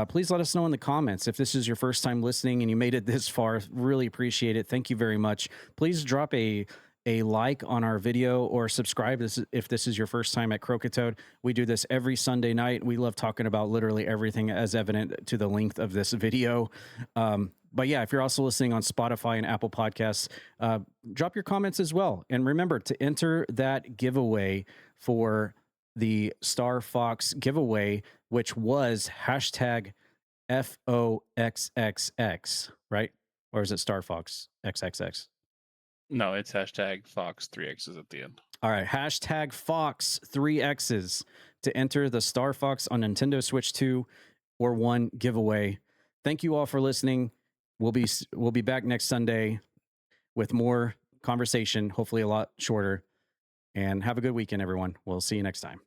please let us know in the comments. If this is your first time listening and you made it this far, really appreciate it. Thank you very much. Please drop a like on our video or subscribe if this is your first time at Croakitoad. We do this every Sunday night. We love talking about literally everything, as evident to the length of this video. But yeah, if you're also listening on Spotify and Apple Podcasts, drop your comments as well. And remember to enter that giveaway for the Star Fox giveaway, which was hashtag FOXXX, right? Or is it Star Fox XXX? No, it's hashtag Fox 3X's at the end. All right, hashtag Fox 3X's to enter the Star Fox on Nintendo Switch 2 or 1 giveaway. Thank you all for listening. We'll be back next Sunday with more conversation, hopefully a lot shorter. And have a good weekend, everyone. We'll see you next time.